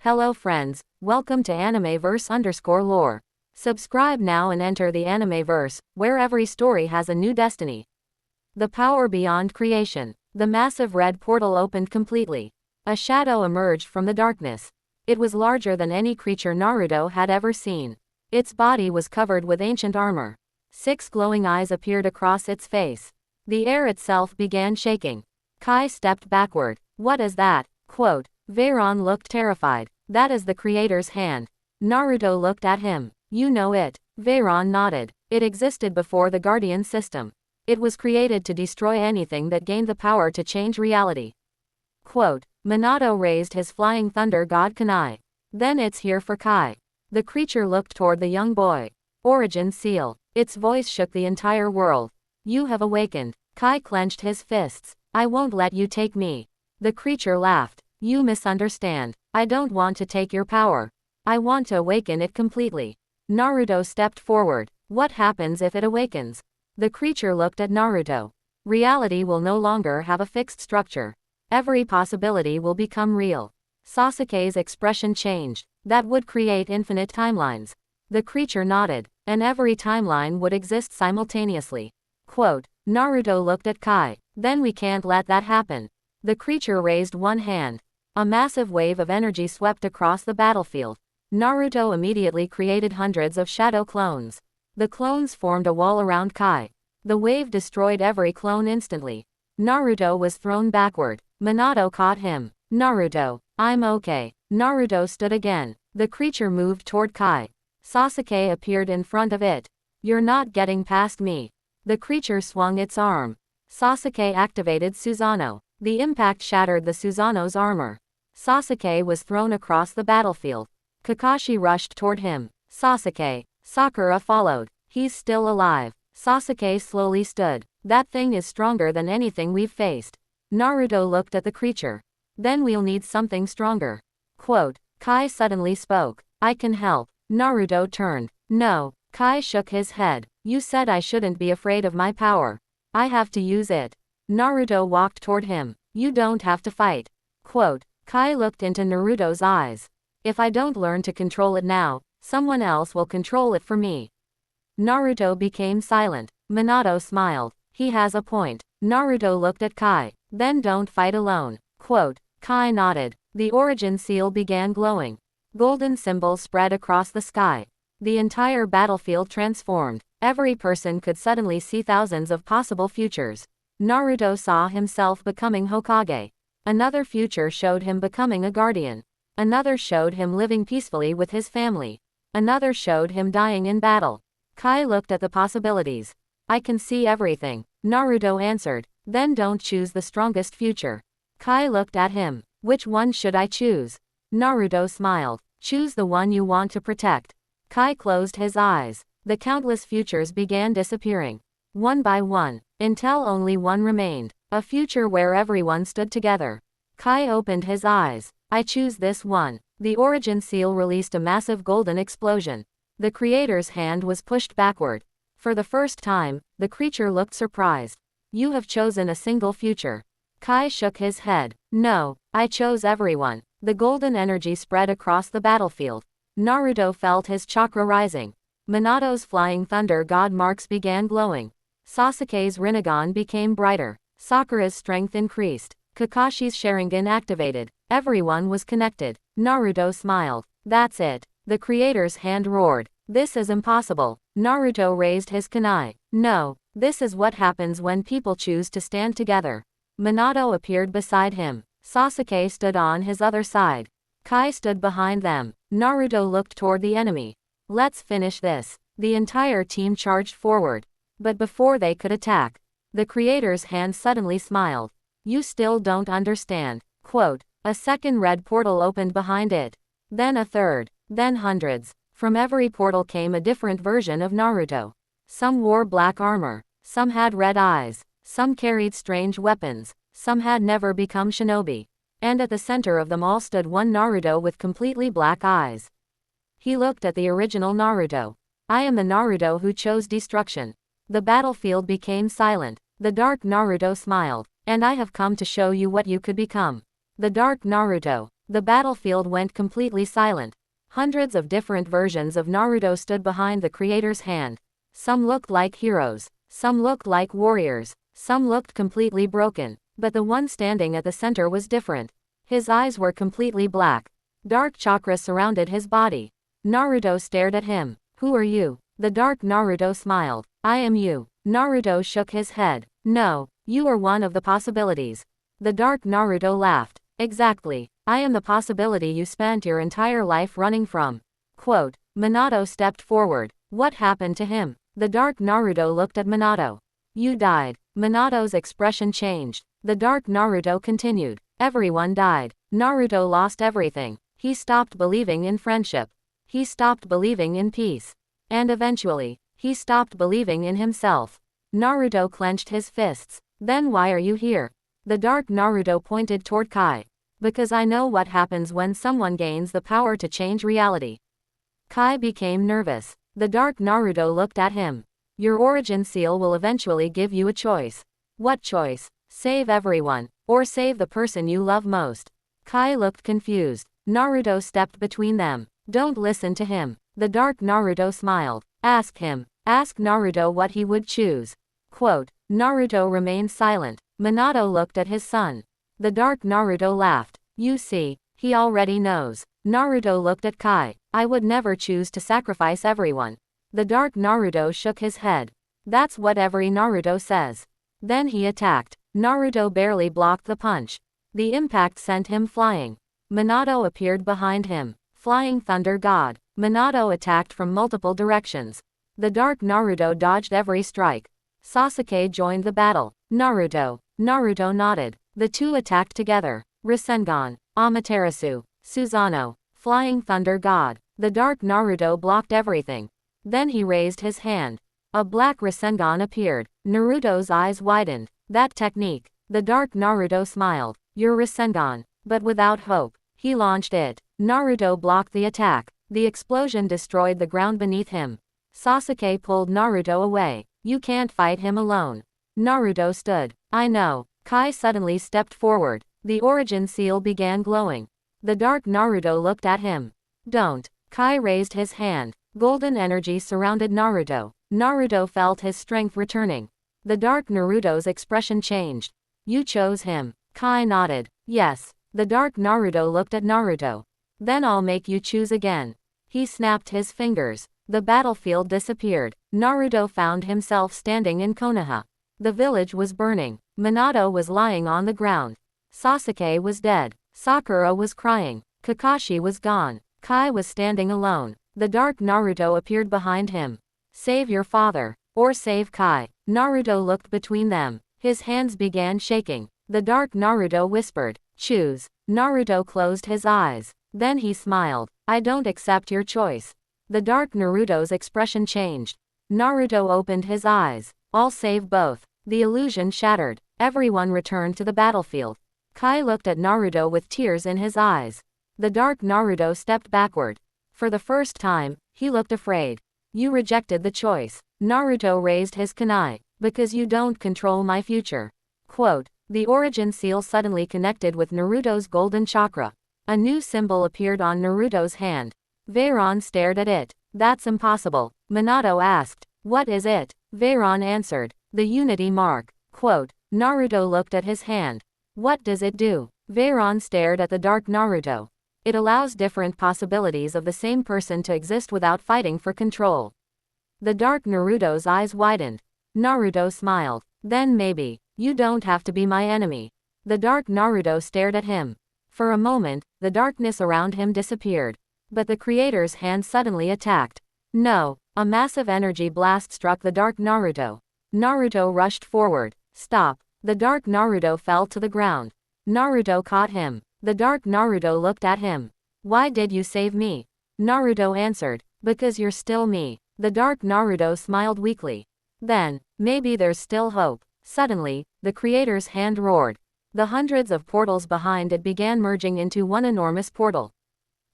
Hello friends, welcome to Animeverse_lore. Subscribe now and enter the Animeverse, where every story has a new destiny. The power beyond creation. The massive red portal opened completely. A shadow emerged from the darkness. It was larger than any creature Naruto had ever seen. Its body was covered with ancient armor. 6 glowing eyes appeared across its face. The air itself began shaking. Kai stepped backward. What is that? Quote. Veyron looked terrified. That is the creator's hand. Naruto looked at him. You know it. Veyron nodded. It existed before the Guardian system. It was created to destroy anything that gained the power to change reality. Quote. Minato raised his flying thunder god kunai. Then it's here for Kai. The creature looked toward the young boy. Origin seal. Its voice shook the entire world. You have awakened. Kai clenched his fists. I won't let you take me. The creature laughed. You misunderstand. I don't want to take your power. I want to awaken it completely. Naruto stepped forward. What happens if it awakens? The creature looked at Naruto. Reality will no longer have a fixed structure. Every possibility will become real. Sasuke's expression changed. That would create infinite timelines. The creature nodded, and every timeline would exist simultaneously. Quote. Naruto looked at Kai. Then we can't let that happen. The creature raised one hand. A massive wave of energy swept across the battlefield. Naruto immediately created hundreds of shadow clones. The clones formed a wall around Kai. The wave destroyed every clone instantly. Naruto was thrown backward. Minato caught him. Naruto, I'm okay. Naruto stood again. The creature moved toward Kai. Sasuke appeared in front of it. You're not getting past me. The creature swung its arm. Sasuke activated Susanoo. The impact shattered the Susanoo's armor. Sasuke was thrown across the battlefield. Kakashi rushed toward him. Sasuke. Sakura followed. He's still alive. Sasuke slowly stood. That thing is stronger than anything we've faced. Naruto looked at the creature. Then we'll need something stronger. Quote. Kai suddenly spoke. I can help. Naruto turned. No. Kai shook his head. You said I shouldn't be afraid of my power. I have to use it. Naruto walked toward him. You don't have to fight. Quote. Kai looked into Naruto's eyes. If I don't learn to control it now, someone else will control it for me. Naruto became silent. Minato smiled. He has a point. Naruto looked at Kai. Then don't fight alone. Quote. Kai nodded. The origin seal began glowing. Golden symbols spread across the sky. The entire battlefield transformed. Every person could suddenly see thousands of possible futures. Naruto saw himself becoming Hokage. Another future showed him becoming a guardian. Another showed him living peacefully with his family. Another showed him dying in battle. Kai looked at the possibilities. I can see everything. Naruto answered. Then don't choose the strongest future. Kai looked at him. Which one should I choose? Naruto smiled. Choose the one you want to protect. Kai closed his eyes. The countless futures began disappearing. One by one, until only one remained. A future where everyone stood together. Kai opened his eyes. I choose this one. The origin seal released a massive golden explosion. The creator's hand was pushed backward. For the first time, the creature looked surprised. You have chosen a single future. Kai shook his head. No, I chose everyone. The golden energy spread across the battlefield. Naruto felt his chakra rising. Minato's flying thunder god marks began glowing. Sasuke's Rinnegan became brighter. Sakura's strength increased. Kakashi's Sharingan activated. Everyone was connected. Naruto smiled. That's it. The creator's hand roared. This is impossible. Naruto raised his kunai. No, this is what happens when people choose to stand together. Minato appeared beside him. Sasuke stood on his other side. Kai stood behind them. Naruto looked toward the enemy. Let's finish this. The entire team charged forward. But before they could attack, the creator's hand suddenly smiled. You still don't understand. Quote. A second red portal opened behind it. Then a third. Then hundreds. From every portal came a different version of Naruto. Some wore black armor. Some had red eyes. Some carried strange weapons. Some had never become shinobi. And at the center of them all stood one Naruto with completely black eyes. He looked at the original Naruto. I am the Naruto who chose destruction. The battlefield became silent. The dark Naruto smiled. And I have come to show you what you could become. The dark Naruto. The battlefield went completely silent. Hundreds of different versions of Naruto stood behind the creator's hand. Some looked like heroes. Some looked like warriors. Some looked completely broken. But the one standing at the center was different. His eyes were completely black. Dark chakra surrounded his body. Naruto stared at him. Who are you? The dark Naruto smiled. I am you. Naruto shook his head. No, you are one of the possibilities. The dark Naruto laughed. Exactly. I am the possibility you spent your entire life running from. Quote. Minato stepped forward. What happened to him? The dark Naruto looked at Minato. You died. Minato's expression changed. The dark Naruto continued. Everyone died. Naruto lost everything. He stopped believing in friendship. He stopped believing in peace. And eventually, he stopped believing in himself. Naruto clenched his fists. Then why are you here? The dark Naruto pointed toward Kai. Because I know what happens when someone gains the power to change reality. Kai became nervous. The dark Naruto looked at him. Your origin seal will eventually give you a choice. What choice? Save everyone, or save the person you love most. Kai looked confused. Naruto stepped between them. Don't listen to him. The dark Naruto smiled. Ask him. Ask Naruto what he would choose. Quote. Naruto remained silent. Minato looked at his son. The dark Naruto laughed. You see, he already knows. Naruto looked at Kai. I would never choose to sacrifice everyone. The dark Naruto shook his head. That's what every Naruto says. Then he attacked. Naruto barely blocked the punch. The impact sent him flying. Minato appeared behind him. Flying Thunder God. Minato attacked from multiple directions. The dark Naruto dodged every strike. Sasuke joined the battle. Naruto. Naruto nodded. The two attacked together. Rasengan. Amaterasu. Susanoo. Flying Thunder God. The dark Naruto blocked everything. Then he raised his hand. A black Rasengan appeared. Naruto's eyes widened. That technique. The dark Naruto smiled. Your Rasengan. But without hope. He launched it. Naruto blocked the attack. The explosion destroyed the ground beneath him. Sasuke pulled Naruto away. You can't fight him alone. Naruto stood. I know. Kai suddenly stepped forward. The origin seal began glowing. The dark Naruto looked at him. Don't. Kai raised his hand. Golden energy surrounded Naruto. Naruto felt his strength returning. The dark Naruto's expression changed. You chose him. Kai nodded. Yes. The dark Naruto looked at Naruto. Then I'll make you choose again. He snapped his fingers. The battlefield disappeared. Naruto found himself standing in Konoha. The village was burning. Minato was lying on the ground. Sasuke was dead. Sakura was crying. Kakashi was gone. Kai was standing alone. The dark Naruto appeared behind him. Save your father. Or save Kai. Naruto looked between them. His hands began shaking. The dark Naruto whispered. Choose. Naruto closed his eyes. Then he smiled. I don't accept your choice. The dark Naruto's expression changed. Naruto opened his eyes. I'll save both. The illusion shattered. Everyone returned to the battlefield. Kai looked at Naruto with tears in his eyes. The dark Naruto stepped backward. For the first time, he looked afraid. You rejected the choice. Naruto raised his kunai. Because you don't control my future. Quote. The origin seal suddenly connected with Naruto's golden chakra. A new symbol appeared on Naruto's hand. Veyron stared at it. That's impossible. Minato asked. What is it? Veyron answered. The unity mark. Quote. Naruto looked at his hand. What does it do? Veyron stared at the dark Naruto. It allows different possibilities of the same person to exist without fighting for control. The dark Naruto's eyes widened. Naruto smiled. Then maybe. You don't have to be my enemy. The dark Naruto stared at him. For a moment, the darkness around him disappeared. But the creator's hand suddenly attacked. No, a massive energy blast struck the dark Naruto. Naruto rushed forward. Stop. The dark Naruto fell to the ground. Naruto caught him. The dark Naruto looked at him. Why did you save me? Naruto answered. Because you're still me. The dark Naruto smiled weakly. Then, maybe there's still hope. Suddenly, the creator's hand roared. The hundreds of portals behind it began merging into one enormous portal.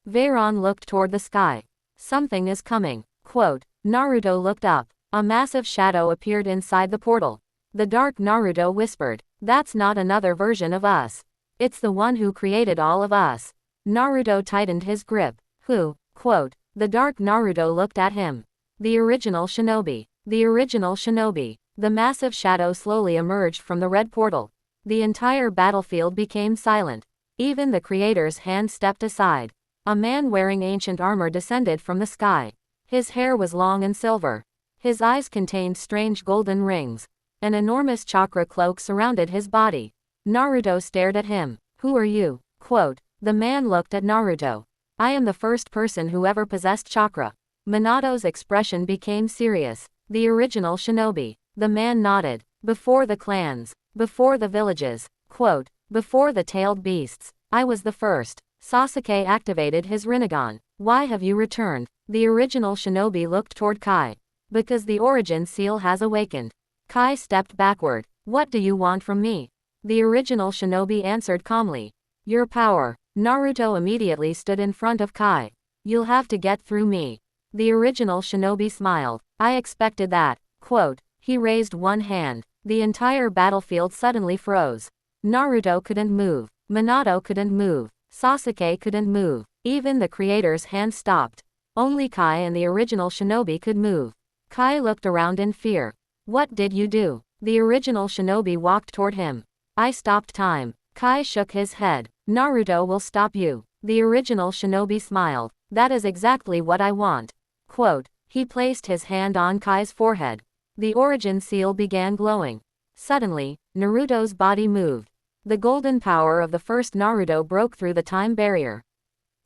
Veyron looked toward the sky. Something is coming. Quote. Naruto looked up. A massive shadow appeared inside the portal. The dark Naruto whispered. That's not another version of us. It's the one who created all of us. Naruto tightened his grip. Who? Quote. The dark Naruto looked at him. The original shinobi. The original shinobi. The massive shadow slowly emerged from the red portal. The entire battlefield became silent. Even the creator's hand stepped aside. A man wearing ancient armor descended from the sky. His hair was long and silver. His eyes contained strange golden rings. An enormous chakra cloak surrounded his body. Naruto stared at him. Who are you? Quote. The man looked at Naruto. I am the first person who ever possessed chakra. Minato's expression became serious. The original shinobi. The man nodded. Before the clans. Before the villages. Quote. Before the tailed beasts. I was the first. Sasuke activated his Rinnegan. Why have you returned? The original shinobi looked toward Kai. Because the origin seal has awakened. Kai stepped backward. What do you want from me? The original shinobi answered calmly. Your power. Naruto immediately stood in front of Kai. You'll have to get through me. The original shinobi smiled. I expected that. Quote. He raised one hand. The entire battlefield suddenly froze. Naruto couldn't move. Minato couldn't move. Sasuke couldn't move. Even the creator's hand stopped. Only Kai and the original shinobi could move. Kai looked around in fear. What did you do? The original shinobi walked toward him. I stopped time. Kai shook his head. Naruto will stop you. The original shinobi smiled. That is exactly what I want. Quote. He placed his hand on Kai's forehead. The origin seal began glowing. Suddenly, Naruto's body moved. The golden power of the first Naruto broke through the time barrier.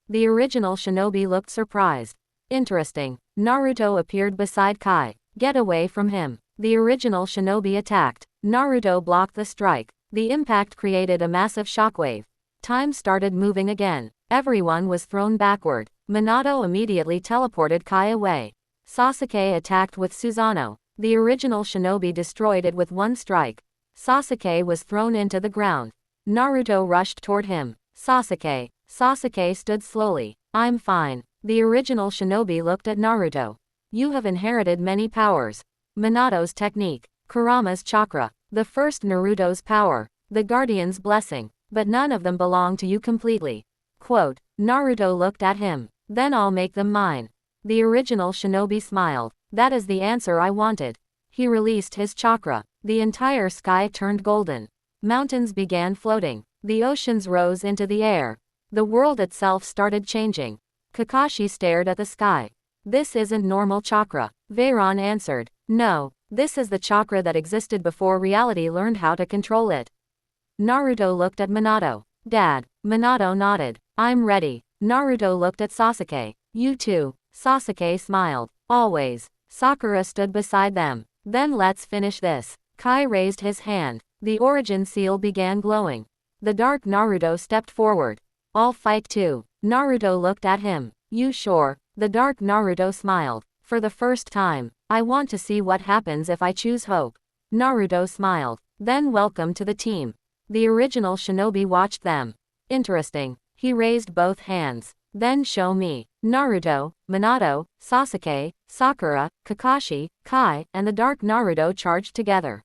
The original shinobi looked surprised. Interesting. Naruto appeared beside Kai. Get away from him. The original shinobi attacked. Naruto blocked the strike. The impact created a massive shockwave. Time started moving again. Everyone was thrown backward. Minato immediately teleported Kai away. Sasuke attacked with Susanoo. The original shinobi destroyed it with one strike. Sasuke was thrown into the ground. Naruto rushed toward him. Sasuke. Sasuke stood slowly. I'm fine. The original shinobi looked at Naruto. You have inherited many powers. Minato's technique. Kurama's chakra. The first Naruto's power. The guardian's blessing. But none of them belong to you completely. Quote. Naruto looked at him. Then I'll make them mine. The original shinobi smiled. That is the answer I wanted. He released his chakra. The entire sky turned golden. Mountains began floating. The oceans rose into the air. The world itself started changing. Kakashi stared at the sky. This isn't normal chakra. Veyron answered. No, this is the chakra that existed before reality learned how to control it. Naruto looked at Minato. Dad. Minato nodded. I'm ready. Naruto looked at Sasuke. You too. Sasuke smiled. Always. Sakura stood beside them. Then let's finish this. Kai raised his hand. The origin seal began glowing. The dark Naruto stepped forward. I'll fight too. Naruto looked at him. You sure? The dark Naruto smiled. For the first time, I want to see what happens if I choose hope. Naruto smiled. Then welcome to the team. The original shinobi watched them. Interesting. He raised both hands. Then show me. Naruto, Minato, Sasuke, Sakura, Kakashi, Kai, and the dark Naruto charged together.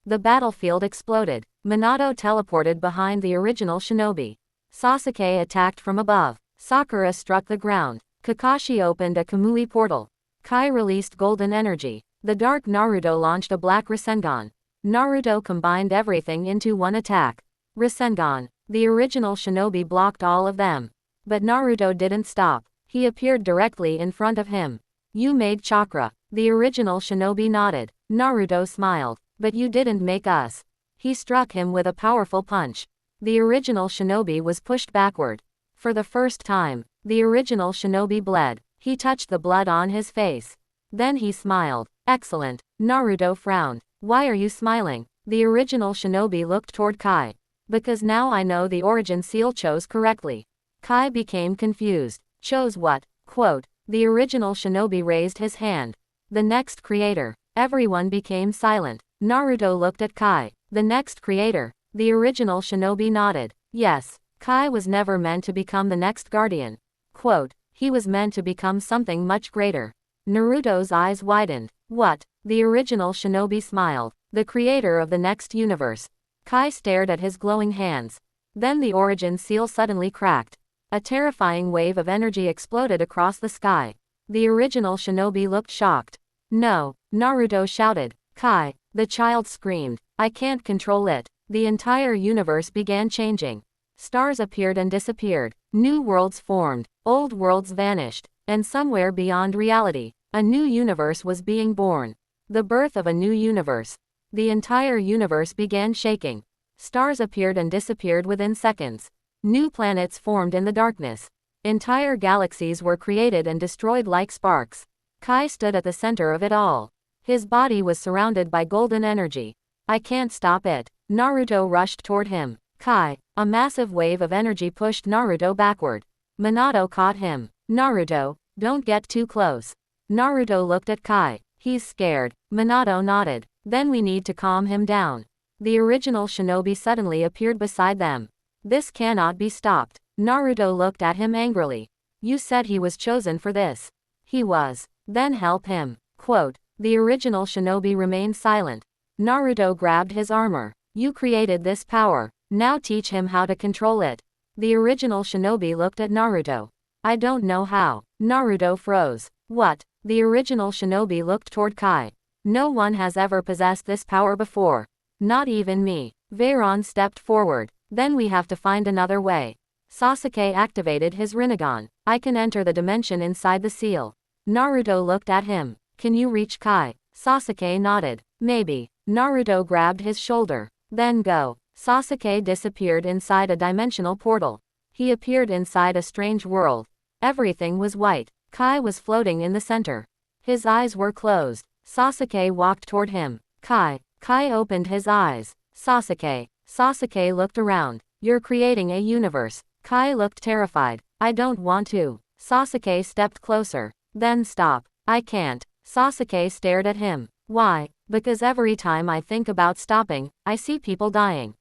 The battlefield exploded. Minato teleported behind the original shinobi. Sasuke attacked from above. Sakura struck the ground. Kakashi opened a Kamui portal. Kai released golden energy. The dark Naruto launched a black Rasengan. Naruto combined everything into one attack. Rasengan. The original shinobi blocked all of them. But Naruto didn't stop. He appeared directly in front of him. You made chakra. The original shinobi nodded. Naruto smiled. But you didn't make us. He struck him with a powerful punch. The original shinobi was pushed backward. For the first time, the original shinobi bled. He touched the blood on his face. Then he smiled. Excellent. Naruto frowned. Why are you smiling? The original shinobi looked toward Kai. Because now I know the origin seal chose correctly. Kai became confused. Chose what? Quote. The original shinobi raised his hand. The next creator. Everyone became silent. Naruto looked at Kai. The next creator. The original shinobi nodded. Yes. Kai was never meant to become the next guardian. Quote. He was meant to become something much greater. Naruto's eyes widened. What? The original shinobi smiled. The creator of the next universe. Kai stared at his glowing hands. Then the origin seal suddenly cracked. A terrifying wave of energy exploded across the sky. The original shinobi looked shocked. No, Naruto shouted. Kai, the child screamed. I can't control it. The entire universe began changing. Stars appeared and disappeared. New worlds formed. Old worlds vanished. And somewhere beyond reality, a new universe was being born. The birth of a new universe. The entire universe began shaking. Stars appeared and disappeared within seconds. New planets formed in the darkness. Entire galaxies were created and destroyed like sparks. Kai stood at the center of it all. His body was surrounded by golden energy. I can't stop it. Naruto rushed toward him. Kai, a massive wave of energy pushed Naruto backward. Minato caught him. Naruto, don't get too close. Naruto looked at Kai. He's scared. Minato nodded. Then we need to calm him down. The original shinobi suddenly appeared beside them. This cannot be stopped. Naruto looked at him angrily. You said he was chosen for this. He was. Then help him. Quote, the original shinobi remained silent. Naruto grabbed his armor. You created this power. Now teach him how to control it. The original shinobi looked at Naruto. I don't know how. Naruto froze. What? The original shinobi looked toward Kai. No one has ever possessed this power before. Not even me. Veyron stepped forward. Then we have to find another way. Sasuke activated his Rinnegan. I can enter the dimension inside the seal. Naruto looked at him. Can you reach Kai? Sasuke nodded. Maybe. Naruto grabbed his shoulder. Then go. Sasuke disappeared inside a dimensional portal. He appeared inside a strange world. Everything was white. Kai was floating in the center. His eyes were closed. Sasuke walked toward him. Kai. Kai opened his eyes. Sasuke. Sasuke looked around. You're creating a universe. Kai looked terrified. I don't want to. Sasuke stepped closer. Then stop. I can't. Sasuke stared at him. Why? Because every time I think about stopping, I see people dying.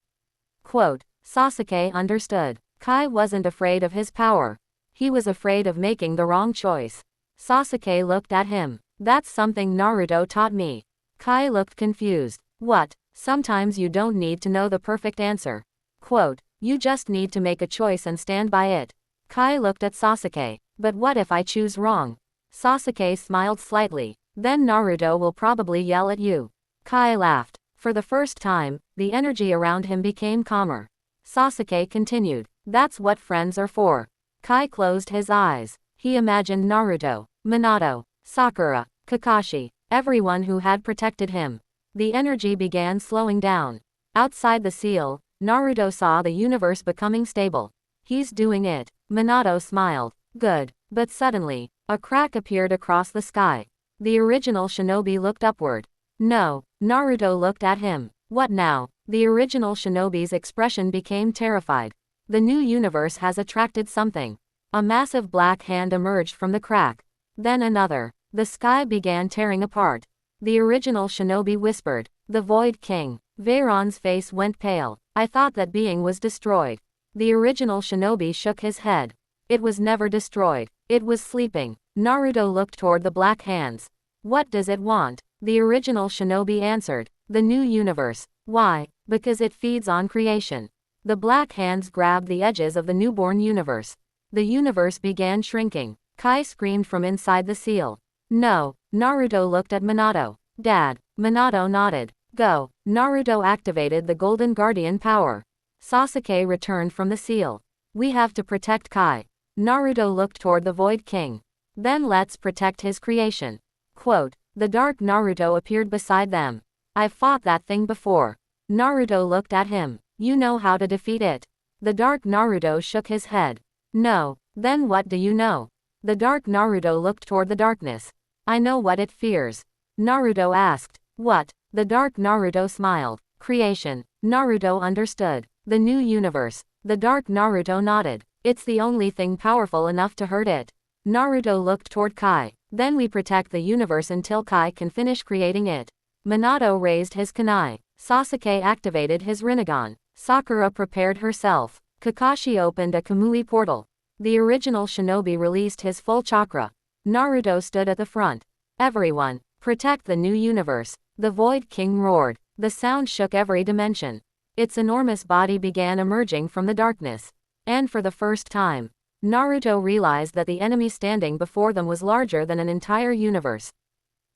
Quote, Sasuke understood. Kai wasn't afraid of his power. He was afraid of making the wrong choice. Sasuke looked at him. That's something Naruto taught me. Kai looked confused. What? Sometimes you don't need to know the perfect answer. Quote, you just need to make a choice and stand by it. Kai looked at Sasuke. But what if I choose wrong? Sasuke smiled slightly. Then Naruto will probably yell at you. Kai laughed. For the first time, the energy around him became calmer. Sasuke continued. That's what friends are for. Kai closed his eyes. He imagined Naruto, Minato, Sakura, Kakashi, everyone who had protected him. The energy began slowing down. Outside the seal, Naruto saw the universe becoming stable. He's doing it. Minato smiled. Good. But suddenly, a crack appeared across the sky. The original shinobi looked upward. No. Naruto looked at him. What now? The original shinobi's expression became terrified. The new universe has attracted something. A massive black hand emerged from the crack. Then another. The sky began tearing apart. The original shinobi whispered. The Void King. Veyron's face went pale. I thought that being was destroyed. The original shinobi shook his head. It was never destroyed. It was sleeping. Naruto looked toward the black hands. What does it want? The original shinobi answered. The new universe. Why? Because it feeds on creation. The black hands grabbed the edges of the newborn universe. The universe began shrinking. Kai screamed from inside the seal. No. Naruto looked at Minato. Dad. Minato nodded. Go. Naruto activated the Golden Guardian power. Sasuke returned from the seal. We have to protect Kai. Naruto looked toward the Void King. Then let's protect his creation. Quote, the Dark Naruto appeared beside them. I've fought that thing before. Naruto looked at him. You know how to defeat it. The Dark Naruto shook his head. No. Then what do you know? The Dark Naruto looked toward the darkness. I know what it fears. Naruto asked. What? The Dark Naruto smiled. Creation. Naruto understood. The new universe. The Dark Naruto nodded. It's the only thing powerful enough to hurt it. Naruto looked toward Kai. Then we protect the universe until Kai can finish creating it. Minato raised his kunai. Sasuke activated his Rinnegan. Sakura prepared herself. Kakashi opened a Kamui portal. The original shinobi released his full chakra. Naruto stood at the front. Everyone, protect the new universe. The Void King roared. The sound shook every dimension. Its enormous body began emerging from the darkness. And for the first time, Naruto realized that the enemy standing before them was larger than an entire universe.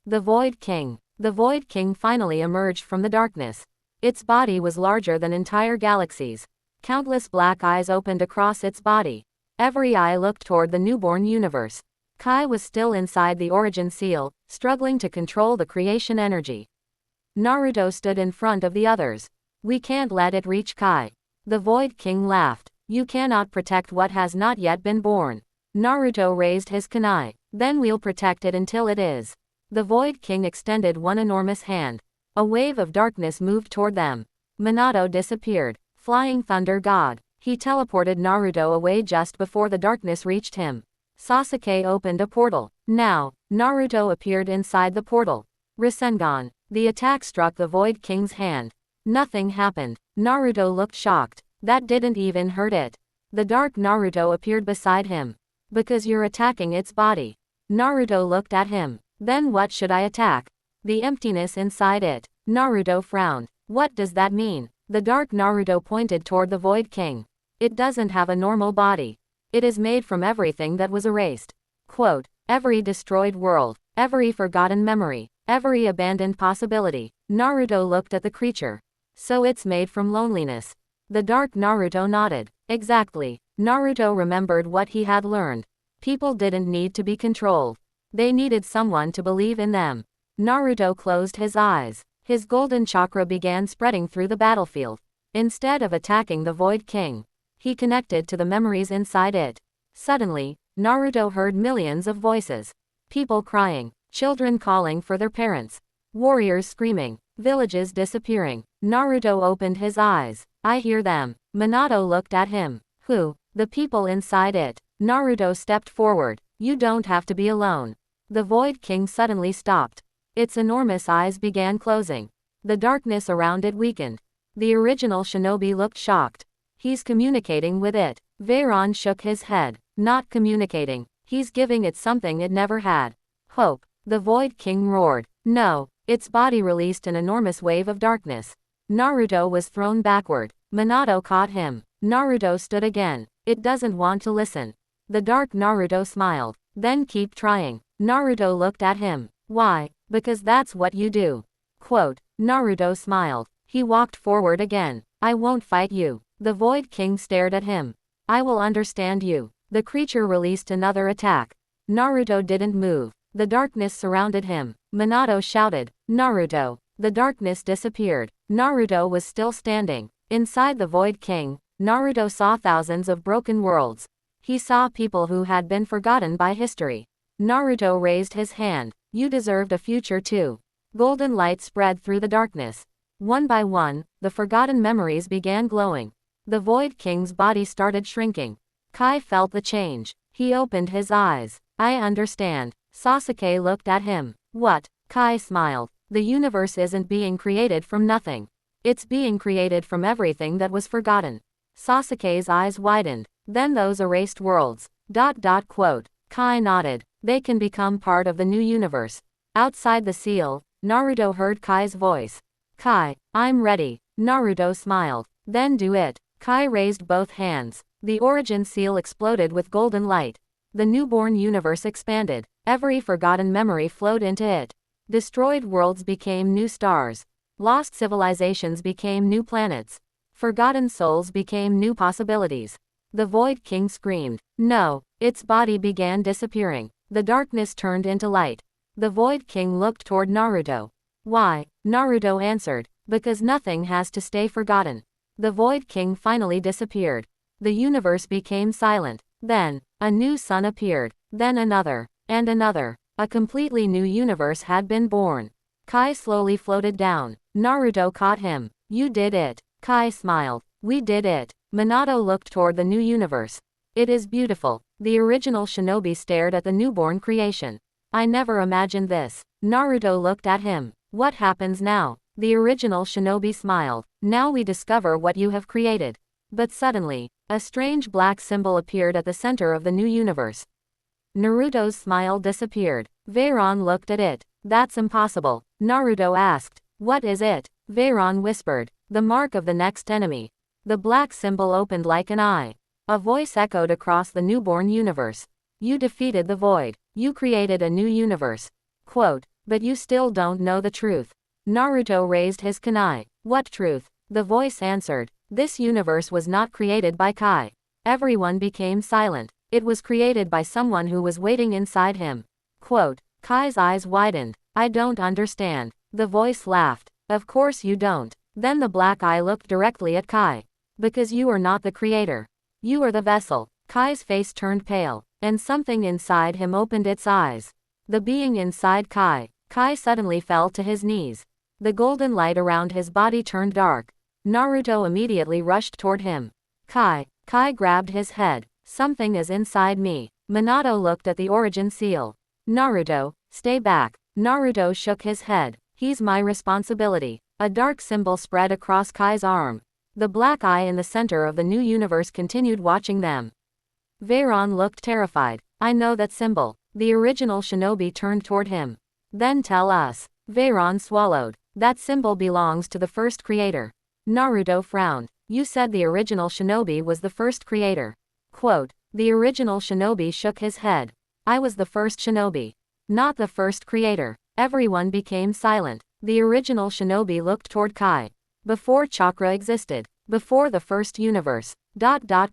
The Void King. The Void King finally emerged from the darkness. Its body was larger than entire galaxies. Countless black eyes opened across its body. Every eye looked toward the newborn universe. Kai was still inside the origin seal, struggling to control the creation energy. Naruto stood in front of the others. We can't let it reach Kai. The Void King laughed. You cannot protect what has not yet been born. Naruto raised his kunai. Then we'll protect it until it is. The Void King extended one enormous hand. A wave of darkness moved toward them. Minato disappeared. Flying Thunder God. He teleported Naruto away just before the darkness reached him. Sasuke opened a portal. Now, Naruto appeared inside the portal. Rasengan. The attack struck the Void King's hand. Nothing happened. Naruto looked shocked. That didn't even hurt it. The dark Naruto appeared beside him. Because you're attacking its body. Naruto looked at him. Then what should I attack? The emptiness inside it. Naruto frowned. What does that mean? The dark Naruto pointed toward the Void King. It doesn't have a normal body. It is made from everything that was erased. Quote, every destroyed world, every forgotten memory, every abandoned possibility. Naruto looked at the creature. So it's made from loneliness. The dark Naruto nodded. Exactly. Naruto remembered what he had learned. People didn't need to be controlled. They needed someone to believe in them. Naruto closed his eyes. His golden chakra began spreading through the battlefield. Instead of attacking the Void King, he connected to the memories inside it. Suddenly, Naruto heard millions of voices. People crying, children calling for their parents, warriors screaming, villages disappearing. Naruto opened his eyes. I hear them. Minato looked at him. Who? The people inside it. Naruto stepped forward. You don't have to be alone. The Void King suddenly stopped. Its enormous eyes began closing. The darkness around it weakened. The original shinobi looked shocked. He's communicating with it. Veyron shook his head. Not communicating. He's giving it something it never had. Hope. The Void King roared. No. Its body released an enormous wave of darkness. Naruto was thrown backward. Minato caught him. Naruto stood again. It doesn't want to listen. The dark Naruto smiled. Then keep trying. Naruto looked at him. Why? Because that's what you do. Quote, Naruto smiled. He walked forward again. I won't fight you. The Void King stared at him. I will understand you. The creature released another attack. Naruto didn't move. The darkness surrounded him. Minato shouted, Naruto. The darkness disappeared. Naruto was still standing. Inside the Void King, Naruto saw thousands of broken worlds. He saw people who had been forgotten by history. Naruto raised his hand. You deserved a future too. Golden light spread through the darkness. One by one, the forgotten memories began glowing. The Void King's body started shrinking. Kai felt the change. He opened his eyes. I understand. Sasuke looked at him. What? Kai smiled. The universe isn't being created from nothing. It's being created from everything that was forgotten. Sasuke's eyes widened. Then those erased worlds. Quote. Kai nodded. They can become part of the new universe. Outside the seal, Naruto heard Kai's voice. Kai, I'm ready. Naruto smiled. Then do it. Kai raised both hands. The origin seal exploded with golden light. The newborn universe expanded. Every forgotten memory flowed into it. Destroyed worlds became new stars. Lost civilizations became new planets. Forgotten souls became new possibilities. The Void King screamed. No. Its body began disappearing. The darkness turned into light. The Void King looked toward Naruto. Why? Naruto answered. Because nothing has to stay forgotten. The Void King finally disappeared. The universe became silent. Then, a new sun appeared. Then another. And another. A completely new universe had been born. Kai slowly floated down. Naruto caught him. You did it. Kai smiled. We did it. Minato looked toward the new universe. It is beautiful. The original shinobi stared at the newborn creation. I never imagined this. Naruto looked at him. What happens now? The original shinobi smiled. Now we discover what you have created. But suddenly, a strange black symbol appeared at the center of the new universe. Naruto's smile disappeared. Veyron looked at it. That's impossible. Naruto asked. What is it? Veyron whispered. The mark of the next enemy. The black symbol opened like an eye. A voice echoed across the newborn universe. You defeated the void. You created a new universe. Quote, but you still don't know the truth. Naruto raised his kunai. What truth? The voice answered. This universe was not created by Kai. Everyone became silent. It was created by someone who was waiting inside him. Quote, Kai's eyes widened. I don't understand. The voice laughed. Of course you don't. Then the black eye looked directly at Kai. Because you are not the creator. You are the vessel. Kai's face turned pale, and something inside him opened its eyes. The being inside Kai. Kai suddenly fell to his knees. The golden light around his body turned dark. Naruto immediately rushed toward him. Kai grabbed his head. Something is inside me. Minato looked at the origin seal. Naruto, stay back. Naruto shook his head. He's my responsibility. A dark symbol spread across Kai's arm. The black eye in the center of the new universe continued watching them. Veyron looked terrified. I know that symbol. The original shinobi turned toward him. Then tell us. Veyron swallowed. That symbol belongs to the first creator. Naruto frowned. You said the original shinobi was the first creator. Quote, the original shinobi shook his head. I was the first shinobi. Not the first creator. Everyone became silent. The original shinobi looked toward Kai. Before chakra existed. Before the first universe.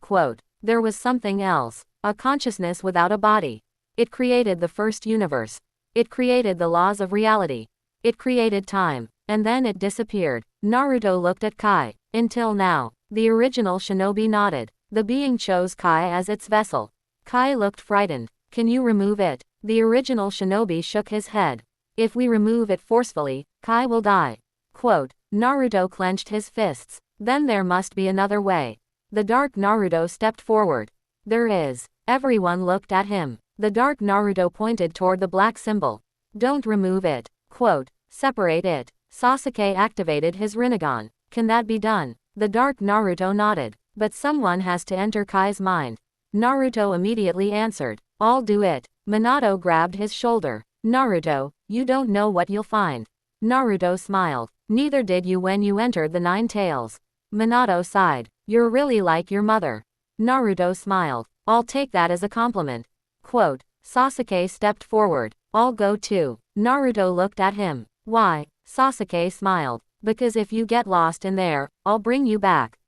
Quote, there was something else. A consciousness without a body. It created the first universe. It created the laws of reality. It created time. And then it disappeared. Naruto looked at Kai. Until now. The original shinobi nodded. The being chose Kai as its vessel. Kai looked frightened. Can you remove it? The original shinobi shook his head. If we remove it forcefully, Kai will die. Quote, Naruto clenched his fists. Then there must be another way. The dark Naruto stepped forward. There is. Everyone looked at him. The dark Naruto pointed toward the black symbol. Don't remove it. Quote, separate it. Sasuke activated his Rinnegan. Can that be done? The dark Naruto nodded. But someone has to enter Kai's mind. Naruto immediately answered. I'll do it. Minato grabbed his shoulder. Naruto, you don't know what you'll find. Naruto smiled. Neither did you when you entered the Nine Tails. Minato sighed. You're really like your mother. Naruto smiled. I'll take that as a compliment. Quote, Sasuke stepped forward. I'll go too. Naruto looked at him. Why? Sasuke smiled. Because if you get lost in there, I'll bring you back.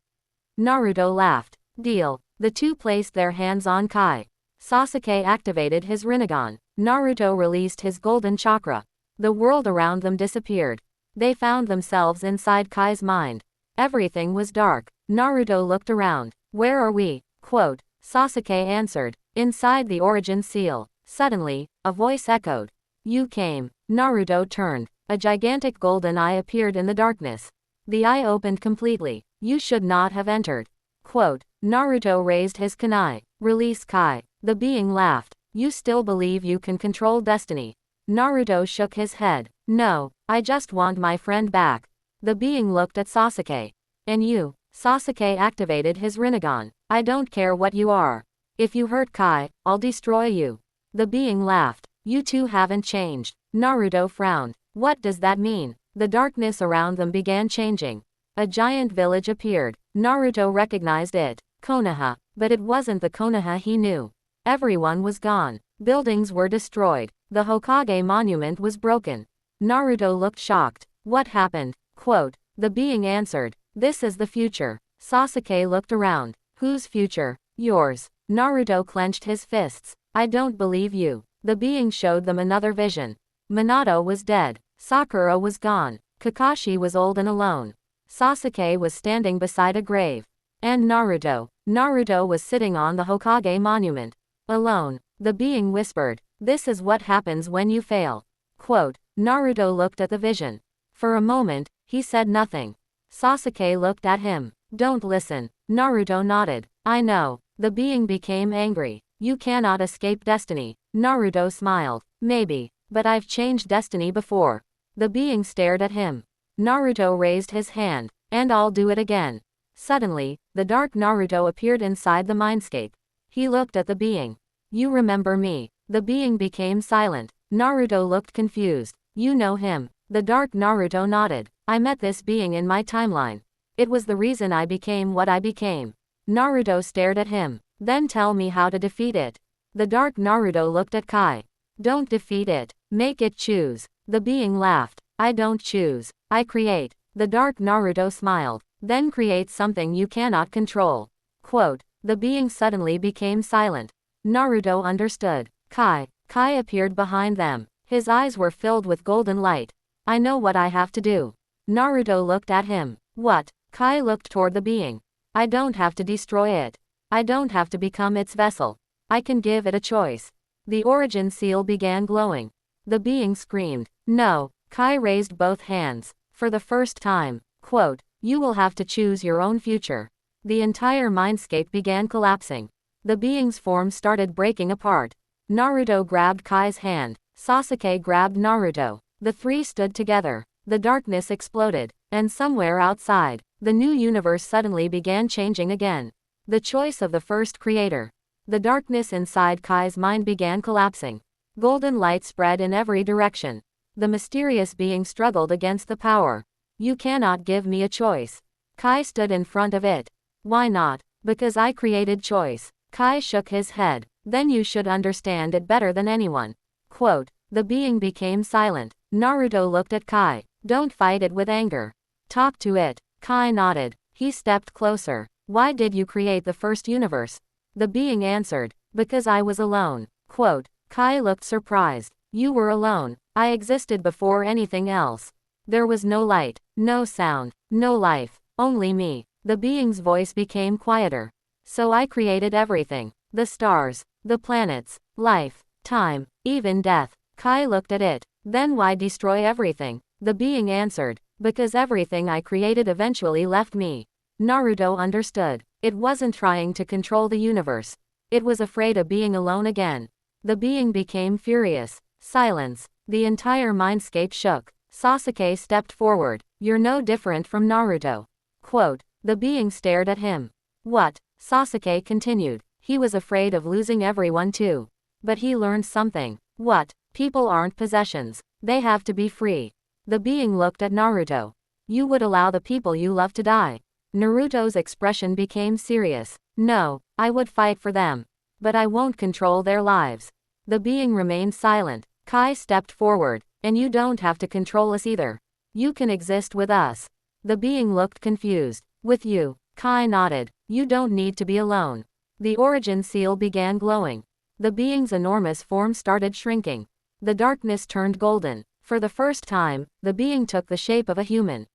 Naruto laughed. Deal. The two placed their hands on Kai. Sasuke activated his Rinnegan. Naruto released his golden chakra. The world around them disappeared. They found themselves inside Kai's mind. Everything was dark. Naruto looked around. Where are we? Quote, Sasuke answered. Inside the origin seal. Suddenly, a voice echoed. You came. Naruto turned. A gigantic golden eye appeared in the darkness. The eye opened completely. You should not have entered. Quote, Naruto raised his kunai. Release Kai. The being laughed. You still believe you can control destiny? Naruto shook his head. No, I just want my friend back. The being looked at Sasuke. And you? Sasuke activated his Rinnegan. I don't care what you are. If you hurt Kai, I'll destroy you. The being laughed. You two haven't changed. Naruto frowned. What does that mean? The darkness around them began changing. A giant village appeared. Naruto recognized it. Konoha. But it wasn't the Konoha he knew. Everyone was gone. Buildings were destroyed. The Hokage monument was broken. Naruto looked shocked. What happened? Quote, the being answered. This is the future. Sasuke looked around. Whose future? Yours. Naruto clenched his fists. I don't believe you. The being showed them another vision. Minato was dead. Sakura was gone. Kakashi was old and alone. Sasuke was standing beside a grave. And Naruto. Naruto was sitting on the Hokage monument. Alone. The being whispered. This is what happens when you fail. Quote, Naruto looked at the vision. For a moment, he said nothing. Sasuke looked at him. Don't listen. Naruto nodded. I know. The being became angry. You cannot escape destiny. Naruto smiled. Maybe. But I've changed destiny before. The being stared at him. Naruto raised his hand. And I'll do it again. Suddenly, the dark Naruto appeared inside the mindscape. He looked at the being. You remember me. The being became silent. Naruto looked confused. You know him. The dark Naruto nodded. I met this being in my timeline. It was the reason I became what I became. Naruto stared at him. Then tell me how to defeat it. The dark Naruto looked at Kai. Don't defeat it. Make it choose. The being laughed. I don't choose. I create. The dark Naruto smiled. Then create something you cannot control. Quote. The being suddenly became silent. Naruto understood. Kai appeared behind them. His eyes were filled with golden light. I know what I have to do. Naruto looked at him. What? Kai looked toward the being. I don't have to destroy it. I don't have to become its vessel. I can give it a choice. The origin seal began glowing. The being screamed. No. Kai raised both hands. For the first time. Quote. You will have to choose your own future. The entire mindscape began collapsing. The being's form started breaking apart. Naruto grabbed Kai's hand. Sasuke grabbed Naruto. The three stood together. The darkness exploded. And somewhere outside, the new universe suddenly began changing again. The choice of the first creator. The darkness inside Kai's mind began collapsing. Golden light spread in every direction. The mysterious being struggled against the power. You cannot give me a choice. Kai stood in front of it. Why not? Because I created choice. Kai shook his head. Then you should understand it better than anyone. Quote. The being became silent. Naruto looked at Kai. Don't fight it with anger. Talk to it. Kai nodded. He stepped closer. Why did you create the first universe? The being answered. Because I was alone. Quote. Kai looked surprised. You were alone. I existed before anything else. There was no light, no sound, no life, only me. The being's voice became quieter. So I created everything. The stars, the planets, life, time, even death. Kai looked at it. Then why destroy everything? The being answered. Because everything I created eventually left me. Naruto understood. It wasn't trying to control the universe. It was afraid of being alone again. The being became furious. Silence. The entire mindscape shook. Sasuke stepped forward. You're no different from Naruto. Quote. The being stared at him. What? Sasuke continued. He was afraid of losing everyone too. But he learned something. What? People aren't possessions. They have to be free. The being looked at Naruto. You would allow the people you love to die. Naruto's expression became serious. No, I would fight for them. But I won't control their lives. The being remained silent. Kai stepped forward. And you don't have to control us either. You can exist with us. The being looked confused. With you. Kai nodded. You don't need to be alone. The origin seal began glowing. The being's enormous form started shrinking. The darkness turned golden. For the first time, the being took the shape of a human.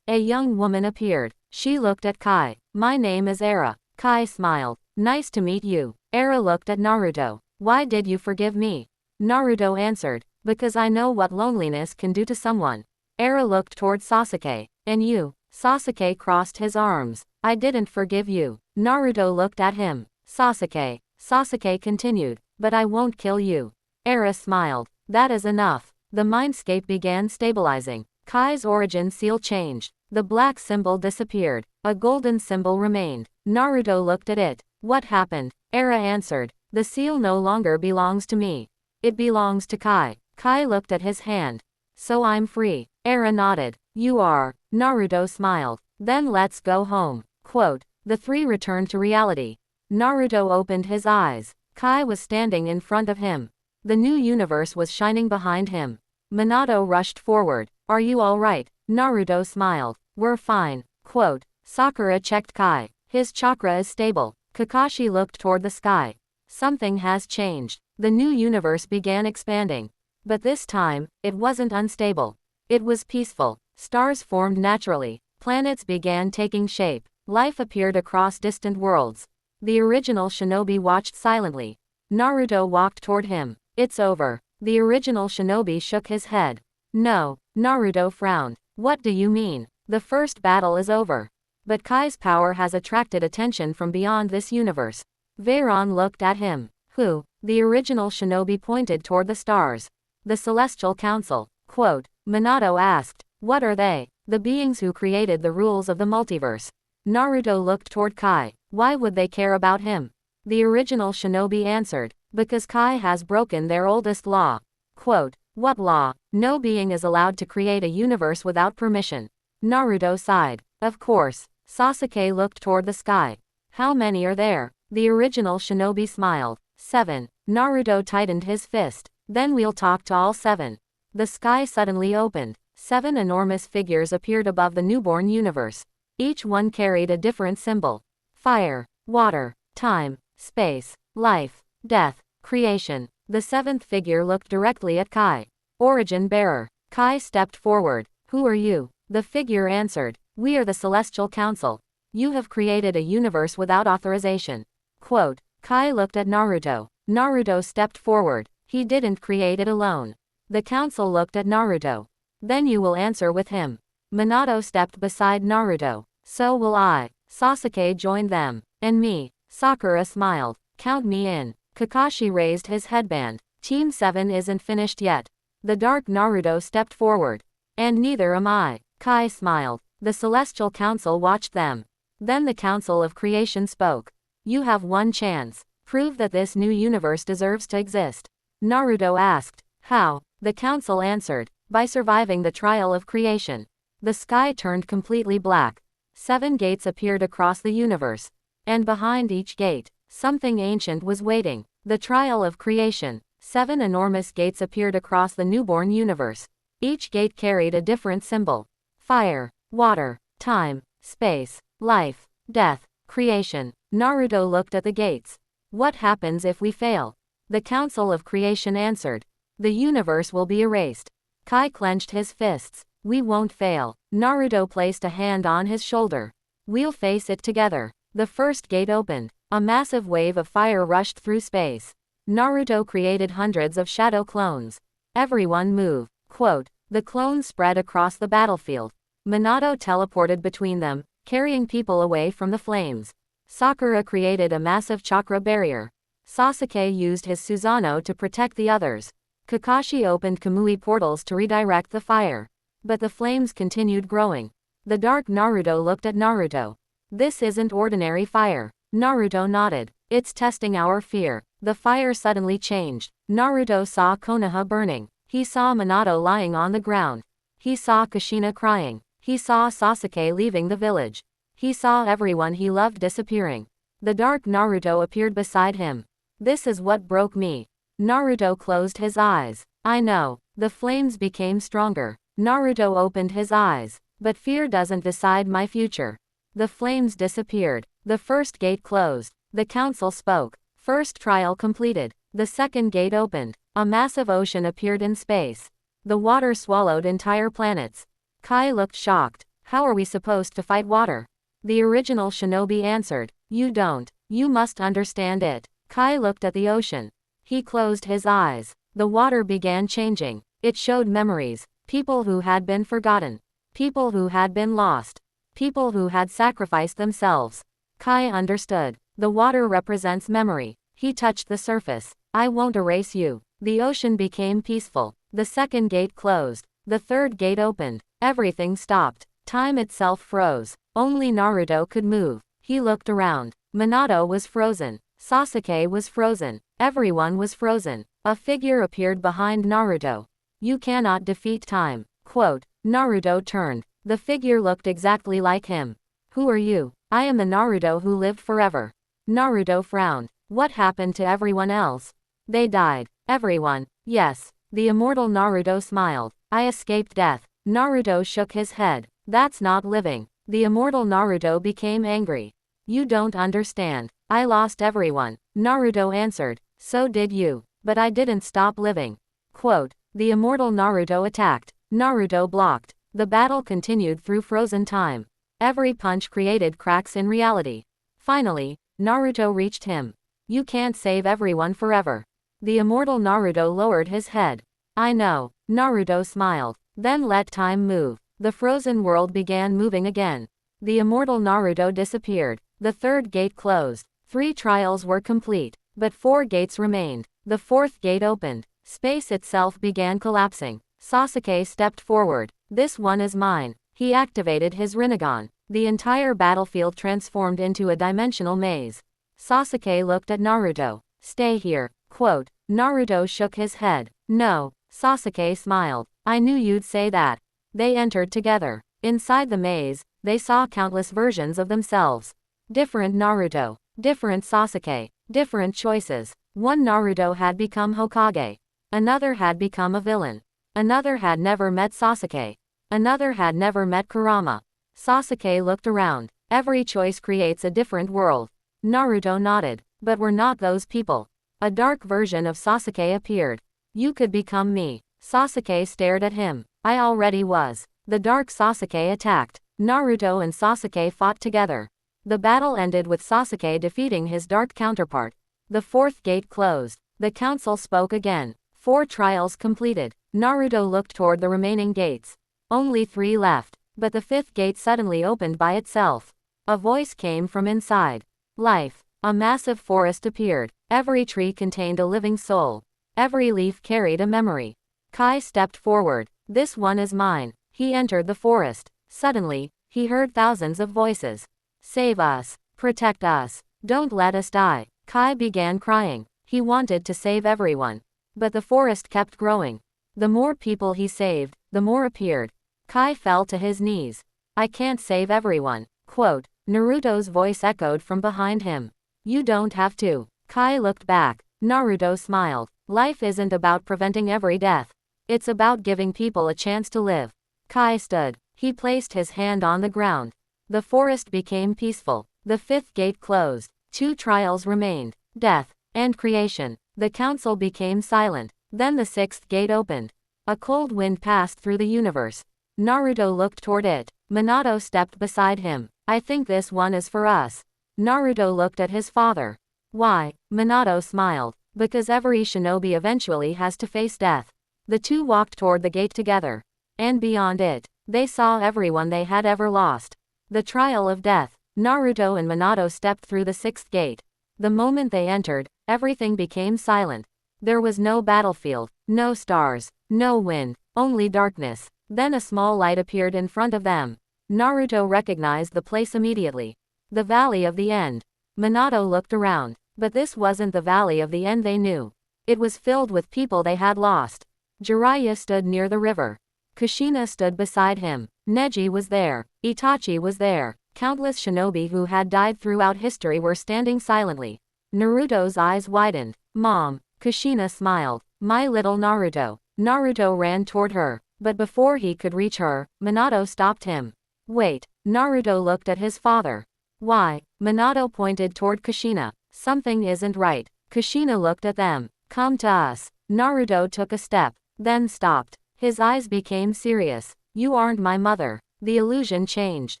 A young woman appeared. She looked at Kai. My name is Era. Kai smiled. Nice to meet you. Era looked at Naruto. Why did you forgive me? Naruto answered. Because I know what loneliness can do to someone. Era looked toward Sasuke. And you? Sasuke crossed his arms. I didn't forgive you. Naruto looked at him. Sasuke. Sasuke continued. But I won't kill you. Era smiled. That is enough. The mindscape began stabilizing. Kai's origin seal changed. The black symbol disappeared. A golden symbol remained. Naruto looked at it. What happened? Era answered. The seal no longer belongs to me. It belongs to Kai. Kai looked at his hand. So I'm free. Era nodded. You are. Naruto smiled. Then let's go home. Quote. The three returned to reality. Naruto opened his eyes. Kai was standing in front of him. The new universe was shining behind him. Minato rushed forward. Are you alright? Naruto smiled. We're fine. Quote. Sakura checked Kai. His chakra is stable. Kakashi looked toward the sky. Something has changed. The new universe began expanding. But this time, it wasn't unstable. It was peaceful. Stars formed naturally. Planets began taking shape. Life appeared across distant worlds. The original shinobi watched silently. Naruto walked toward him. It's over. The original shinobi shook his head. No. Naruto frowned. What do you mean? The first battle is over. But Kai's power has attracted attention from beyond this universe. Veyron looked at him. Who? The original shinobi pointed toward the stars. The Celestial Council. Quote. Minato asked. What are they? The beings who created the rules of the multiverse. Naruto looked toward Kai. Why would they care about him? The original shinobi answered. Because Kai has broken their oldest law. Quote. What law? No being is allowed to create a universe without permission. Naruto sighed. Of course. Sasuke looked toward the sky. How many are there? The original shinobi smiled. 7. Naruto tightened his fist. Then we'll talk to all 7. The sky suddenly opened. 7 enormous figures appeared above the newborn universe. Each one carried a different symbol. Fire, water, time, space, life, death, creation. The 7th figure looked directly at Kai. Origin bearer. Kai stepped forward. Who are you? The figure answered. We are the Celestial Council. You have created a universe without authorization. Quote. Kai looked at Naruto. Naruto stepped forward. He didn't create it alone. The council looked at Naruto. Then you will answer with him. Minato stepped beside Naruto. So will I. Sasuke joined them. And me. Sakura smiled. Count me in. Kakashi raised his headband. Team 7 isn't finished yet. The dark Naruto stepped forward. And neither am I. Kai smiled. The Celestial Council watched them. Then the Council of Creation spoke. You have one chance. Prove that this new universe deserves to exist. Naruto asked. How? The council answered. By surviving the trial of creation. The sky turned completely black. 7 gates appeared across the universe. And behind each gate, something ancient was waiting. The trial of creation. 7 enormous gates appeared across the newborn universe. Each gate carried a different symbol. Fire, water, time, space, life, death, creation. Naruto looked at the gates. What happens if we fail? The Council of Creation answered. The universe will be erased. Kai clenched his fists. We won't fail. Naruto placed a hand on his shoulder. We'll face it together. The first gate opened. A massive wave of fire rushed through space. Naruto created hundreds of shadow clones. Everyone move. Quote. The clones spread across the battlefield. Minato teleported between them, carrying people away from the flames. Sakura created a massive chakra barrier. Sasuke used his Susanoo to protect the others. Kakashi opened Kamui portals to redirect the fire. But the flames continued growing. The dark Naruto looked at Naruto. This isn't ordinary fire. Naruto nodded. It's testing our fear. The fire suddenly changed. Naruto saw Konoha burning. He saw Minato lying on the ground. He saw Kushina crying. He saw Sasuke leaving the village. He saw everyone he loved disappearing. The dark Naruto appeared beside him. This is what broke me. Naruto closed his eyes. I know. The flames became stronger. Naruto opened his eyes. But fear doesn't decide my future. The flames disappeared. The first gate closed. The council spoke. First trial completed. The second gate opened. A massive ocean appeared in space. The water swallowed entire planets. Kai looked shocked. How are we supposed to fight water? The original shinobi answered. You don't. You must understand it. Kai looked at the ocean. He closed his eyes. The water began changing. It showed memories. People who had been forgotten. People who had been lost. People who had sacrificed themselves. Kai understood. The water represents memory. He touched the surface. I won't erase you. The ocean became peaceful. The second gate closed. The third gate opened. Everything stopped. Time itself froze. Only Naruto could move. He looked around. Minato was frozen. Sasuke was frozen. Everyone was frozen. A figure appeared behind Naruto. You cannot defeat time. Quote. Naruto turned. The figure looked exactly like him. Who are you? I am the Naruto who lived forever. Naruto frowned. What happened to everyone else? They died. Everyone. Yes. The immortal Naruto smiled. I escaped death. Naruto shook his head. That's not living. The immortal Naruto became angry. You don't understand. I lost everyone. Naruto answered. So did you. But I didn't stop living. Quote. The immortal Naruto attacked. Naruto blocked. The battle continued through frozen time. Every punch created cracks in reality. Finally, Naruto reached him. You can't save everyone forever. The immortal Naruto lowered his head. I know. Naruto smiled. Then let time move. The frozen world began moving again. The immortal Naruto disappeared. The third gate closed. 3 trials were complete. But 4 gates remained. The fourth gate opened. Space itself began collapsing. Sasuke stepped forward. This one is mine. He activated his Rinnegan. The entire battlefield transformed into a dimensional maze. Sasuke looked at Naruto. Stay here. Quote. Naruto shook his head. No. Sasuke smiled. I knew you'd say that. They entered together. Inside the maze, they saw countless versions of themselves. Different Naruto. Different Sasuke. Different choices. One Naruto had become Hokage. Another had become a villain. Another had never met Sasuke. Another had never met Kurama. Sasuke looked around. Every choice creates a different world. Naruto nodded. But we're not those people. A dark version of Sasuke appeared. You could become me. Sasuke stared at him. I already was. The dark Sasuke attacked. Naruto and Sasuke fought together. The battle ended with Sasuke defeating his dark counterpart. The fourth gate closed. The council spoke again. 4 trials completed. Naruto looked toward the remaining gates. Only 3 left. But the 5th gate suddenly opened by itself. A voice came from inside. Life. A massive forest appeared. Every tree contained a living soul. Every leaf carried a memory. Kai stepped forward. This one is mine. He entered the forest. Suddenly, he heard thousands of voices. Save us. Protect us. Don't let us die. Kai began crying. He wanted to save everyone. But the forest kept growing. The more people he saved, the more appeared. Kai fell to his knees. I can't save everyone. Quote. Naruto's voice echoed from behind him. You don't have to. Kai looked back. Naruto smiled. Life isn't about preventing every death. It's about giving people a chance to live. Kai stood. He placed his hand on the ground. The forest became peaceful. The 5th gate closed. 2 trials remained. Death and creation. The council became silent. Then the 6th gate opened. A cold wind passed through the universe. Naruto looked toward it. Minato stepped beside him. I think this one is for us. Naruto looked at his father. Why? Minato smiled. Because every shinobi eventually has to face death. The two walked toward the gate together. And beyond it, they saw everyone they had ever lost. The trial of death. Naruto and Minato stepped through the 6th gate. The moment they entered, everything became silent. There was no battlefield, no stars, no wind, only darkness. Then a small light appeared in front of them. Naruto recognized the place immediately. The Valley of the End. Minato looked around. But this wasn't the Valley of the End they knew. It was filled with people they had lost. Jiraiya stood near the river. Kushina stood beside him. Neji was there. Itachi was there. Countless shinobi who had died throughout history were standing silently. Naruto's eyes widened. Mom. Kushina smiled. My little Naruto. Naruto ran toward her. But before he could reach her, Minato stopped him. Wait. Naruto looked at his father. Why? Minato pointed toward Kushina. Something isn't right. Kushina looked at them. Come to us. Naruto took a step, then stopped. His eyes became serious. You aren't my mother. The illusion changed.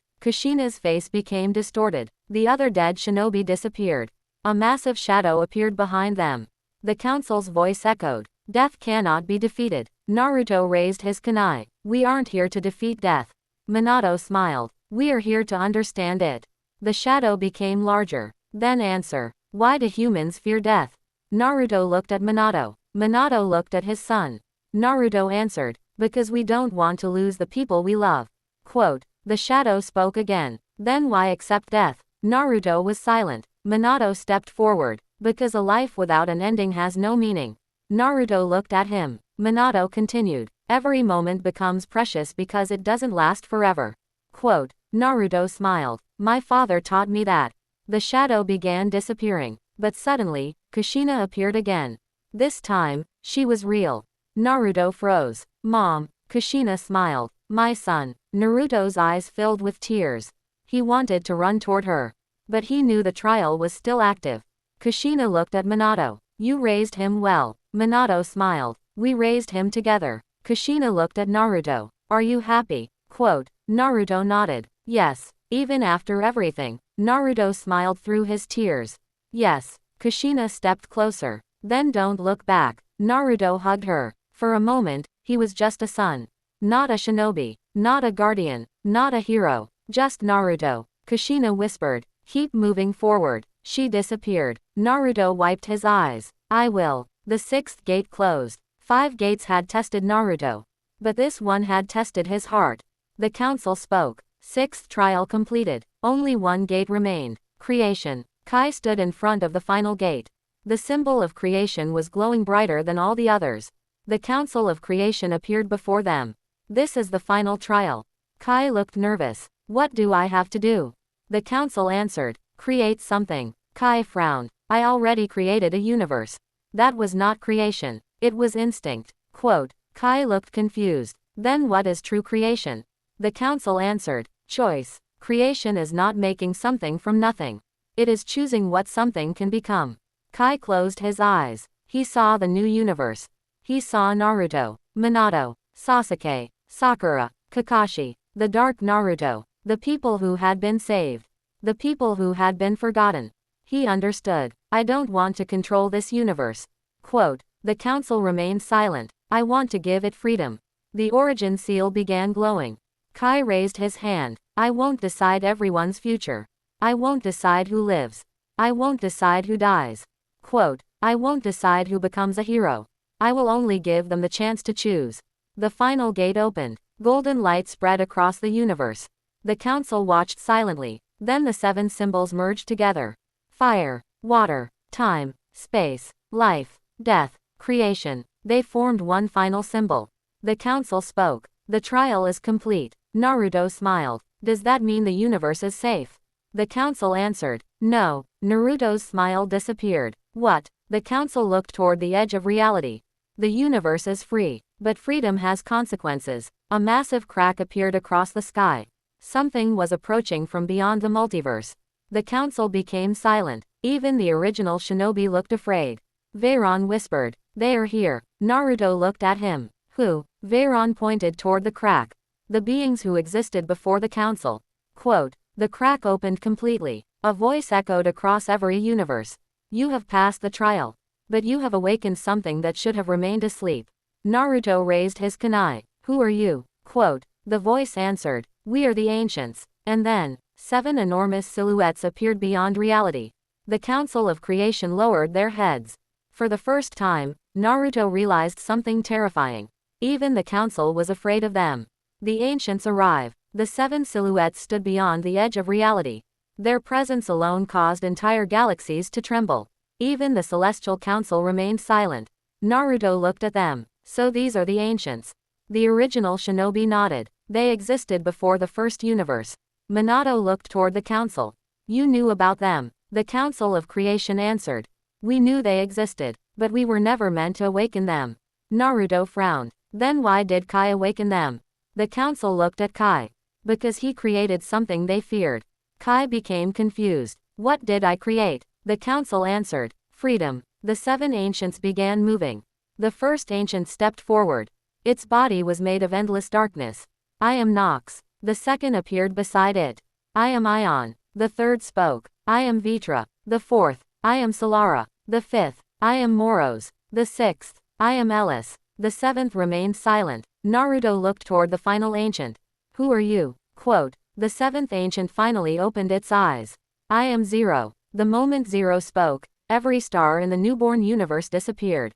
Kushina's face became distorted. The other dead shinobi disappeared. A massive shadow appeared behind them. The council's voice echoed. Death cannot be defeated. Naruto raised his kunai. We aren't here to defeat death. Minato smiled. We are here to understand it. The shadow became larger. Then answer. Why do humans fear death? Naruto looked at Minato. Minato looked at his son. Naruto answered. Because we don't want to lose the people we love. Quote. The shadow spoke again. Then why accept death? Naruto was silent. Minato stepped forward. Because a life without an ending has no meaning. Naruto looked at him. Minato continued. Every moment becomes precious because it doesn't last forever. Quote. Naruto smiled. My father taught me that. The shadow began disappearing. But suddenly, Kushina appeared again. This time, she was real. Naruto froze. Mom. Kushina smiled. My son. Naruto's eyes filled with tears. He wanted to run toward her. But he knew the trial was still active. Kushina looked at Minato. You raised him well. Minato smiled. We raised him together. Kushina looked at Naruto. Are you happy? Quote. Naruto nodded. Yes. Even after everything. Naruto smiled through his tears. Yes. Kushina stepped closer. Then don't look back. Naruto hugged her. For a moment, he was just a son. Not a shinobi. Not a guardian. Not a hero. Just Naruto. Kushina whispered. Keep moving forward. She disappeared. Naruto wiped his eyes. I will. The 6th gate closed. 5 gates had tested Naruto. But this one had tested his heart. The council spoke. 6th trial completed. Only 1 gate remained. Creation. Kai stood in front of the final gate. The symbol of creation was glowing brighter than all the others. The council of creation appeared before them. This is the final trial. Kai looked nervous. What do I have to do? The council answered. Create something. Kai frowned. I already created a universe. That was not creation. It was instinct. Quote. Kai looked confused. Then what is true creation? The council answered. Choice. Creation is not making something from nothing. It is choosing what something can become. Kai closed his eyes. He saw the new universe. He saw Naruto, Minato, Sasuke, Sakura, Kakashi, the Dark Naruto, the people who had been saved, the people who had been forgotten. He understood. I don't want to control this universe. Quote. The council remained silent. I want to give it freedom. The origin seal began glowing. Kai raised his hand. I won't decide everyone's future. I won't decide who lives. I won't decide who dies. Quote. I won't decide who becomes a hero. I will only give them the chance to choose. The final gate opened. Golden light spread across the universe. The council watched silently. Then the 7 symbols merged together. Fire, water, time, space, life, death, creation. They formed one final symbol. The council spoke. The trial is complete. Naruto smiled. Does that mean the universe is safe? The council answered. No. Naruto's smile disappeared. What? The council looked toward the edge of reality. The universe is free, but freedom has consequences. A massive crack appeared across the sky. Something was approaching from beyond the multiverse. The council became silent. Even the original shinobi looked afraid. Veyron whispered, "They are here." Naruto looked at him. Who? Veyron pointed toward the crack. The beings who existed before the council. Quote. The crack opened completely. A voice echoed across every universe. You have passed the trial. But you have awakened something that should have remained asleep. Naruto raised his kunai. Who are you? Quote. The voice answered. We are the ancients. And then, 7 enormous silhouettes appeared beyond reality. The Council of Creation lowered their heads. For the first time, Naruto realized something terrifying. Even the council was afraid of them. The ancients arrived. The 7 silhouettes stood beyond the edge of reality. Their presence alone caused entire galaxies to tremble. Even the Celestial Council remained silent. Naruto looked at them. So these are the ancients. The original shinobi nodded. They existed before the first universe. Minato looked toward the council. You knew about them. The Council of Creation answered. We knew they existed, but we were never meant to awaken them. Naruto frowned. Then why did Kai awaken them? The council looked at Kai. Because he created something they feared. Kai became confused. What did I create? The council answered. Freedom. The 7 ancients began moving. The first ancient stepped forward. Its body was made of endless darkness. I am Nox. The second appeared beside it. I am Ion. The third spoke. I am Vitra. The fourth. I am Solara. The fifth. I am Moros. The sixth. I am Ellis. The 7th remained silent. Naruto looked toward the final ancient. Who are you? Quote. The 7th ancient finally opened its eyes. I am Zero. The moment Zero spoke, every star in the newborn universe disappeared.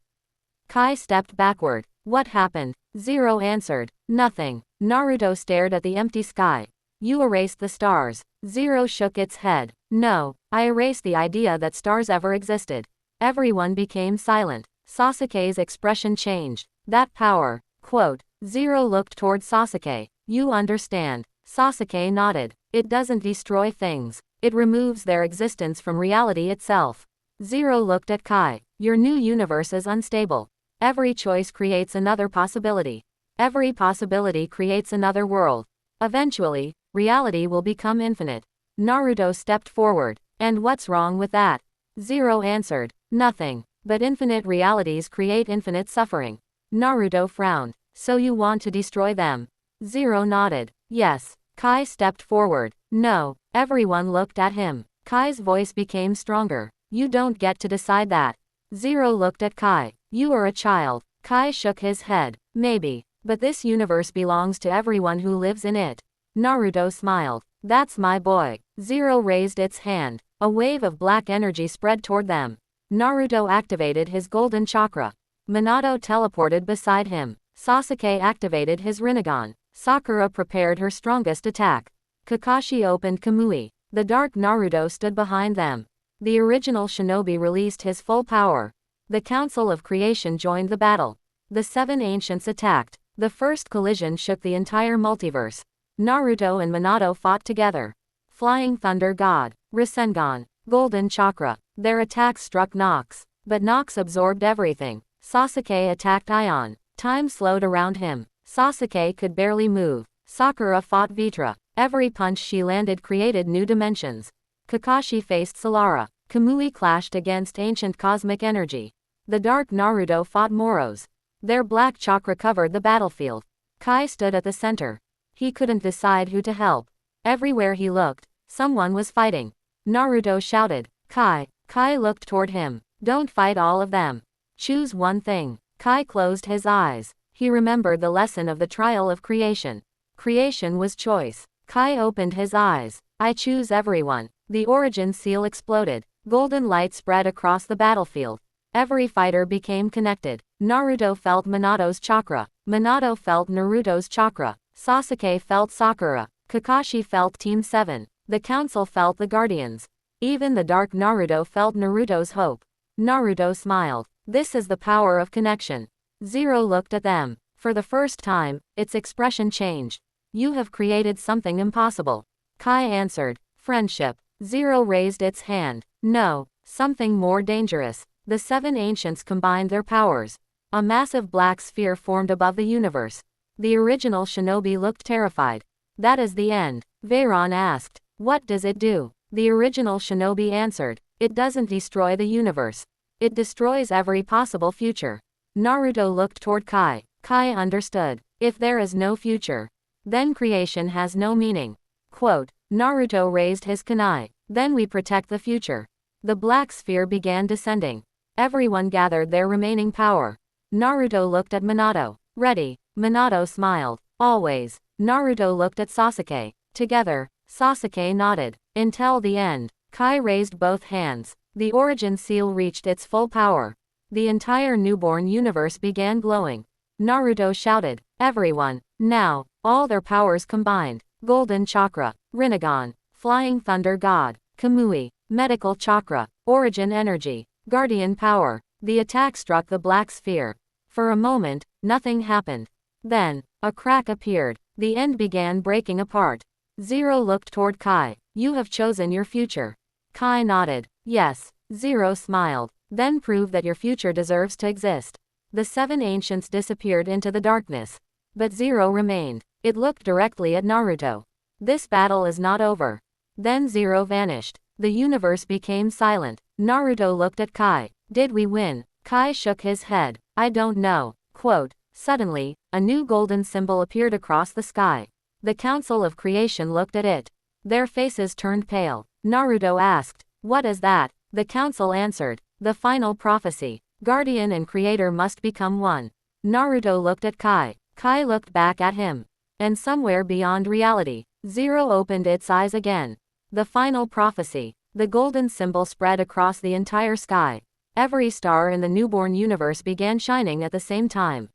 Kai stepped backward. What happened? Zero answered. Nothing. Naruto stared at the empty sky. You erased the stars. Zero shook its head. No, I erased the idea that stars ever existed. Everyone became silent. Sasuke's expression changed. That power. Quote. Zero looked toward Sasuke. You understand. Sasuke nodded. It doesn't destroy things. It removes their existence from reality itself. Zero looked at Kai. Your new universe is unstable. Every choice creates another possibility. Every possibility creates another world. Eventually, reality will become infinite. Naruto stepped forward. And what's wrong with that? Zero answered. Nothing. But infinite realities create infinite suffering. Naruto frowned. So you want to destroy them? Zero nodded. Yes. Kai stepped forward. No. Everyone looked at him. Kai's voice became stronger. You don't get to decide that. Zero looked at Kai. You are a child. Kai shook his head. Maybe. But this universe belongs to everyone who lives in it. Naruto smiled. That's my boy. Zero raised its hand. A wave of black energy spread toward them. Naruto activated his golden chakra. Minato teleported beside him. Sasuke activated his Rinnegan. Sakura prepared her strongest attack. Kakashi opened Kamui. The dark Naruto stood behind them. The original shinobi released his full power. The Council of Creation joined the battle. The 7 ancients attacked. The first collision shook the entire multiverse. Naruto and Minato fought together. Flying Thunder God. Rasengan. Golden chakra. Their attacks struck Nox. But Nox absorbed everything. Sasuke attacked Ion. Time slowed around him. Sasuke could barely move. Sakura fought Vitra. Every punch she landed created new dimensions. Kakashi faced Solara. Kamui clashed against ancient cosmic energy. The Dark Naruto fought Moros. Their black chakra covered the battlefield. Kai stood at the center. He couldn't decide who to help. Everywhere he looked, someone was fighting. Naruto shouted, "Kai." Kai looked toward him. "Don't fight all of them. Choose one thing." Kai closed his eyes. He remembered the lesson of the trial of creation. Creation was choice. Kai opened his eyes. "I choose everyone." The origin seal exploded. Golden light spread across the battlefield. Every fighter became connected. Naruto felt Minato's chakra. Minato felt Naruto's chakra. Sasuke felt Sakura. Kakashi felt Team 7. The council felt the guardians. Even the Dark Naruto felt Naruto's hope. Naruto smiled. "This is the power of connection." Zero looked at them. For the first time, its expression changed. "You have created something impossible." Kai answered, "Friendship." Zero raised its hand. "No, something more dangerous." The 7 ancients combined their powers. A massive black sphere formed above the universe. The original shinobi looked terrified. "That is the end?" Veyron asked. "What does it do?" The original shinobi answered, "It doesn't destroy the universe. It destroys every possible future." Naruto looked toward Kai. Kai understood. If there is no future, then creation has no meaning. Quote, Naruto raised his kunai. "Then we protect the future." The black sphere began descending. Everyone gathered their remaining power. Naruto looked at Minato. "Ready." Minato smiled. "Always." Naruto looked at Sasuke. Together, Sasuke nodded. Until the end. Kai raised both hands. The origin seal reached its full power. The entire newborn universe began glowing. Naruto shouted, "Everyone, now!" All their powers combined. Golden chakra, Rinnegan, Flying Thunder God, Kamui, Medical chakra, Origin energy, Guardian power. The attack struck the black sphere. For a moment, nothing happened. Then, a crack appeared. The end began breaking apart. Zero looked toward Kai. "You have chosen your future." Kai nodded. "Yes." Zero smiled. "Then prove that your future deserves to exist." The 7 ancients disappeared into the darkness. But Zero remained. It looked directly at Naruto. "This battle is not over." Then Zero vanished. The universe became silent. Naruto looked at Kai. "Did we win?" Kai shook his head. "I don't know." Quote, suddenly, a new golden symbol appeared across the sky. The Council of Creation looked at it. Their faces turned pale. Naruto asked, "What is that?" The council answered, "The final prophecy. Guardian and Creator must become one." Naruto looked at Kai. Kai looked back at him. And somewhere beyond reality, Zero opened its eyes again. The final prophecy. The golden symbol spread across the entire sky. Every star in the newborn universe began shining at the same time.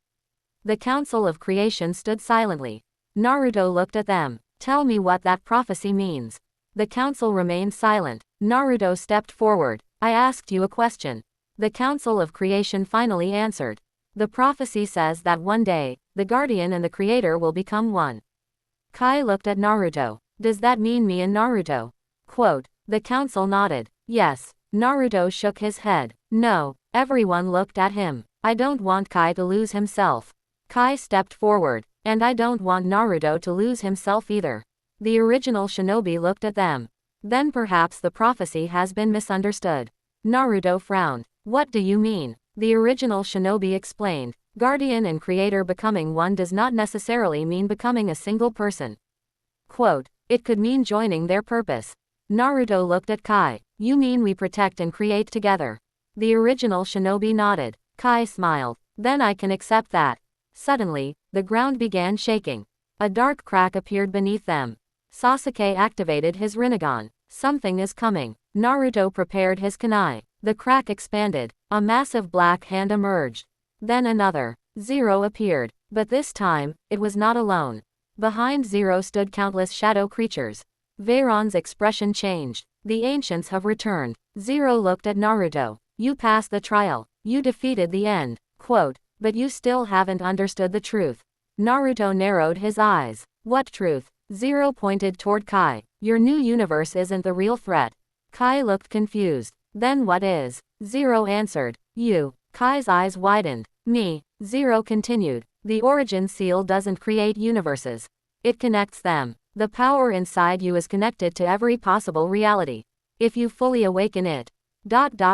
The Council of Creation stood silently. Naruto looked at them. "Tell me what that prophecy means." The council remained silent. Naruto stepped forward. "I asked you a question." The Council of Creation finally answered. "The prophecy says that one day, the Guardian and the Creator will become one." Kai looked at Naruto. "Does that mean me and Naruto?" Quote, the council nodded. "Yes." Naruto shook his head. "No." Everyone looked at him. "I don't want Kai to lose himself." Kai stepped forward. "And I don't want Naruto to lose himself either." The original shinobi looked at them. "Then perhaps the prophecy has been misunderstood." Naruto frowned. "What do you mean?" The original shinobi explained. "Guardian and Creator becoming one does not necessarily mean becoming a single person." Quote, "It could mean joining their purpose." Naruto looked at Kai. "You mean we protect and create together?" The original shinobi nodded. Kai smiled. "Then I can accept that." Suddenly, the ground began shaking. A dark crack appeared beneath them. Sasuke activated his Rinnegan. "Something is coming." Naruto prepared his kunai. The crack expanded. A massive black hand emerged. Then another. Zero appeared. But this time, it was not alone. Behind Zero stood countless shadow creatures. Veyron's expression changed. "The ancients have returned." Zero looked at Naruto. "You passed the trial. You defeated the end." Quote, "But you still haven't understood the truth." Naruto narrowed his eyes. "What truth?" Zero pointed toward Kai. "Your new universe isn't the real threat. Kai looked confused. Then what is? Zero answered. You. Kai's eyes widened. Me. Zero continued. The origin seal doesn't create universes. It connects them. The power inside you is connected to every possible reality. If you fully awaken it.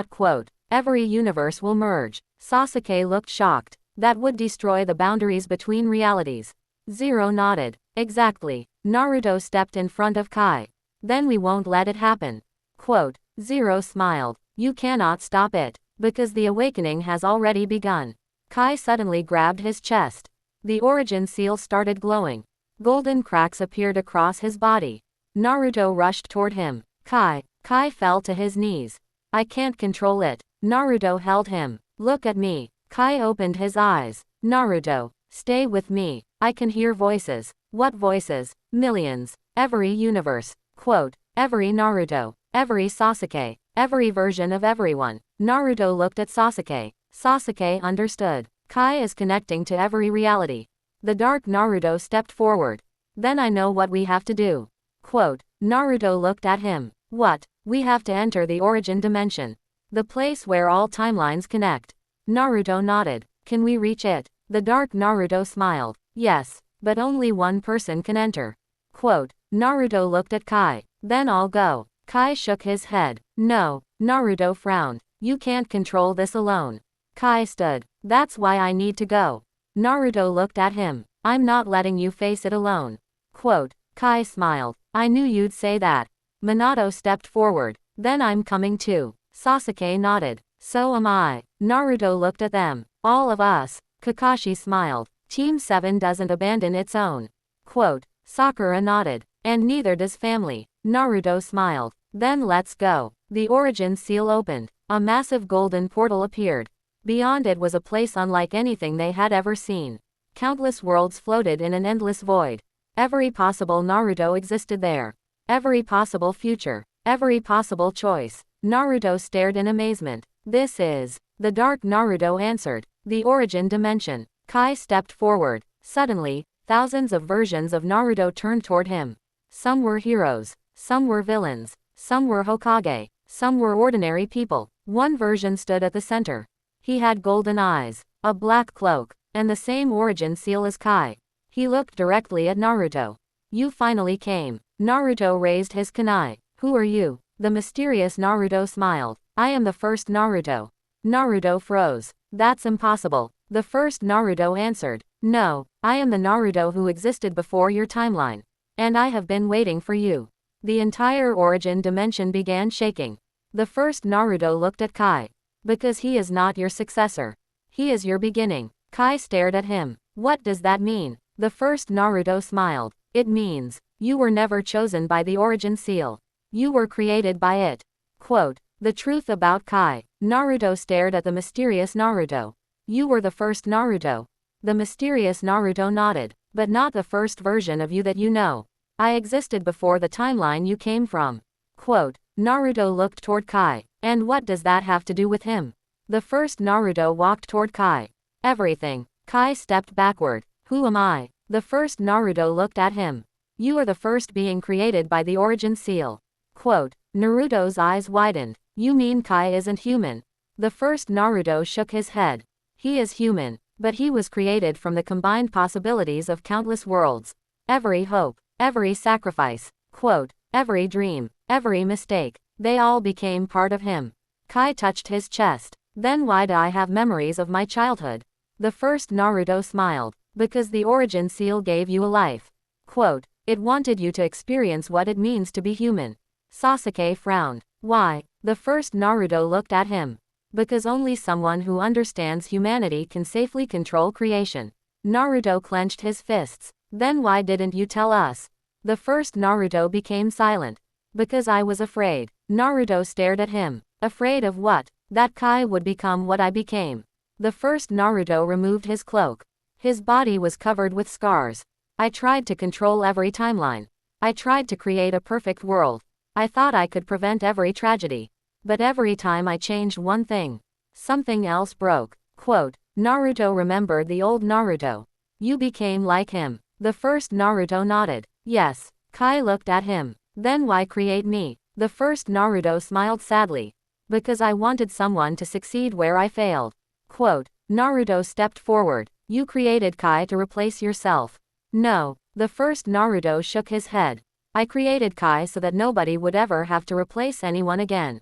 Quote. Every universe will merge. Sasuke looked shocked. That would destroy the boundaries between realities. Zero nodded. Exactly. Naruto stepped in front of Kai. Then we won't let it happen. Quote. Zero smiled. You cannot stop it. Because the awakening has already begun. Kai suddenly grabbed his chest. The origin seal started glowing. Golden cracks appeared across his body. Naruto rushed toward him. Kai fell to his knees. I can't control it. Naruto held him. Look at me. Kai opened his eyes. Naruto, stay with me. I can hear voices. What voices? Millions. Every universe. Quote. Every Naruto. Every Sasuke. Every version of everyone. Naruto looked at Sasuke. Sasuke understood. Kai is connecting to every reality. The dark Naruto stepped forward. Then I know what we have to do. Quote. Naruto looked at him. What? We have to enter the origin dimension. The place where all timelines connect. Naruto nodded. Can we reach it? The dark Naruto smiled. Yes, but only one person can enter. Quote. Naruto looked at Kai. Then I'll go. Kai shook his head. No. Naruto frowned. You can't control this alone. Kai stood. That's why I need to go. Naruto looked at him. I'm not letting you face it alone. Quote. Kai smiled. I knew you'd say that. Minato stepped forward. Then I'm coming too. Sasuke nodded. So am I. Naruto looked at them. All of us. Kakashi smiled. Team 7 doesn't abandon its own. Quote. Sakura nodded. And neither does family. Naruto smiled. Then let's go. The origin seal opened. A massive golden portal appeared. Beyond it was a place unlike anything they had ever seen. Countless worlds floated in an endless void. Every possible Naruto existed there. Every possible future. Every possible choice. Naruto stared in amazement. This is. The dark Naruto answered. The origin dimension. Kai stepped forward. Suddenly, thousands of versions of Naruto turned toward him. Some were heroes. Some were villains. Some were hokage. Some were ordinary people. One version stood at the center. He had golden eyes, a black cloak, and the same origin seal as Kai. He looked directly at Naruto. You finally came. Naruto raised his kunai. Who are you? The mysterious Naruto smiled. I am the first Naruto. Naruto froze. That's impossible. The first Naruto answered. No, I am the Naruto who existed before your timeline. And I have been waiting for you. The entire origin dimension began shaking. The first Naruto looked at Kai. Because he is not your successor. He is your beginning. Kai stared at him. What does that mean? The first Naruto smiled. It means, you were never chosen by the origin seal. You were created by it. Quote. The truth about Kai. Naruto stared at the mysterious Naruto. You were the first Naruto. The mysterious Naruto nodded. But not the first version of you that you know. I existed before the timeline you came from. Quote. Naruto looked toward Kai. And what does that have to do with him? The first Naruto walked toward Kai. Everything. Kai stepped backward. Who am I? The first Naruto looked at him. You are the first being created by the origin seal. Quote. Naruto's eyes widened. You mean Kai isn't human? The first Naruto shook his head. He is human, but he was created from the combined possibilities of countless worlds. Every hope, every sacrifice, quote, every dream, every mistake, they all became part of him. Kai touched his chest. Then why do I have memories of my childhood? The first Naruto smiled. Because the origin seal gave you a life. Quote. It wanted you to experience what it means to be human. Sasuke frowned. Why? The first Naruto looked at him. Because only someone who understands humanity can safely control creation. Naruto clenched his fists. Then why didn't you tell us? The first Naruto became silent. Because I was afraid. Naruto stared at him. Afraid of what? That Kai would become what I became. The first Naruto removed his cloak. His body was covered with scars. I tried to control every timeline. I tried to create a perfect world. I thought I could prevent every tragedy. But every time I changed one thing, something else broke. Quote. Naruto remembered the old Naruto. You became like him. The first Naruto nodded. Yes. Kai looked at him. Then why create me? The first Naruto smiled sadly. Because I wanted someone to succeed where I failed. Quote, Naruto stepped forward. You created Kai to replace yourself. No. The first Naruto shook his head. I created Kai so that nobody would ever have to replace anyone again.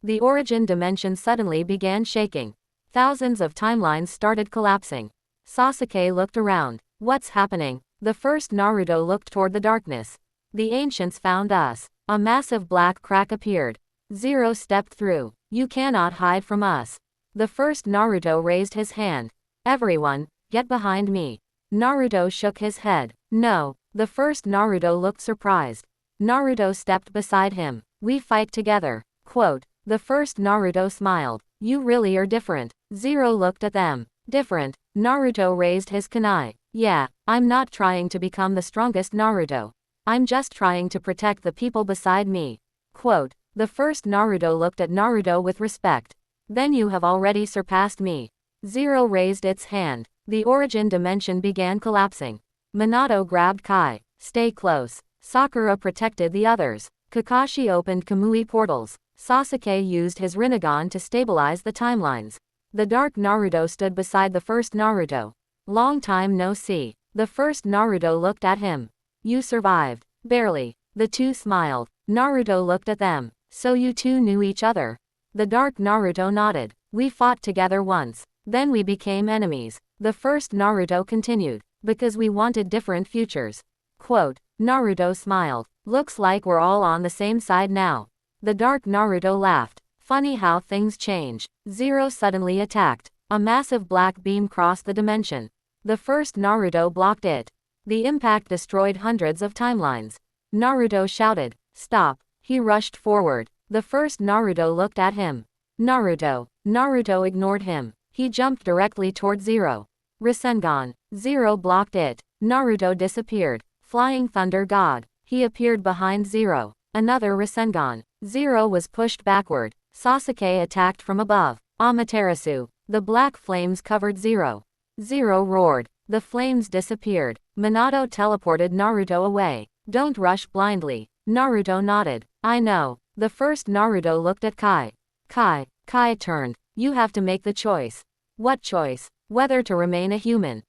The origin dimension suddenly began shaking. Thousands of timelines started collapsing. Sasuke looked around. What's happening? The first Naruto looked toward the darkness. The ancients found us. A massive black crack appeared. Zero stepped through. You cannot hide from us. The first Naruto raised his hand. Everyone, get behind me. Naruto shook his head. No. The first Naruto looked surprised. Naruto stepped beside him. We fight together. Quote, the first Naruto smiled. You really are different. Zero looked at them. Different. Naruto raised his kunai. Yeah, I'm not trying to become the strongest Naruto. I'm just trying to protect the people beside me. Quote, the first Naruto looked at Naruto with respect. Then you have already surpassed me. Zero raised its hand. The origin dimension began collapsing. Minato grabbed Kai. Stay close. Sakura protected the others. Kakashi opened Kamui portals. Sasuke used his Rinnegan to stabilize the timelines. The dark Naruto stood beside the first Naruto. Long time no see. The first Naruto looked at him. You survived. Barely. The two smiled. Naruto looked at them. So you two knew each other? The dark Naruto nodded. We fought together once. Then we became enemies. The first Naruto continued. Because we wanted different futures. Quote, Naruto smiled. Looks like we're all on the same side now. The dark Naruto laughed. Funny how things change. Zero suddenly attacked. A massive black beam crossed the dimension. The first Naruto blocked it. The impact destroyed hundreds of timelines. Naruto shouted, stop. He rushed forward. The first Naruto looked at him. Naruto. Naruto ignored him. He jumped directly toward Zero. Rasengan. Zero blocked it. Naruto disappeared. Flying Thunder God. He appeared behind Zero. Another Rasengan. Zero was pushed backward. Sasuke attacked from above. Amaterasu. The black flames covered Zero. Zero roared. The flames disappeared. Minato teleported Naruto away. Don't rush blindly. Naruto nodded. I know. The first Naruto looked at Kai. Kai turned. You have to make the choice. What choice? Whether to remain a human.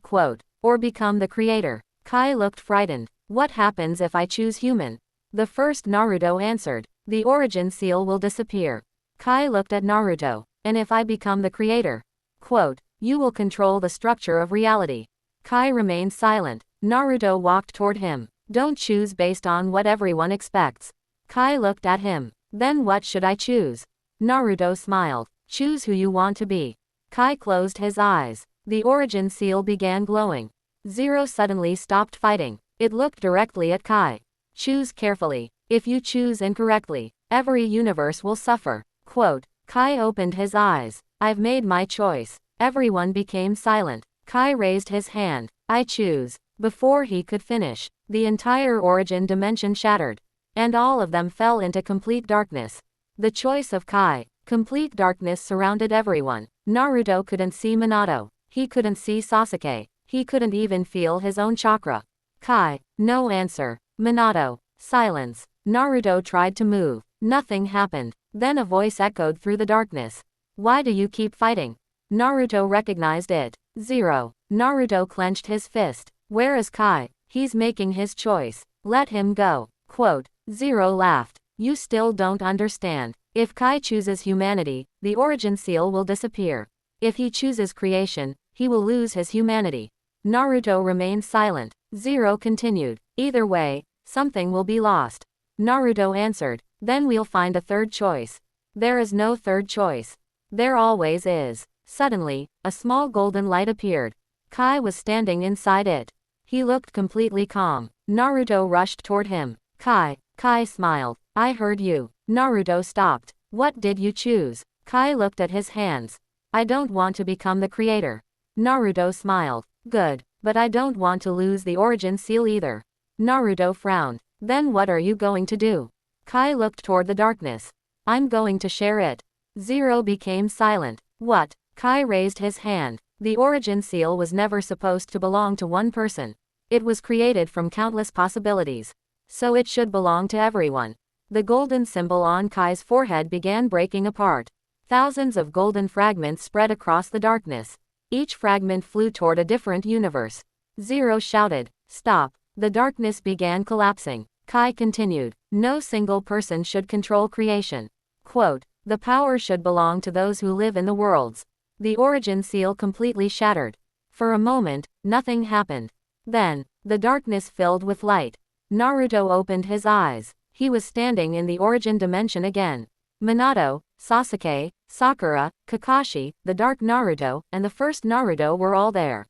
Quote. Or become the creator. Kai looked frightened. What happens if I choose human? The first Naruto answered. The origin seal will disappear. Kai looked at Naruto. And if I become the creator? Quote. You will control the structure of reality. Kai remained silent. Naruto walked toward him. Don't choose based on what everyone expects. Kai looked at him. Then what should I choose? Naruto smiled. Choose who you want to be. Kai closed his eyes. The origin seal began glowing. Zero suddenly stopped fighting. It looked directly at Kai. Choose carefully. If you choose incorrectly, every universe will suffer. Quote. Kai opened his eyes. I've made my choice. Everyone became silent. Kai raised his hand. I choose. Before he could finish, the entire origin dimension shattered. And all of them fell into complete darkness. The choice of Kai. Complete darkness surrounded everyone. Naruto couldn't see Minato. He couldn't see Sasuke. He couldn't even feel his own chakra. Kai. No answer. Minato. Silence. Naruto tried to move. Nothing happened. Then a voice echoed through the darkness. Why do you keep fighting? Naruto recognized it. Zero. Naruto clenched his fist. Where is Kai? He's making his choice. Let him go. Quote. Zero laughed. You still don't understand. If Kai chooses humanity, the origin seal will disappear. If he chooses creation, he will lose his humanity. Naruto remained silent. Zero continued. Either way, something will be lost. Naruto answered. Then we'll find a third choice. There is no third choice. There always is. Suddenly, a small golden light appeared. Kai was standing inside it. He looked completely calm. Naruto rushed toward him. Kai smiled. I heard you. Naruto stopped. What did you choose? Kai looked at his hands. I don't want to become the creator. Naruto smiled. Good, but I don't want to lose the origin seal either. Naruto frowned. Then what are you going to do? Kai looked toward the darkness. I'm going to share it. Zero became silent. What? Kai raised his hand. The origin seal was never supposed to belong to one person. It was created from countless possibilities. So it should belong to everyone. The golden symbol on Kai's forehead began breaking apart. Thousands of golden fragments spread across the darkness. Each fragment flew toward a different universe. Zero shouted, "Stop." The darkness began collapsing. Kai continued, "No single person should control creation. Quote, the power should belong to those who live in the worlds." The origin seal completely shattered. For a moment, nothing happened. Then, the darkness filled with light. Naruto opened his eyes. He was standing in the origin dimension again. Minato, Sasuke, Sakura, Kakashi, the Dark Naruto, and the first Naruto were all there.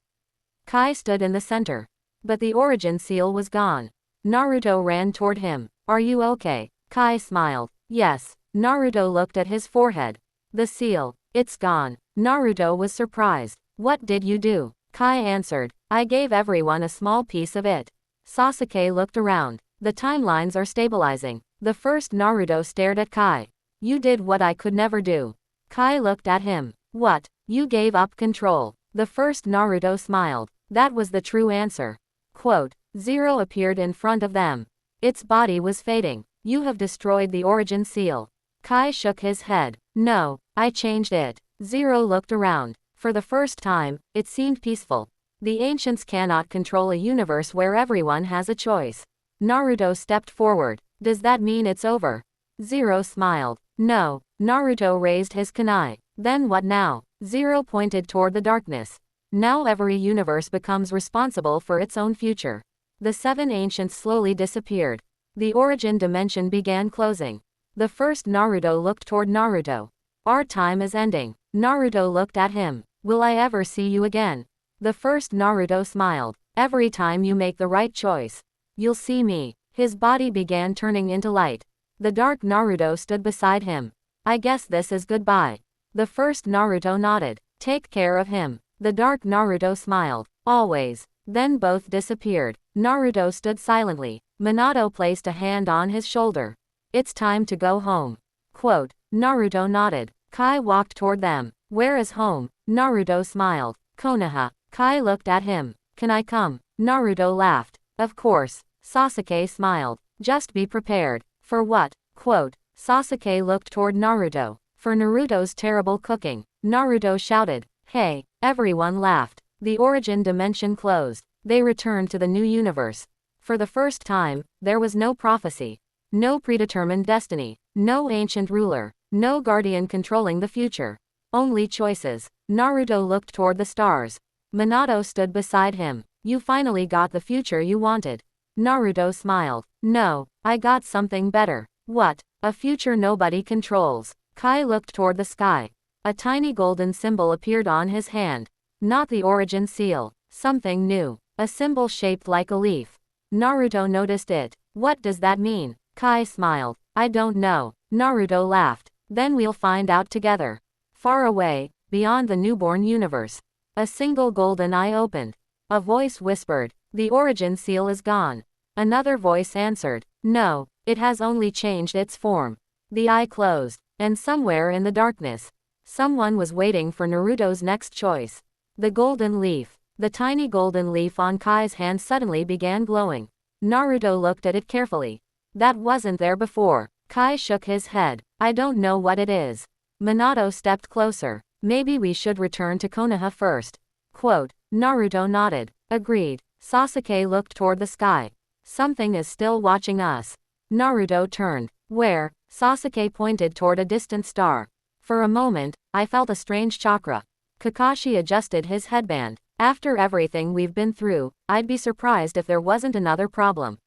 Kai stood in the center. But the origin seal was gone. Naruto ran toward him. "Are you okay?" Kai smiled. "Yes." Naruto looked at his forehead. "The seal. It's gone." Naruto was surprised. "What did you do?" Kai answered, "I gave everyone a small piece of it." Sasuke looked around. "The timelines are stabilizing." The first Naruto stared at Kai. "You did what I could never do." Kai looked at him. "What? You gave up control." The first Naruto smiled. That was the true answer. Quote, Zero appeared in front of them. Its body was fading. "You have destroyed the origin seal." Kai shook his head. "No, I changed it." Zero looked around. For the first time, it seemed peaceful. The ancients cannot control a universe where everyone has a choice. Naruto stepped forward. "Does that mean it's over?" Zero smiled. "No." Naruto raised his kunai. "Then what now?" Zero pointed toward the darkness. "Now every universe becomes responsible for its own future." The seven ancients slowly disappeared. The origin dimension began closing. The first Naruto looked toward Naruto. "Our time is ending." Naruto looked at him. "Will I ever see you again?" The first Naruto smiled. "Every time you make the right choice, you'll see me." His body began turning into light. The dark Naruto stood beside him. "I guess this is goodbye." The first Naruto nodded. "Take care of him." The dark Naruto smiled. "Always." Then both disappeared. Naruto stood silently. Minato placed a hand on his shoulder. "It's time to go home." Quote, Naruto nodded. Kai walked toward them. "Where is home?" Naruto smiled. "Konoha." Kai looked at him. "Can I come?" Naruto laughed. "Of course." Sasuke smiled. "Just be prepared." "For what?" Quote, Sasuke looked toward Naruto. "For Naruto's terrible cooking." Naruto shouted. "Hey!" Everyone laughed. The origin dimension closed. They returned to the new universe. For the first time, there was no prophecy. No predetermined destiny. No ancient ruler. No guardian controlling the future. Only choices. Naruto looked toward the stars. Minato stood beside him. "You finally got the future you wanted." Naruto smiled. "No, I got something better." "What?" "A future nobody controls." Kai looked toward the sky. A tiny golden symbol appeared on his hand. Not the origin seal. Something new. A symbol shaped like a leaf. Naruto noticed it. "What does that mean?" Kai smiled. "I don't know." Naruto laughed. "Then we'll find out together." Far away, beyond the newborn universe, a single golden eye opened. A voice whispered, "The origin seal is gone." Another voice answered, "No, it has only changed its form." The eye closed, and somewhere in the darkness, someone was waiting for Naruto's next choice. The golden leaf. The tiny golden leaf on Kai's hand suddenly began glowing. Naruto looked at it carefully. That wasn't there before. Kai shook his head. "I don't know what it is." Minato stepped closer. "Maybe we should return to Konoha first." Quote, Naruto nodded. "Agreed." Sasuke looked toward the sky. "Something is still watching us." Naruto turned. "Where?" Sasuke pointed toward a distant star. "For a moment, I felt a strange chakra." Kakashi adjusted his headband. "After everything we've been through, I'd be surprised if there wasn't another problem."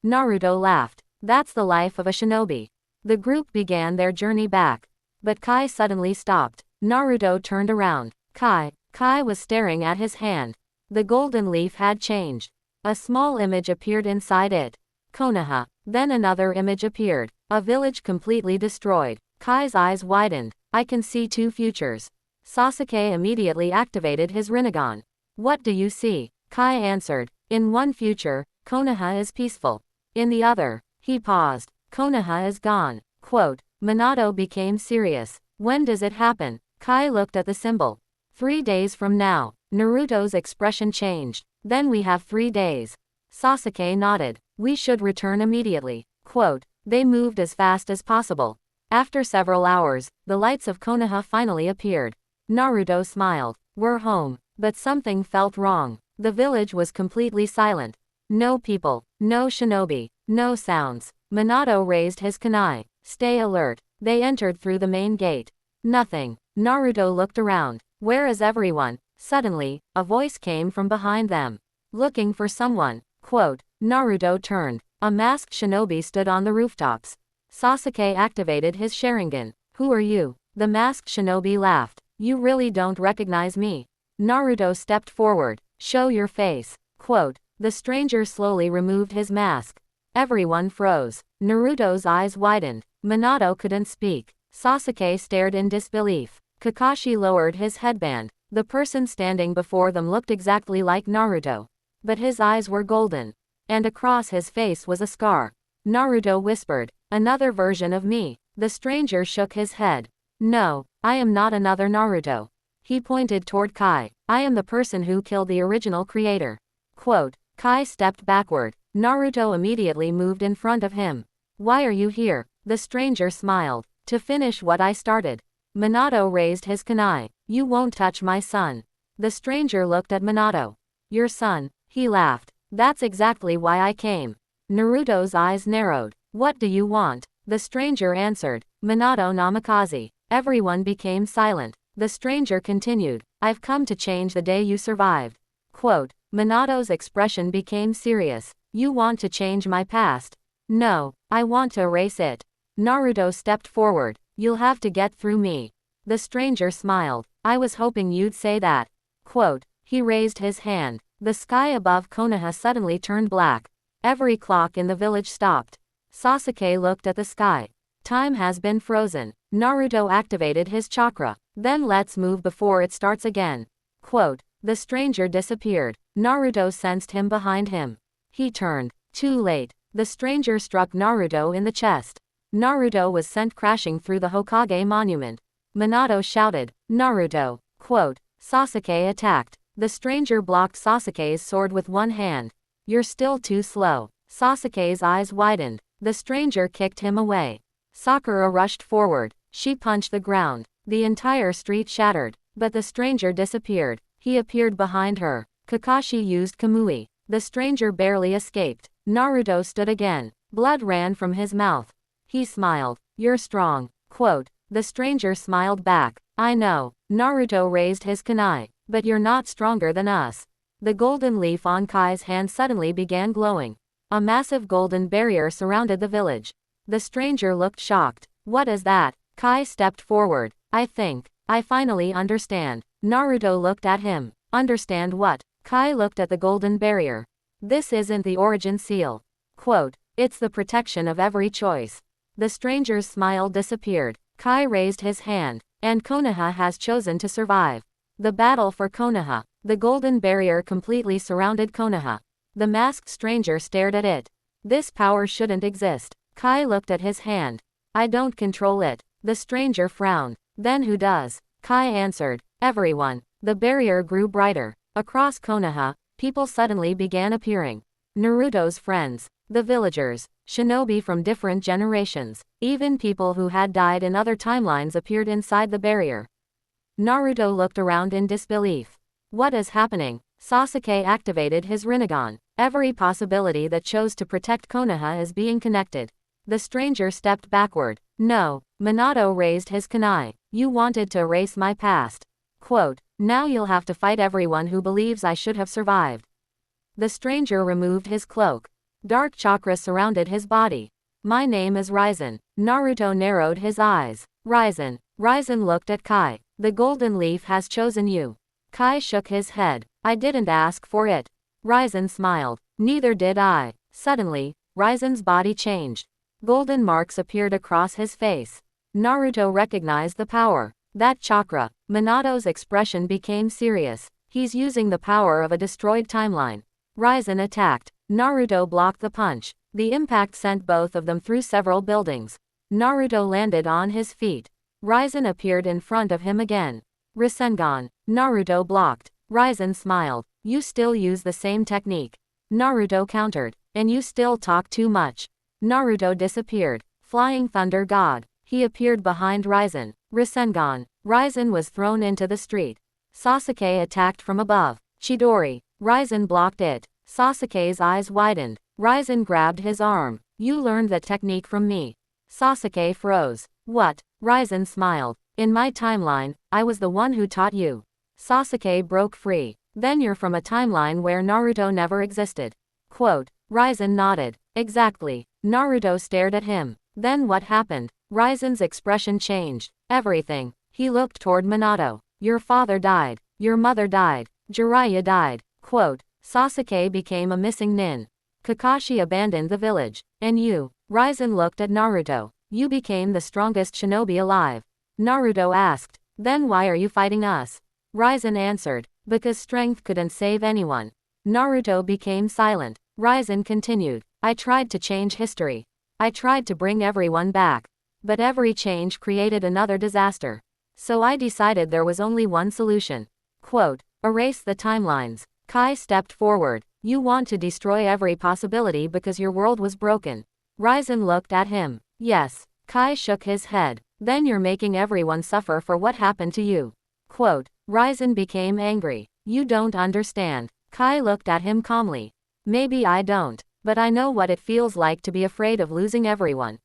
Naruto laughed. "That's the life of a shinobi." The group began their journey back. But Kai suddenly stopped. Naruto turned around. Kai was staring at his hand. The golden leaf had changed. A small image appeared inside it. Konoha. Then another image appeared. A village completely destroyed. Kai's eyes widened. "I can see two futures." Sasuke immediately activated his Rinnegan. "What do you see?" Kai answered. "In one future, Konoha is peaceful. In the other," he paused, "Konoha is gone." Quote, Minato became serious. "When does it happen?" Kai looked at the symbol. 3 days from now." Naruto's expression changed. "Then we have 3 days." Sasuke nodded. "We should return immediately." Quote, They moved as fast as possible. After several hours, the lights of Konoha finally appeared. Naruto smiled. We're home. But something felt wrong. The village was completely silent. No people, no shinobi, no sounds. Minato raised his kunai. Stay alert. They entered through the main gate. Nothing. Naruto looked around. Where is everyone? Suddenly, a voice came from behind them. Looking for someone. Quote. Naruto turned. A masked shinobi stood on the rooftops. Sasuke activated his Sharingan. Who are you? The masked shinobi laughed. You really don't recognize me. Naruto stepped forward. Show your face. Quote. The stranger slowly removed his mask. Everyone froze. Naruto's eyes widened. Minato couldn't speak. Sasuke stared in disbelief. Kakashi lowered his headband. The person standing before them looked exactly like Naruto. But his eyes were golden. And across his face was a scar. Naruto whispered, another version of me. The stranger shook his head. No, I am not another Naruto. He pointed toward Kai. I am the person who killed the original creator. Quote. Kai stepped backward. Naruto immediately moved in front of him. Why are you here? The stranger smiled. To finish what I started. Minato raised his kunai. You won't touch my son. The stranger looked at Minato. Your son, he laughed. That's exactly why I came. Naruto's eyes narrowed. What do you want? The stranger answered. Minato Namikaze. Everyone became silent. The stranger continued. I've come to change the day you survived. Quote. Minato's expression became serious. You want to change my past? No, I want to erase it. Naruto stepped forward. You'll have to get through me. The stranger smiled. I was hoping you'd say that. Quote. He raised his hand. The sky above Konoha suddenly turned black. Every clock in the village stopped. Sasuke looked at the sky. Time has been frozen. Naruto activated his chakra. Then let's move before it starts again. Quote. The stranger disappeared. Naruto sensed him behind him. He turned. Too late. The stranger struck Naruto in the chest. Naruto was sent crashing through the Hokage monument. Minato shouted, Naruto. Quote. Sasuke attacked. The stranger blocked Sasuke's sword with one hand. You're still too slow. Sasuke's eyes widened. The stranger kicked him away. Sakura rushed forward. She punched the ground. The entire street shattered. But the stranger disappeared. He appeared behind her. Kakashi used Kamui. The stranger barely escaped. Naruto stood again. Blood ran from his mouth. He smiled. You're strong. Quote. The stranger smiled back. I know. Naruto raised his kunai. But you're not stronger than us. The golden leaf on Kai's hand suddenly began glowing. A massive golden barrier surrounded the village. The stranger looked shocked. What is that? Kai stepped forward. I finally understand. Naruto looked at him. Understand what? Kai looked at the golden barrier. This isn't the origin seal. Quote. It's the protection of every choice. The stranger's smile disappeared. Kai raised his hand. And Konoha has chosen to survive. The battle for Konoha. The golden barrier completely surrounded Konoha. The masked stranger stared at it. This power shouldn't exist. Kai looked at his hand. I don't control it. The stranger frowned. Then who does? Kai answered. Everyone. The barrier grew brighter. Across Konoha, people suddenly began appearing. Naruto's friends. The villagers. Shinobi from different generations. Even people who had died in other timelines appeared inside the barrier. Naruto looked around in disbelief. What is happening? Sasuke activated his Rinnegan. Every possibility that chose to protect Konoha is being connected. The stranger stepped backward. No. Minato raised his kunai. You wanted to erase my past. Quote. Now you'll have to fight everyone who believes I should have survived. The stranger removed his cloak. Dark chakra surrounded his body. My name is Raizen. Naruto narrowed his eyes. Raizen. Raizen looked at Kai. The golden leaf has chosen you. Kai shook his head. I didn't ask for it. Raizen smiled. Neither did I. Suddenly, Raizen's body changed. Golden marks appeared across his face. Naruto recognized the power. That chakra. Minato's expression became serious. He's using the power of a destroyed timeline. Raizen attacked. Naruto blocked the punch. The impact sent both of them through several buildings. Naruto landed on his feet. Raizen appeared in front of him again. Rasengan. Naruto blocked. Raizen smiled. You still use the same technique. Naruto countered. And you still talk too much. Naruto disappeared. Flying Thunder God. He appeared behind Raizen. Rasengan. Raizen was thrown into the street. Sasuke attacked from above. Chidori. Raizen blocked it. Sasuke's eyes widened. Raizen grabbed his arm. You learned that technique from me. Sasuke froze. What? Raizen smiled. In my timeline, I was the one who taught you. Sasuke broke free. Then you're from a timeline where Naruto never existed. Quote. Raizen nodded. Exactly. Naruto stared at him. Then what happened? Raizen's expression changed. Everything. He looked toward Minato. Your father died. Your mother died. Jiraiya died. Quote. Sasuke became a missing nin. Kakashi abandoned the village. And you? Raizen looked at Naruto. You became the strongest shinobi alive. Naruto asked. Then why are you fighting us? Raizen answered. Because strength couldn't save anyone. Naruto became silent. Raizen continued. I tried to change history. I tried to bring everyone back. But every change created another disaster. So I decided there was only one solution. Quote. Erase the timelines. Kai stepped forward. You want to destroy every possibility because your world was broken. Raizen looked at him. Yes. Kai shook his head. Then you're making everyone suffer for what happened to you. Quote. Raizen became angry. You don't understand. Kai looked at him calmly. Maybe I don't, but I know what it feels like to be afraid of losing everyone.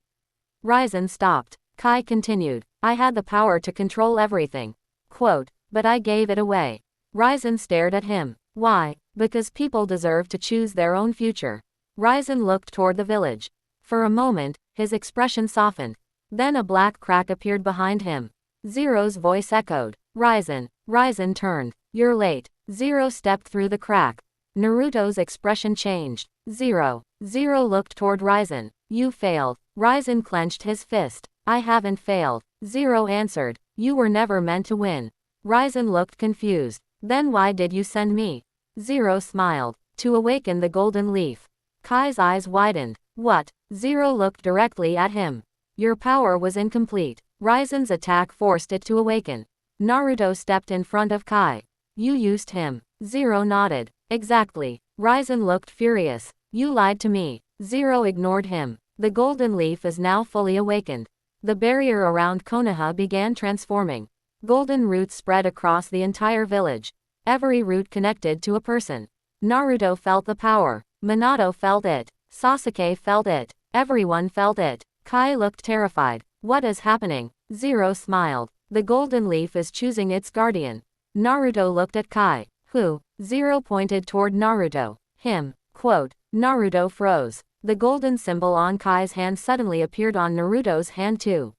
Raizen stopped. Kai continued. I had the power to control everything. Quote. But I gave it away. Raizen stared at him. Why? Because people deserve to choose their own future. Raizen looked toward the village. For a moment, his expression softened. Then a black crack appeared behind him. Zero's voice echoed. Raizen. Raizen turned. You're late. Zero stepped through the crack. Naruto's expression changed. Zero. Zero looked toward Raizen. You failed. Raizen clenched his fist. I haven't failed. Zero answered. You were never meant to win. Raizen looked confused. Then why did you send me? Zero smiled. To awaken the golden leaf. Kai's eyes widened. What? Zero looked directly at him. Your power was incomplete. Raizen's attack forced it to awaken. Naruto stepped in front of Kai. You used him. Zero nodded. Exactly. Raizen looked furious. You lied to me. Zero ignored him. The golden leaf is now fully awakened. The barrier around Konoha began transforming. Golden roots spread across the entire village. Every root connected to a person. Naruto felt the power. Minato felt it. Sasuke felt it. Everyone felt it. Kai looked terrified. What is happening? Zero smiled. The golden leaf is choosing its guardian. Naruto looked at Kai. Who? Zero pointed toward Naruto. Him. Quote. Naruto froze. The golden symbol on Kai's hand suddenly appeared on Naruto's hand too.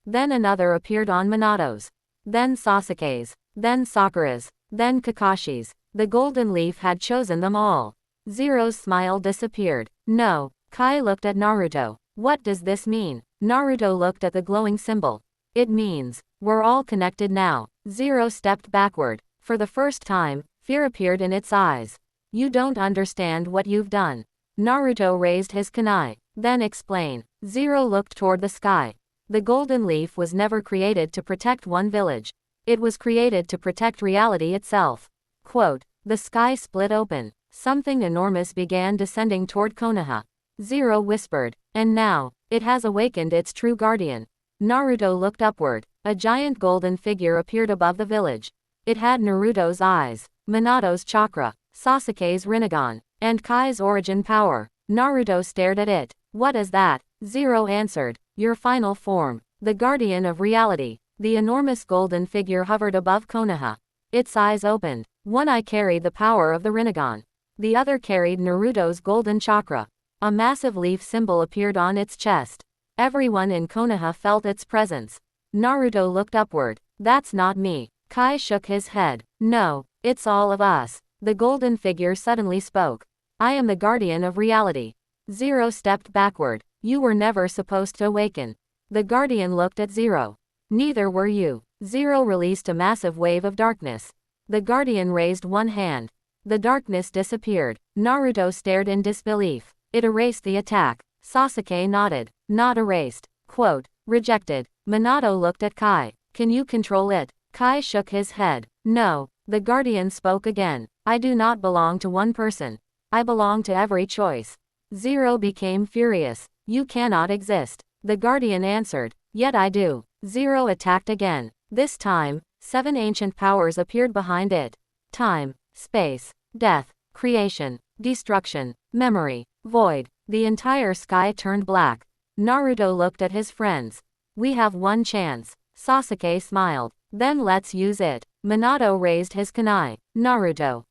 Then another appeared on Minato's. Then Sasuke's. Then Sakura's. Then Kakashi's. The golden leaf had chosen them all. Zero's smile disappeared. No. Kai looked at Naruto. What does this mean? Naruto looked at the glowing symbol. It means, we're all connected now. Zero stepped backward. For the first time, fear appeared in its eyes. You don't understand what you've done. Naruto raised his kunai. Then explain. Zero looked toward the sky. The golden leaf was never created to protect one village. It was created to protect reality itself. Quote. The sky split open. Something enormous began descending toward Konoha. Zero whispered. And now, it has awakened its true guardian. Naruto looked upward. A giant golden figure appeared above the village. It had Naruto's eyes, Minato's chakra, Sasuke's Rinnegan, and Kai's origin power. Naruto stared at it. What is that? Zero answered. Your final form. The guardian of reality. The enormous golden figure hovered above Konoha. Its eyes opened. One eye carried the power of the Rinnegan. The other carried Naruto's golden chakra. A massive leaf symbol appeared on its chest. Everyone in Konoha felt its presence. Naruto looked upward. That's not me. Kai shook his head. No, it's all of us. The golden figure suddenly spoke. I am the guardian of reality. Zero stepped backward. You were never supposed to awaken. The guardian looked at Zero. Neither were you. Zero released a massive wave of darkness. The guardian raised one hand. The darkness disappeared. Naruto stared in disbelief. It erased the attack. Sasuke nodded. Not erased. Quote. Rejected. Minato looked at Kai. Can you control it? Kai shook his head. No. The guardian spoke again. I do not belong to one person. I belong to every choice. Zero became furious. You cannot exist. The guardian answered. Yet I do. Zero attacked again. This time, 7 ancient powers appeared behind it. Time, space, death, creation, destruction, memory, void. The entire sky turned black. Naruto looked at his friends. We have one chance. Sasuke smiled. Then let's use it. Minato raised his kunai. Naruto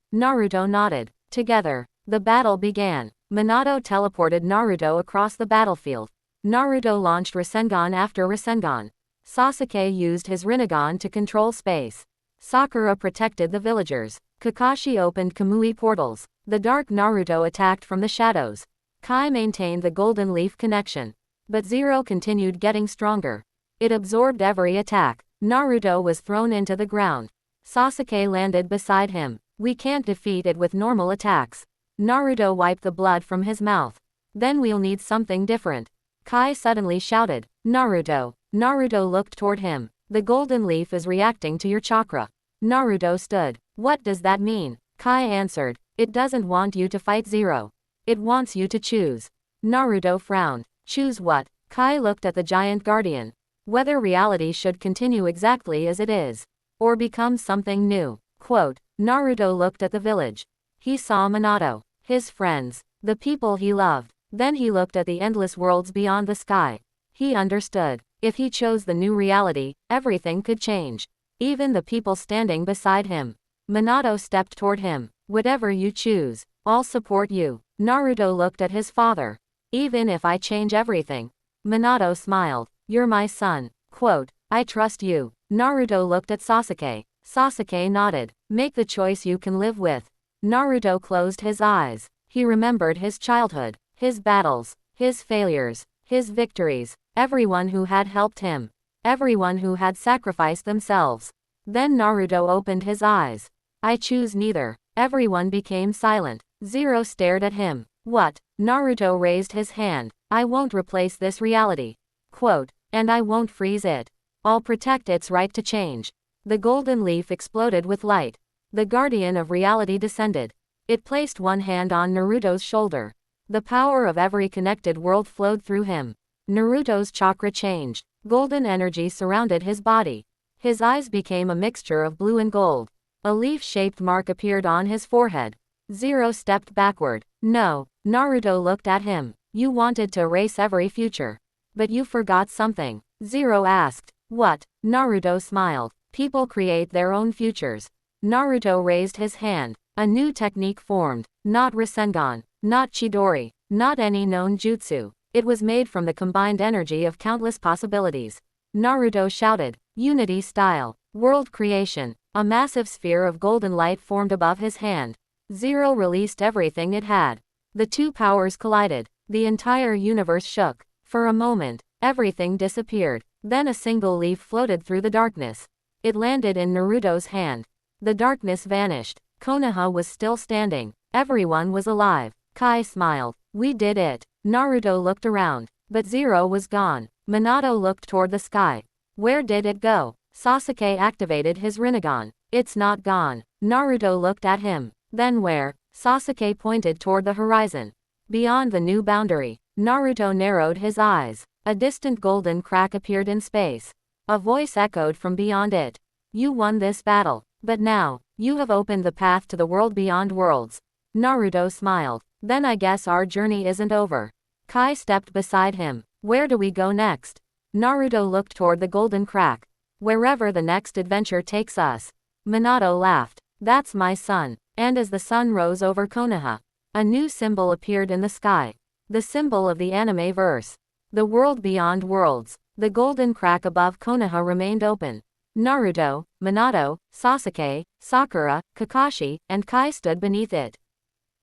nodded. Together, the battle began. Minato teleported Naruto across the battlefield. Naruto launched Rasengan after Rasengan. Sasuke used his Rinnegan to control space. Sakura protected the villagers. Kakashi opened Kamui portals. The dark Naruto attacked from the shadows. Kai maintained the golden leaf connection. But Zero continued getting stronger. It absorbed every attack. Naruto was thrown into the ground. Sasuke landed beside him. We can't defeat it with normal attacks. Naruto wiped the blood from his mouth. Then we'll need something different. Kai suddenly shouted, Naruto. Naruto looked toward him. The golden leaf is reacting to your chakra. Naruto stood. What does that mean? Kai answered. It doesn't want you to fight Zero. It wants you to choose. Naruto frowned. Choose what? Kai looked at the giant guardian. Whether reality should continue exactly as it is, or become something new. Quote, Naruto looked at the village. He saw Minato, his friends, the people he loved. Then he looked at the endless worlds beyond the sky. He understood. If he chose the new reality, everything could change. Even the people standing beside him. Minato stepped toward him. Whatever you choose, I'll support you. Naruto looked at his father. Even if I change everything. Minato smiled. You're my son. Quote, I trust you. Naruto looked at Sasuke. Sasuke nodded. Make the choice you can live with. Naruto closed his eyes. He remembered his childhood, his battles, his failures, his victories, everyone who had helped him, everyone who had sacrificed themselves. Then Naruto opened his eyes. I choose neither. Everyone became silent. Zero stared at him. What? Naruto raised his hand. I won't replace this reality. Quote, and I won't freeze it. I'll protect its right to change. The golden leaf exploded with light. The guardian of reality descended. It placed one hand on Naruto's shoulder. The power of every connected world flowed through him. Naruto's chakra changed. Golden energy surrounded his body. His eyes became a mixture of blue and gold. A leaf-shaped mark appeared on his forehead. Zero stepped backward. No. Naruto looked at him. You wanted to erase every future. But you forgot something. Zero asked. What? Naruto smiled. People create their own futures. Naruto raised his hand. A new technique formed. Not Rasengan. Not Chidori. Not any known jutsu. It was made from the combined energy of countless possibilities. Naruto shouted. Unity style. World creation. A massive sphere of golden light formed above his hand. Zero released everything it had. The two powers collided. The entire universe shook. For a moment, everything disappeared. Then a single leaf floated through the darkness. It landed in Naruto's hand. The darkness vanished. Konoha was still standing. Everyone was alive. Kai smiled. We did it. Naruto looked around. But Zero was gone. Minato looked toward the sky. Where did it go? Sasuke activated his Rinnegan. It's not gone. Naruto looked at him. Then where? Sasuke pointed toward the horizon. Beyond the new boundary. Naruto narrowed his eyes. A distant golden crack appeared in space. A voice echoed from beyond it. You won this battle. But now, you have opened the path to the world beyond worlds. Naruto smiled. Then I guess our journey isn't over. Kai stepped beside him. Where do we go next? Naruto looked toward the golden crack. Wherever the next adventure takes us. Minato laughed. That's my son. And as the sun rose over Konoha, a new symbol appeared in the sky. The symbol of the anime verse. The world beyond worlds. The golden crack above Konoha remained open. Naruto, Minato, Sasuke, Sakura, Kakashi, and Kai stood beneath it.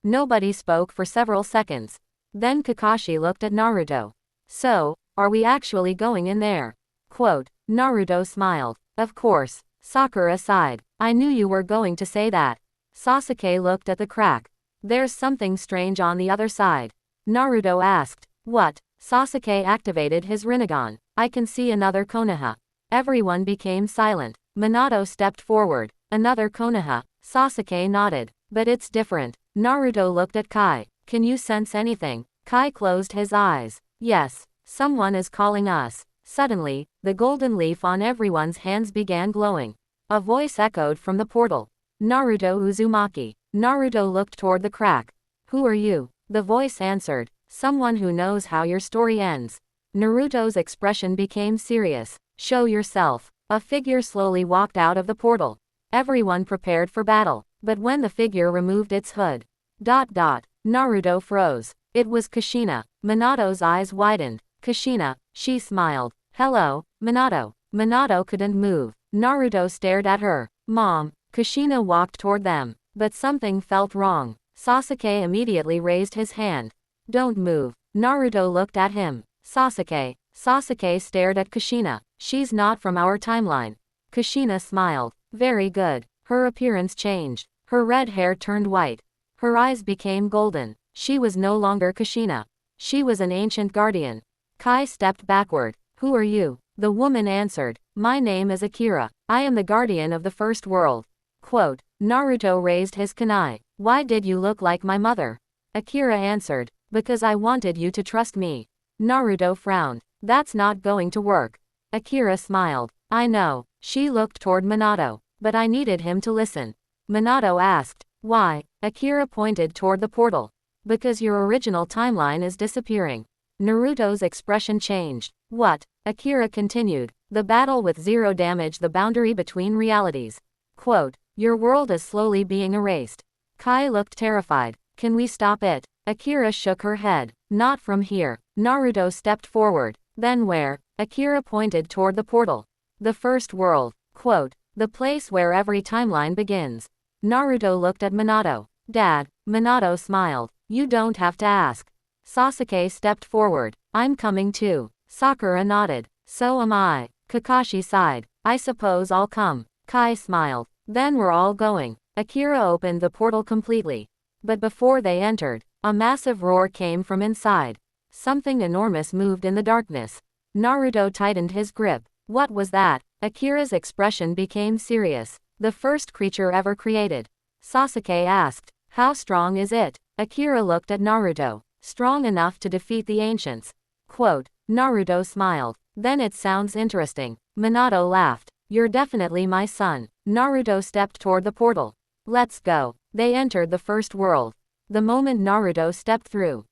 Nobody spoke for several seconds. Then Kakashi looked at Naruto. So, are we actually going in there? Quote, Naruto smiled. Of course. Sakura sighed. I knew you were going to say that. Sasuke looked at the crack. There's something strange on the other side. Naruto asked. What? Sasuke activated his Rinnegan. I can see another Konoha. Everyone became silent. Minato stepped forward. Another Konoha. Sasuke nodded. But it's different. Naruto looked at Kai. Can you sense anything? Kai closed his eyes. Yes, someone is calling us. Suddenly, the golden leaf on everyone's hands began glowing. A voice echoed from the portal. Naruto Uzumaki. Naruto looked toward the crack. Who are you? The voice answered. Someone who knows how your story ends. Naruto's expression became serious. Show yourself. A figure slowly walked out of the portal. Everyone prepared for battle, but when the figure removed its hood, Naruto froze. It was Kushina. Minato's eyes widened. Kushina, she smiled. Hello, Minato. Minato couldn't move. Naruto stared at her. Mom. Kushina walked toward them, but something felt wrong. Sasuke immediately raised his hand. Don't move. Naruto looked at him. Sasuke. Sasuke stared at Kushina. She's not from our timeline. Kushina smiled. Very good. Her appearance changed. Her red hair turned white. Her eyes became golden. She was no longer Kushina. She was an ancient guardian. Kai stepped backward. Who are you? The woman answered. My name is Akira. I am the guardian of the first world. Quote. Naruto raised his kunai. Why did you look like my mother? Akira answered. Because I wanted you to trust me. Naruto frowned. That's not going to work. Akira smiled. I know. She looked toward Minato. But I needed him to listen. Minato asked. Why? Akira pointed toward the portal. Because your original timeline is disappearing. Naruto's expression changed. What? Akira continued. The battle with Zero damaged the boundary between realities. Quote. Your world is slowly being erased. Kai looked terrified. Can we stop it? Akira shook her head. Not from here. Naruto stepped forward. Then where? Akira pointed toward the portal. The first world. Quote. The place where every timeline begins. Naruto looked at Minato. Dad. Minato smiled. You don't have to ask. Sasuke stepped forward. I'm coming too. Sakura nodded. So am I. Kakashi sighed. I suppose I'll come. Kai smiled. Then we're all going. Akira opened the portal completely. But before they entered, a massive roar came from inside. Something enormous moved in the darkness. Naruto tightened his grip. What was that? Akira's expression became serious. The first creature ever created. Sasuke asked. How strong is it? Akira looked at Naruto. Strong enough to defeat the ancients. Quote. Naruto smiled. Then it sounds interesting. Minato laughed. You're definitely my son. Naruto stepped toward the portal. Let's go. They entered the first world. The moment Naruto stepped through.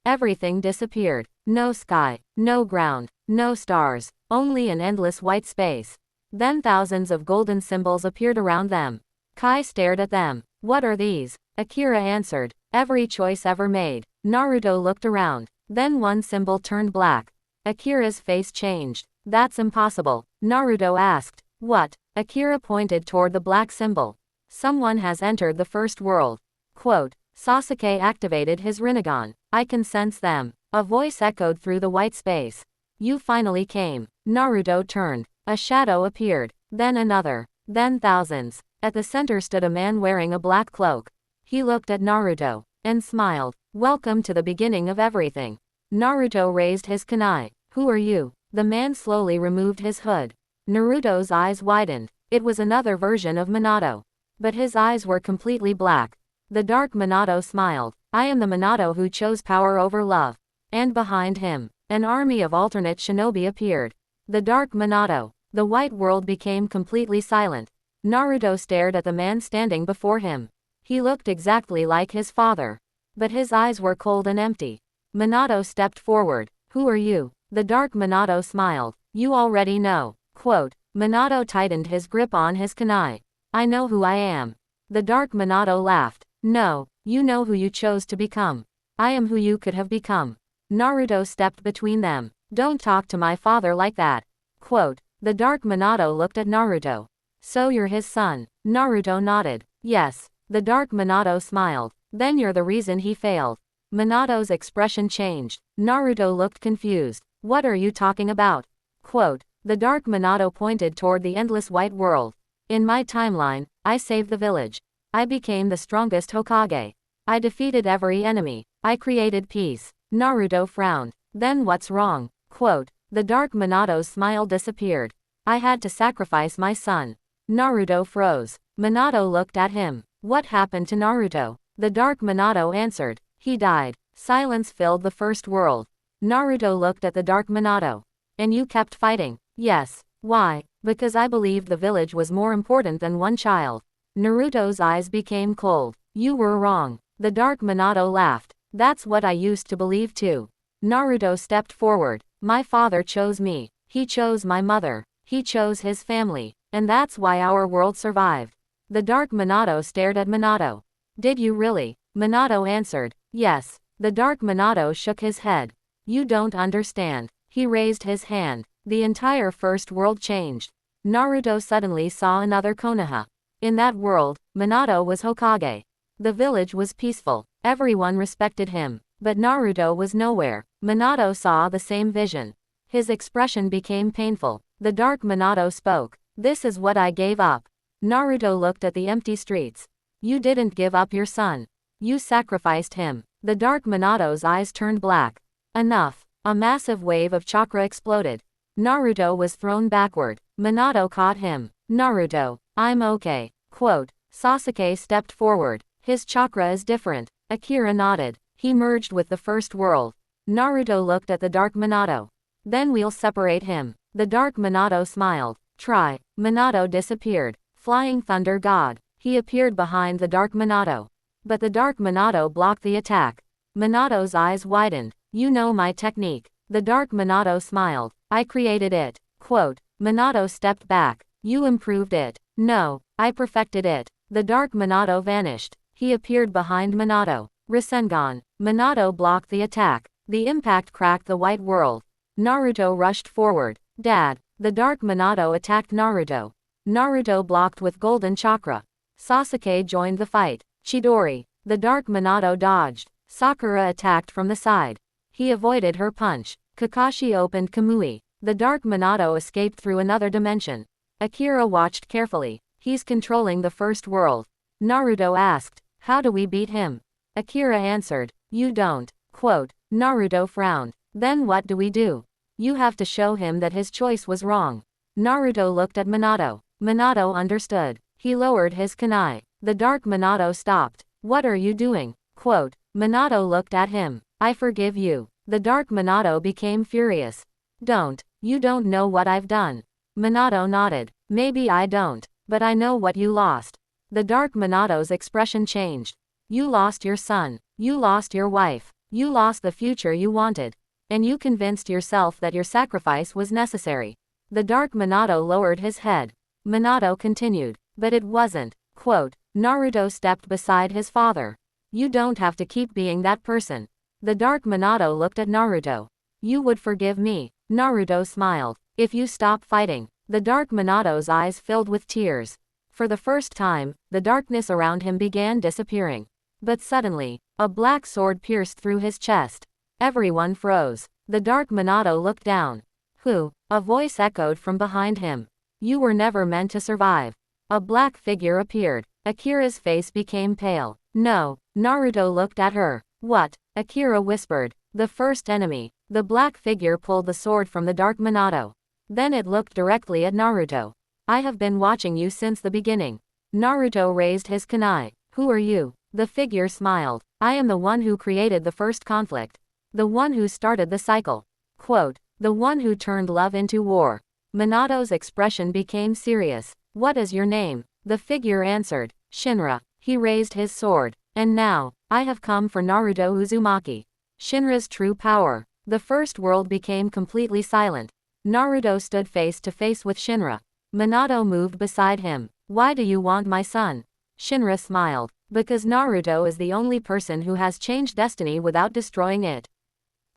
Everything disappeared. No sky, no ground, no stars, only an endless white space. Then thousands of golden symbols appeared around them. Kai stared at them. What are these? Akira answered. Every choice ever made. Naruto looked around. Then one symbol turned black. Akira's face changed. That's impossible. Naruto asked. What? Akira pointed toward the black symbol. Someone has entered the first world. Quote. Sasuke activated his Rinnegan. I can sense them. A voice echoed through the white space. You finally came. Naruto turned. A shadow appeared. Then another. Then thousands. At the center stood a man wearing a black cloak. He looked at Naruto and smiled. Welcome to the beginning of everything. Naruto raised his kunai. Who are you? The man slowly removed his hood. Naruto's eyes widened. It was another version of Minato. But his eyes were completely black. The dark Minato smiled. I am the Minato who chose power over love. And behind him, an army of alternate shinobi appeared. The dark Minato. The white world became completely silent. Naruto stared at the man standing before him. He looked exactly like his father. But his eyes were cold and empty. Minato stepped forward. Who are you? The dark Minato smiled. You already know. Quote. Minato tightened his grip on his kunai. I know who I am. The dark Minato laughed. No, you know who you chose to become. I am who you could have become. Naruto stepped between them. Don't talk to my father like that. Quote. The dark Minato looked at Naruto. So you're his son. Naruto nodded. Yes. The dark Minato smiled. Then you're the reason he failed. Minato's expression changed. Naruto looked confused. What are you talking about? Quote. The dark Minato pointed toward the endless white world. In my timeline, I saved the village. I became the strongest Hokage. I defeated every enemy. I created peace. Naruto frowned. Then what's wrong? Quote. The dark Minato's smile disappeared. I had to sacrifice my son. Naruto froze. Minato looked at him. What happened to Naruto? The dark Minato answered. He died. Silence filled the first world. Naruto looked at the Dark Minato. And you kept fighting? Yes. Why? Because I believed the village was more important than one child. Naruto's eyes became cold. You were wrong. The Dark Minato laughed. That's what I used to believe too. Naruto stepped forward. My father chose me. He chose my mother. He chose his family. And that's why our world survived. The Dark Minato stared at Minato. Did you really? Minato answered. Yes. The Dark Minato shook his head. You don't understand. He raised his hand. The entire first world changed. Naruto suddenly saw another Konoha. In that world, Minato was Hokage. The village was peaceful. Everyone respected him. But Naruto was nowhere. Minato saw the same vision. His expression became painful. The Dark Minato spoke. This is what I gave up. Naruto looked at the empty streets. You didn't give up your son. You sacrificed him. The Dark Minato's eyes turned black. Enough. A massive wave of chakra exploded. Naruto was thrown backward. Minato caught him. Naruto, I'm okay. Quote. Sasuke stepped forward. His chakra is different. Akira nodded. He merged with the first world. Naruto looked at the Dark Minato. Then we'll separate him. The Dark Minato smiled. Try. Minato disappeared. Flying Thunder God. He appeared behind the Dark Minato. But the Dark Minato blocked the attack. Minato's eyes widened. You know my technique. The Dark Minato smiled. I created it. Quote. Minato stepped back. You improved it. No, I perfected it. The Dark Minato vanished. He appeared behind Minato. Rasengan. Minato blocked the attack. The impact cracked the white world. Naruto rushed forward. Dad. The Dark Minato attacked Naruto. Naruto blocked with golden chakra. Sasuke joined the fight. Chidori. The Dark Minato dodged. Sakura attacked from the side. He avoided her punch. Kakashi opened Kamui. The Dark Minato escaped through another dimension. Akira watched carefully. He's controlling the first world. Naruto asked, how do we beat him? Akira answered, you don't. Quote. Naruto frowned. Then what do we do? You have to show him that his choice was wrong. Naruto looked at Minato. Minato understood. He lowered his kunai. The Dark Minato stopped. What are you doing? Quote. Minato looked at him. I forgive you. The Dark Minato became furious. Don't. You don't know what I've done. Minato nodded. Maybe I don't. But I know what you lost. The Dark Minato's expression changed. You lost your son. You lost your wife. You lost the future you wanted. And you convinced yourself that your sacrifice was necessary. The Dark Minato lowered his head. Minato continued. But it wasn't. Quote. Naruto stepped beside his father. You don't have to keep being that person. The Dark Minato looked at Naruto. You would forgive me. Naruto smiled. If you stop fighting. The Dark Minato's eyes filled with tears. For the first time, the darkness around him began disappearing. But suddenly, a black sword pierced through his chest. Everyone froze. The Dark Minato looked down. Who? A voice echoed from behind him. You were never meant to survive. A black figure appeared. Akira's face became pale. No. Naruto looked at her. What? Akira whispered. The first enemy. The black figure pulled the sword from the Dark Minato. Then it looked directly at Naruto. I have been watching you since the beginning. Naruto raised his kunai. Who are you? The figure smiled. I am the one who created the first conflict. The one who started the cycle. Quote. The one who turned love into war. Minato's expression became serious. What is your name? The figure answered. Shinra. He raised his sword. And now, I have come for Naruto Uzumaki. Shinra's true power. The first world became completely silent. Naruto stood face to face with Shinra. Minato moved beside him. Why do you want my son? Shinra smiled. Because Naruto is the only person who has changed destiny without destroying it.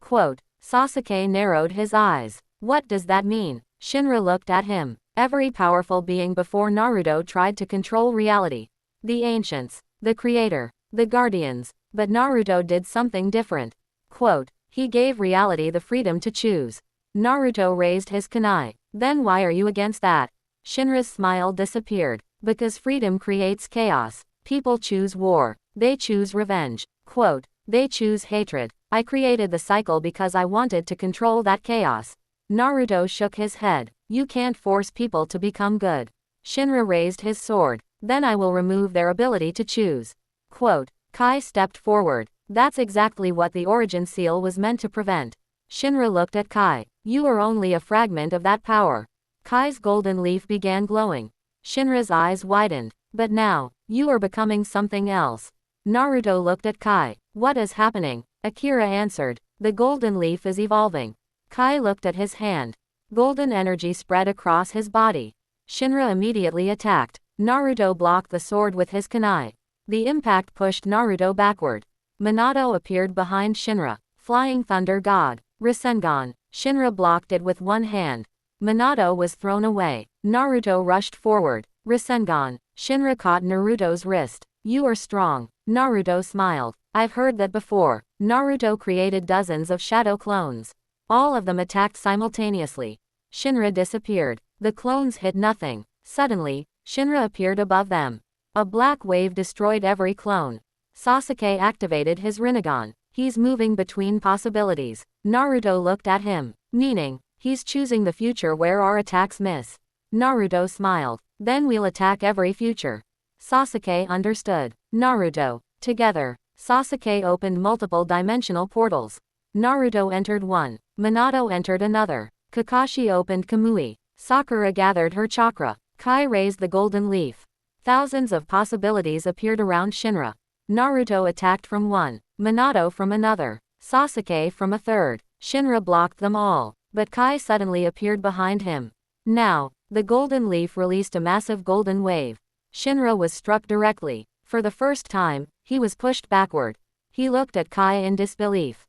Quote. Sasuke narrowed his eyes. What does that mean? Shinra looked at him. Every powerful being before Naruto tried to control reality. The ancients. The creator. The guardians. But Naruto did something different. Quote. He gave reality the freedom to choose. Naruto raised his kunai. Then why are you against that? Shinra's smile disappeared. Because freedom creates chaos. People choose war. They choose revenge. Quote. They choose hatred. I created the cycle because I wanted to control that chaos. Naruto shook his head. You can't force people to become good. Shinra raised his sword. Then I will remove their ability to choose. Quote. Kai stepped forward. That's exactly what the origin seal was meant to prevent. Shinra looked at Kai. You are only a fragment of that power. Kai's golden leaf began glowing. Shinra's eyes widened. But now, you are becoming something else. Naruto looked at Kai. What is happening? Akira answered. The golden leaf is evolving. Kai looked at his hand. Golden energy spread across his body. Shinra immediately attacked. Naruto blocked the sword with his kunai. The impact pushed Naruto backward. Minato appeared behind Shinra. Flying Thunder God. Rasengan. Shinra blocked it with one hand. Minato was thrown away. Naruto rushed forward. Rasengan. Shinra caught Naruto's wrist. You are strong. Naruto smiled. I've heard that before. Naruto created dozens of shadow clones. All of them attacked simultaneously. Shinra disappeared. The clones hit nothing. Suddenly, Shinra appeared above them. A black wave destroyed every clone. Sasuke activated his Rinnegan. He's moving between possibilities. Naruto looked at him. Meaning, he's choosing the future where our attacks miss. Naruto smiled. Then we'll attack every future. Sasuke understood. Naruto. Together, Sasuke opened multiple dimensional portals. Naruto entered one. Minato entered another. Kakashi opened Kamui. Sakura gathered her chakra. Kai raised the golden leaf. Thousands of possibilities appeared around Shinra. Naruto attacked from one. Minato from another. Sasuke from a third. Shinra blocked them all. But Kai suddenly appeared behind him. Now, the golden leaf released a massive golden wave. Shinra was struck directly. For the first time, he was pushed backward. He looked at Kai in disbelief.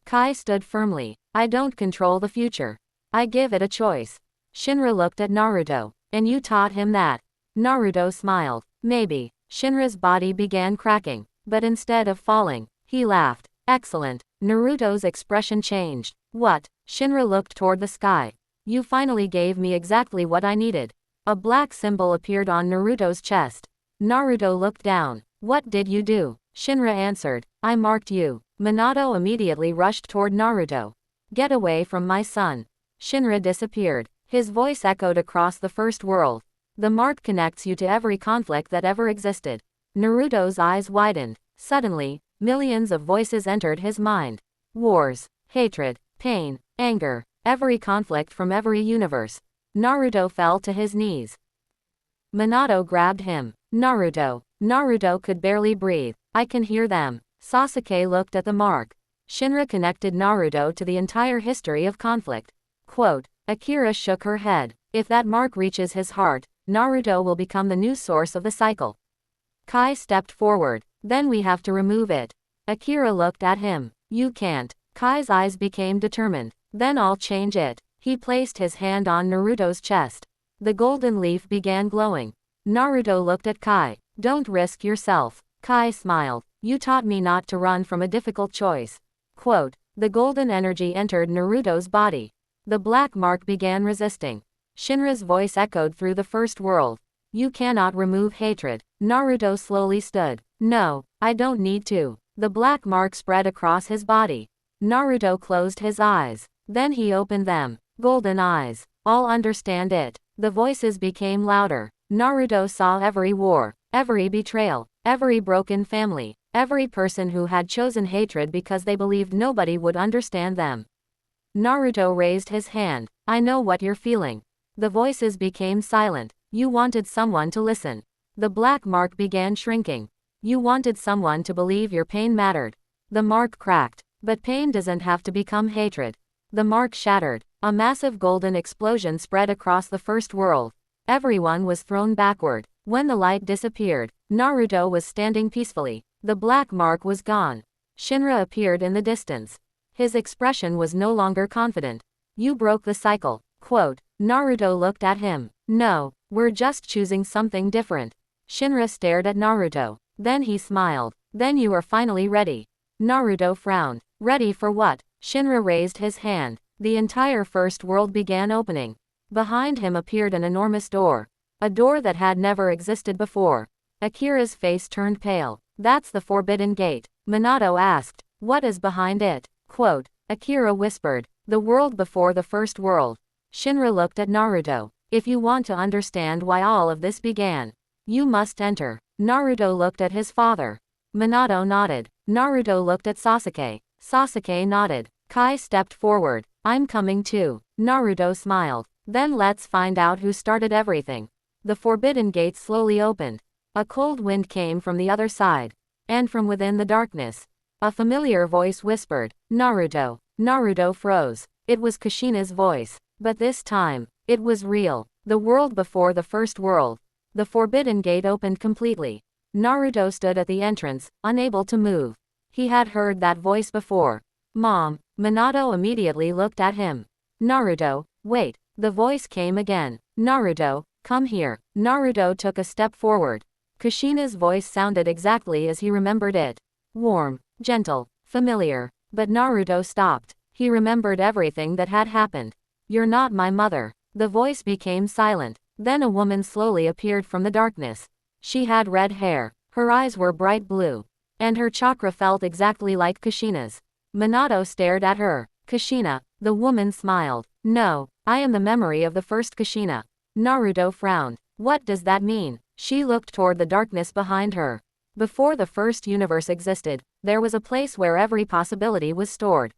Kai stood firmly. I don't control the future. I give it a choice. Shinra looked at Naruto. And you taught him that? Naruto smiled. Maybe. Shinra's body began cracking. But instead of falling, he laughed. Excellent. Naruto's expression changed. What? Shinra looked toward the sky. You finally gave me exactly what I needed. A black symbol appeared on Naruto's chest. Naruto looked down. What did you do? Shinra answered. I marked you. Minato immediately rushed toward Naruto. Get away from my son. Shinra disappeared. His voice echoed across the first world. The mark connects you to every conflict that ever existed. Naruto's eyes widened. Suddenly, millions of voices entered his mind. Wars, hatred, pain, anger, every conflict from every universe. Naruto fell to his knees. Minato grabbed him. Naruto. Naruto could barely breathe. I can hear them. Sasuke looked at the mark. Shinra connected Naruto to the entire history of conflict. Quote, Akira shook her head. If that mark reaches his heart, Naruto will become the new source of the cycle. Kai stepped forward. Then we have to remove it. Akira looked at him. You can't. Kai's eyes became determined. Then I'll change it. He placed his hand on Naruto's chest. The golden leaf began glowing. Naruto looked at Kai. Don't risk yourself. Kai smiled. You taught me not to run from a difficult choice. Quote, the golden energy entered Naruto's body. The black mark began resisting. Shinra's voice echoed through the first world. You cannot remove hatred. Naruto slowly stood. No, I don't need to. The black mark spread across his body. Naruto closed his eyes. Then he opened them. Golden eyes. All understand it. The voices became louder. Naruto saw every war, every betrayal, every broken family, every person who had chosen hatred because they believed nobody would understand them. Naruto raised his hand. I know what you're feeling. The voices became silent. You wanted someone to listen. The black mark began shrinking. You wanted someone to believe your pain mattered. The mark cracked. But pain doesn't have to become hatred. The mark shattered. A massive golden explosion spread across the first world. Everyone was thrown backward. When the light disappeared, Naruto was standing peacefully. The black mark was gone. Shinra appeared in the distance. His expression was no longer confident. You broke the cycle. Quote, Naruto looked at him. No, we're just choosing something different. Shinra stared at Naruto. Then he smiled. Then you are finally ready. Naruto frowned. Ready for what? Shinra raised his hand. The entire first world began opening. Behind him appeared an enormous door. A door that had never existed before. Akira's face turned pale. That's the Forbidden Gate. Minato asked. What is behind it? Quote, Akira whispered. The world before the first world. Shinra looked at Naruto. If you want to understand why all of this began, you must enter. Naruto looked at his father. Minato nodded. Naruto looked at Sasuke. Sasuke nodded. Kai stepped forward. I'm coming too. Naruto smiled. Then let's find out who started everything. The forbidden gate slowly opened. A cold wind came from the other side. And from within the darkness, a familiar voice whispered, Naruto. Naruto froze. It was Kushina's voice. But this time, it was real. The world before the first world. The forbidden gate opened completely. Naruto stood at the entrance, unable to move. He had heard that voice before. Mom. Minato immediately looked at him. Naruto, wait. The voice came again. Naruto, come here. Naruto took a step forward. Kushina's voice sounded exactly as he remembered it. Warm, gentle, familiar. But Naruto stopped. He remembered everything that had happened. You're not my mother. The voice became silent. Then a woman slowly appeared from the darkness. She had red hair. Her eyes were bright blue. And her chakra felt exactly like Kushina's. Minato stared at her. Kushina. The woman smiled. No, I am the memory of the first Kushina. Naruto frowned. What does that mean? She looked toward the darkness behind her. Before the first universe existed, there was a place where every possibility was stored.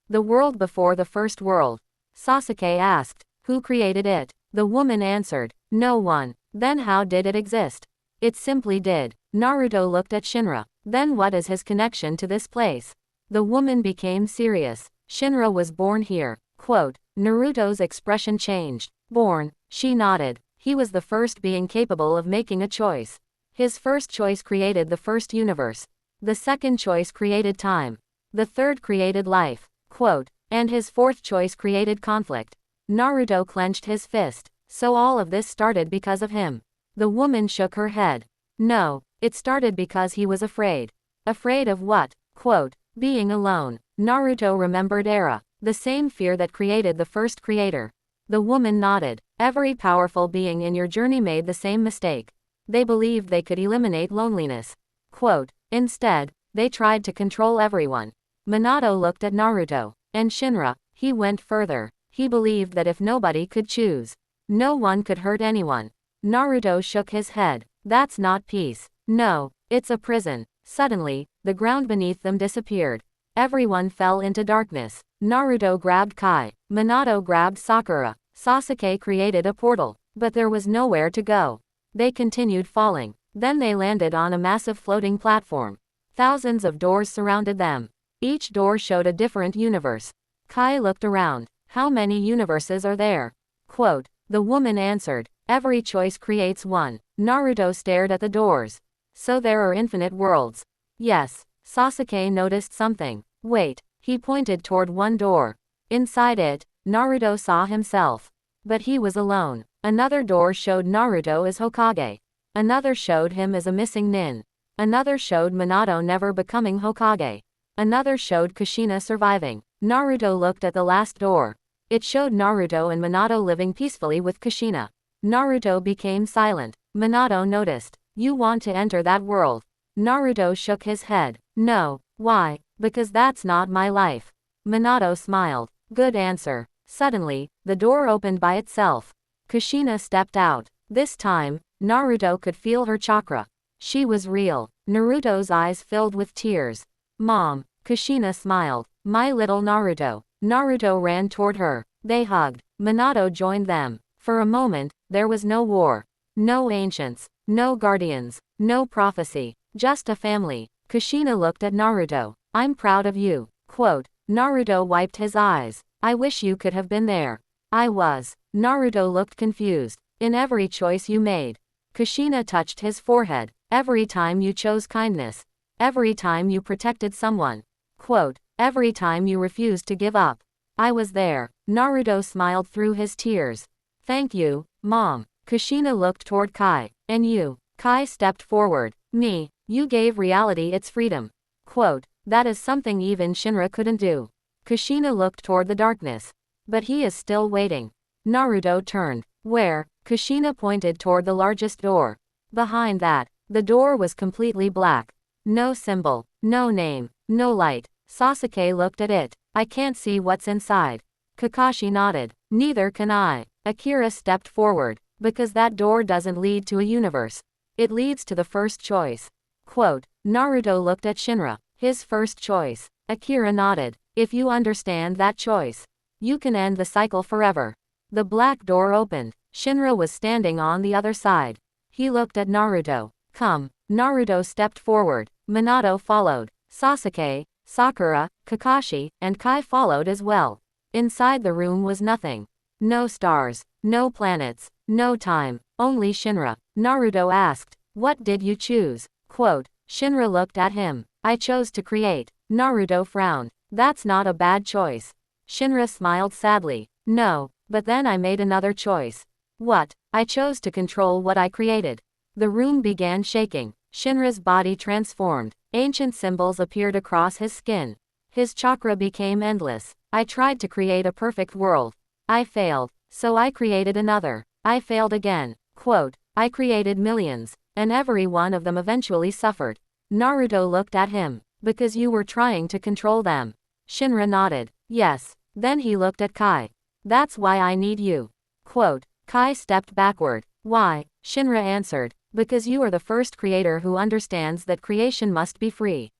The world before the first world. Sasuke asked, who created it? The woman answered, no one. Then how did it exist? It simply did. Naruto looked at Shinra. Then what is his connection to this place? The woman became serious. Shinra was born here. Quote, Naruto's expression changed. Born, she nodded. He was the first being capable of making a choice. His first choice created the first universe. The second choice created time. The third created life. Quote, and his fourth choice created conflict. Naruto clenched his fist. So all of this started because of him. The woman shook her head. No, it started because he was afraid. Afraid of what? Quote, being alone. Naruto remembered Era, the same fear that created the first creator. The woman nodded. Every powerful being in your journey made the same mistake. They believed they could eliminate loneliness. Quote, instead, they tried to control everyone. Minato looked at Naruto. And Shinra, he went further. He believed that if nobody could choose, no one could hurt anyone. Naruto shook his head. That's not peace. No, it's a prison. Suddenly, the ground beneath them disappeared. Everyone fell into darkness. Naruto grabbed Kai. Minato grabbed Sakura. Sasuke created a portal. But there was nowhere to go. They continued falling. Then they landed on a massive floating platform. Thousands of doors surrounded them. Each door showed a different universe. Kai looked around. How many universes are there? Quote, the woman answered, every choice creates one. Naruto stared at the doors. So there are infinite worlds. Yes. Sasuke noticed something. Wait. He pointed toward one door. Inside it, Naruto saw himself. But he was alone. Another door showed Naruto as Hokage. Another showed him as a missing nin. Another showed Minato never becoming Hokage. Another showed Kushina surviving. Naruto looked at the last door. It showed Naruto and Minato living peacefully with Kushina. Naruto became silent. Minato noticed. You want to enter that world? Naruto shook his head. No. Why? Because that's not my life. Minato smiled. Good answer. Suddenly, the door opened by itself. Kushina stepped out. This time, Naruto could feel her chakra. She was real. Naruto's eyes filled with tears. Mom. Kushina smiled. My little Naruto. Naruto ran toward her. They hugged. Minato joined them. For a moment, there was no war. No ancients. No guardians. No prophecy. Just a family. Kushina looked at Naruto. I'm proud of you. Quote, Naruto wiped his eyes. I wish you could have been there. I was. Naruto looked confused. In every choice you made. Kushina touched his forehead. Every time you chose kindness. Every time you protected someone. Quote, every time you refused to give up. I was there. Naruto smiled through his tears. Thank you, Mom. Kushina looked toward Kai. And you? Kai stepped forward. Me. You gave reality its freedom. Quote, that is something even Shinra couldn't do. Kushina looked toward the darkness. But he is still waiting. Naruto turned. Where? Kushina pointed toward the largest door. Behind that, the door was completely black. No symbol. No name. No light. Sasuke looked at it. I can't see what's inside. Kakashi nodded. Neither can I. Akira stepped forward. Because that door doesn't lead to a universe. It leads to the first choice. Quote, Naruto looked at Shinra. His first choice. Akira nodded. If you understand that choice, you can end the cycle forever. The black door opened. Shinra was standing on the other side. He looked at Naruto. Come. Naruto stepped forward. Minato followed. Sasuke, Sakura, Kakashi, and Kai followed as well. Inside the room was nothing. No stars, no planets, no time, only Shinra. Naruto asked, "What did you choose?" Quote, Shinra looked at him. "I chose to create." Naruto frowned. "That's not a bad choice." Shinra smiled sadly. "No, but then I made another choice." "What?" "I chose to control what I created." The room began shaking. Shinra's body transformed. Ancient symbols appeared across his skin. His chakra became endless. "I tried to create a perfect world. I failed, so I created another. I failed again." Quote, "I created millions, and every one of them eventually suffered." Naruto looked at him. "Because you were trying to control them." Shinra nodded. "Yes." Then he looked at Kai. "That's why I need you." Quote, Kai stepped backward. "Why?" Shinra answered. "Because you are the first creator who understands that creation must be free."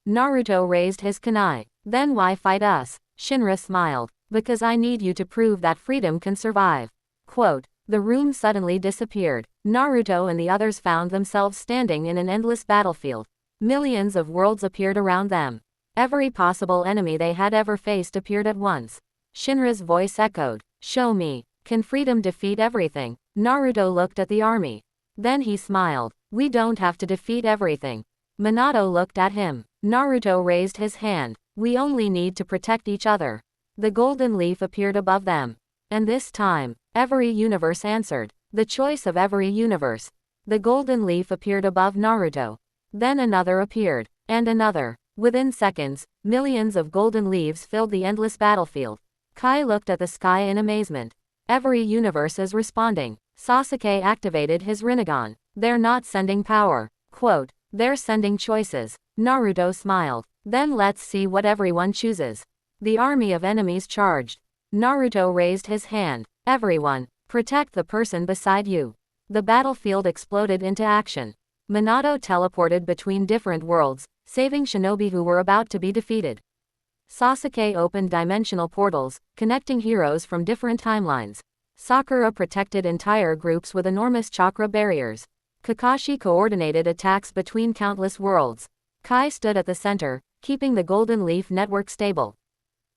Naruto raised his kunai. "Then why fight us?" Shinra smiled. "Because I need you to prove that freedom can survive." Quote, the room suddenly disappeared. Naruto and the others found themselves standing in an endless battlefield. Millions of worlds appeared around them. Every possible enemy they had ever faced appeared at once. Shinra's voice echoed. "Show me. Can freedom defeat everything?" Naruto looked at the army. Then he smiled. "We don't have to defeat everything." Minato looked at him. Naruto raised his hand. "We only need to protect each other." The golden leaf appeared above them. And this time, every universe answered. The choice of every universe. The golden leaf appeared above Naruto. Then another appeared. And another. Within seconds, millions of golden leaves filled the endless battlefield. Kai looked at the sky in amazement. Every universe is responding. Sasuke activated his Rinnegan. "They're not sending power." Quote, "They're sending choices." Naruto smiled. "Then let's see what everyone chooses." The army of enemies charged. Naruto raised his hand. "Everyone, protect the person beside you." The battlefield exploded into action. Minato teleported between different worlds, saving shinobi who were about to be defeated. Sasuke opened dimensional portals, connecting heroes from different timelines. Sakura protected entire groups with enormous chakra barriers. Kakashi coordinated attacks between countless worlds. Kai stood at the center, keeping the Golden Leaf network stable.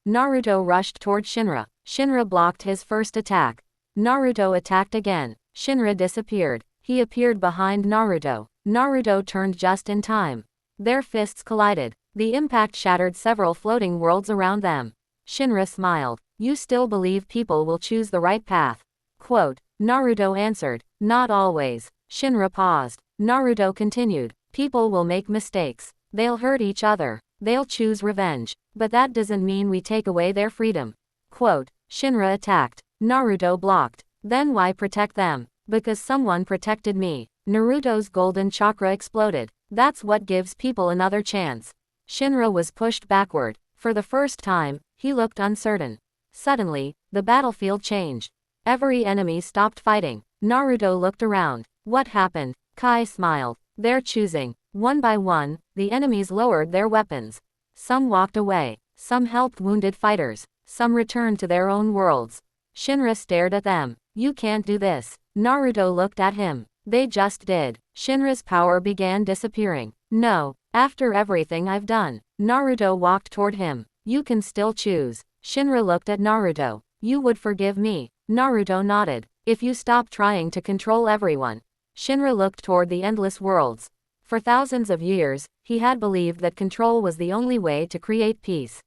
Naruto rushed toward Shinra. Shinra blocked his first attack. Naruto attacked again. Shinra disappeared. He appeared behind Naruto. Naruto turned just in time. Their fists collided. The impact shattered several floating worlds around them. Shinra smiled. "You still believe people will choose the right path?" Quote, Naruto answered. "Not always." Shinra paused. Naruto continued. "People will make mistakes. They'll hurt each other. They'll choose revenge. But that doesn't mean we take away their freedom." Quote, Shinra attacked. Naruto blocked. "Then why protect them?" "Because someone protected me." Naruto's golden chakra exploded. "That's what gives people another chance." Shinra was pushed backward. For the first time, he looked uncertain. Suddenly, the battlefield changed. Every enemy stopped fighting. Naruto looked around. "What happened?" Kai smiled. "They're choosing." One by one, the enemies lowered their weapons. Some walked away. Some helped wounded fighters. Some returned to their own worlds. Shinra stared at them. "You can't do this." Naruto looked at him. "They just did." Shinra's power began disappearing. "No. After everything I've done." Naruto walked toward him. "You can still choose." Shinra looked at Naruto. "You would forgive me?" Naruto nodded. "If you stop trying to control everyone." Shinra looked toward the endless worlds. For thousands of years, he had believed that control was the only way to create peace.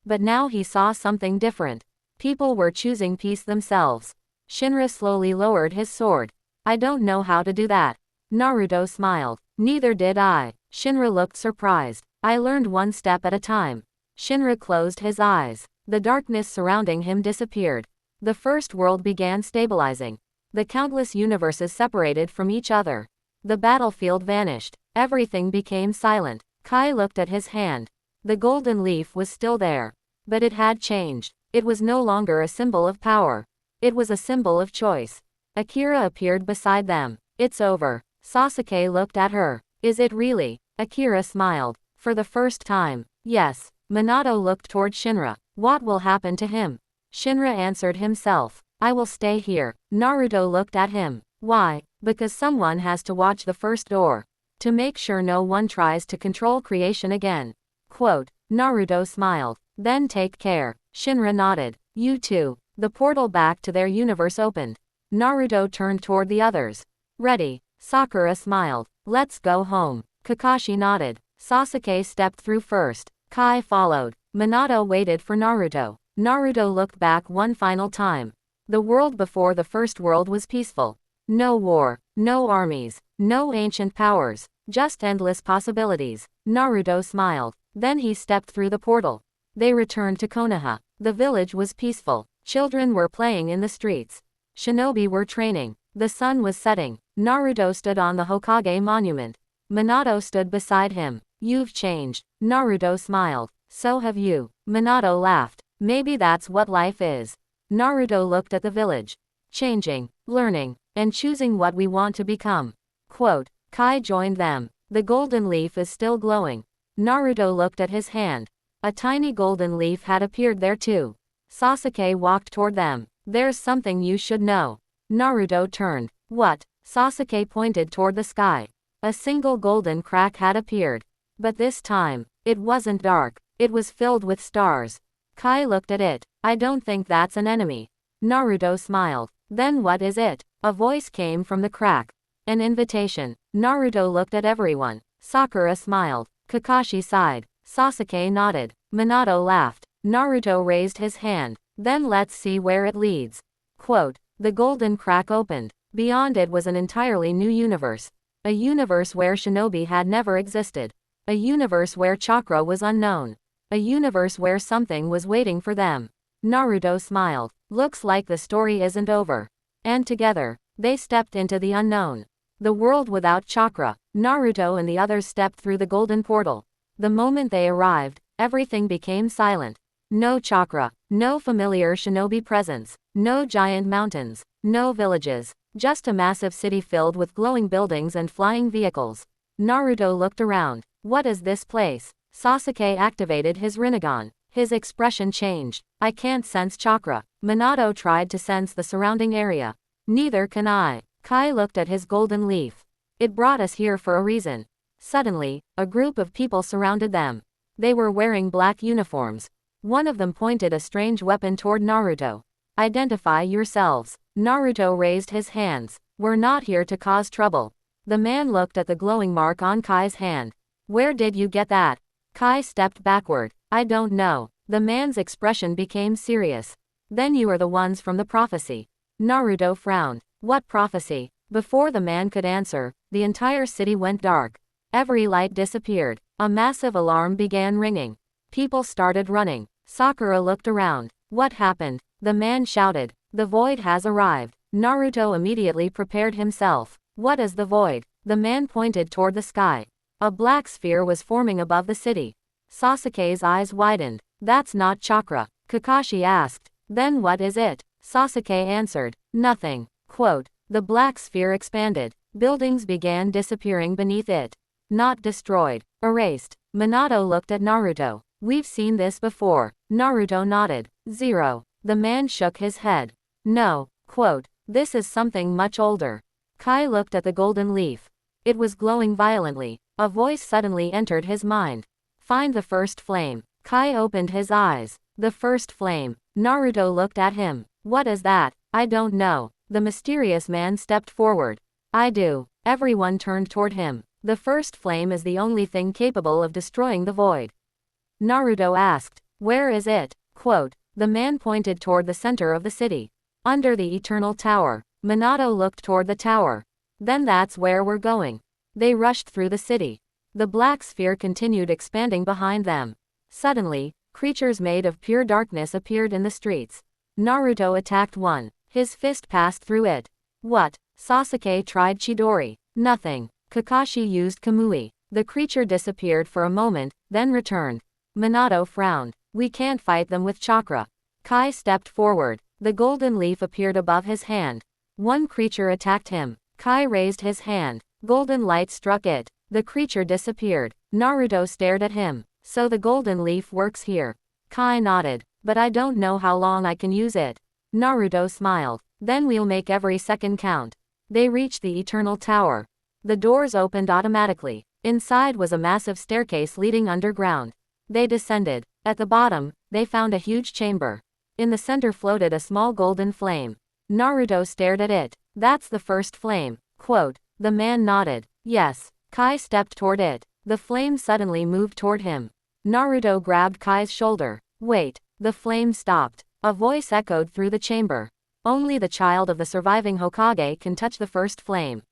But now he saw something different. People were choosing peace themselves. Shinra slowly lowered his sword. "I don't know how to do that." Naruto smiled. "Neither did I." Shinra looked surprised. "I learned one step at a time." Shinra closed his eyes. The darkness surrounding him disappeared. The first world began stabilizing. The countless universes separated from each other. The battlefield vanished. Everything became silent. Kai looked at his hand. The golden leaf was still there. But it had changed. It was no longer a symbol of power. It was a symbol of choice. Akira appeared beside them. "It's over." Sasuke looked at her. "Is it really?" Akira smiled. "For the first time, yes." Minato looked toward Shinra. What will happen to him? Shinra answered himself. I will stay here. Naruto looked at him. Why? Because someone has to watch the first door. To make sure no one tries to control creation again. Quote. Naruto smiled. Then take care. Shinra nodded. You too. The portal back to their universe opened. Naruto turned toward the others. Ready. Sakura smiled. Let's go home. Kakashi nodded. Sasuke stepped through first. Kai followed. Minato waited for Naruto. Naruto looked back one final time. The world before the first world was peaceful. No war, no armies, no ancient powers, just endless possibilities. Naruto smiled. Then he stepped through the portal. They returned to Konoha. The village was peaceful. Children were playing in the streets. Shinobi were training. The sun was setting. Naruto stood on the Hokage monument. Minato stood beside him. You've changed. Naruto smiled. So have you. Minato laughed. Maybe that's what life is. Naruto looked at the village. Changing, learning, and choosing what we want to become. Quote. Kai joined them. The golden leaf is still glowing. Naruto looked at his hand. A tiny golden leaf had appeared there too. Sasuke walked toward them. There's something you should know. Naruto turned. What? Sasuke pointed toward the sky. A single golden crack had appeared. But this time, it wasn't dark. It was filled with stars. Kai looked at it. I don't think that's an enemy. Naruto smiled. Then what is it? A voice came from the crack. An invitation. Naruto looked at everyone. Sakura smiled. Kakashi sighed. Sasuke nodded. Minato laughed. Naruto raised his hand. Then let's see where it leads. Quote. The golden crack opened. Beyond it was an entirely new universe. A universe where shinobi had never existed. A universe where chakra was unknown. A universe where something was waiting for them. Naruto smiled. Looks like the story isn't over. And together, they stepped into the unknown. The world without chakra. Naruto and the others stepped through the golden portal. The moment they arrived, everything became silent. No chakra, no familiar shinobi presence, no giant mountains, no villages, just a massive city filled with glowing buildings and flying vehicles. Naruto looked around. What is this place? Sasuke activated his Rinnegan. His expression changed. I can't sense chakra. Minato tried to sense the surrounding area. Neither can I. Kai looked at his golden leaf. It brought us here for a reason. Suddenly, a group of people surrounded them. They were wearing black uniforms. One of them pointed a strange weapon toward Naruto. Identify yourselves. Naruto raised his hands. We're not here to cause trouble. The man looked at the glowing mark on Kai's hand. Where did you get that? Kai stepped backward. I don't know. The man's expression became serious. Then you are the ones from the prophecy. Naruto frowned. What prophecy? Before the man could answer, the entire city went dark. Every light disappeared. A massive alarm began ringing. People started running. Sakura looked around. What happened? The man shouted. The void has arrived. Naruto immediately prepared himself. What is the void? The man pointed toward the sky. A black sphere was forming above the city. Sasuke's eyes widened. That's not chakra. Kakashi asked. Then what is it? Sasuke answered. Nothing. Quote. The black sphere expanded. Buildings began disappearing beneath it. Not destroyed. Erased. Minato looked at Naruto. We've seen this before. Naruto nodded. 0. The man shook his head. No. Quote. This is something much older. Kai looked at the golden leaf. It was glowing violently. A voice suddenly entered his mind. Find the first flame. Kai opened his eyes. The first flame. Naruto looked at him. What is that? I don't know. The mysterious man stepped forward. I do. Everyone turned toward him. The first flame is the only thing capable of destroying the void. Naruto asked. Where is it? Quote. The man pointed toward the center of the city. Under the eternal tower. Minato looked toward the tower. Then that's where we're going. They rushed through the city. The black sphere continued expanding behind them. Suddenly, creatures made of pure darkness appeared in the streets. Naruto attacked one. His fist passed through it. What? Sasuke tried Chidori. Nothing. Kakashi used Kamui. The creature disappeared for a moment, then returned. Minato frowned. We can't fight them with chakra. Kai stepped forward. The golden leaf appeared above his hand. One creature attacked him. Kai raised his hand. Golden light struck it. The creature disappeared. Naruto stared at him. So the golden leaf works here. Kai nodded. But I don't know how long I can use it. Naruto smiled. Then we'll make every second count. They reached the Eternal Tower. The doors opened automatically. Inside was a massive staircase leading underground. They descended. At the bottom, they found a huge chamber. In the center floated a small golden flame. Naruto stared at it. That's the first flame. Quote. The man nodded. Yes. Kai stepped toward it. The flame suddenly moved toward him. Naruto grabbed Kai's shoulder. Wait. The flame stopped. A voice echoed through the chamber. Only the child of the surviving Hokage can touch the first flame.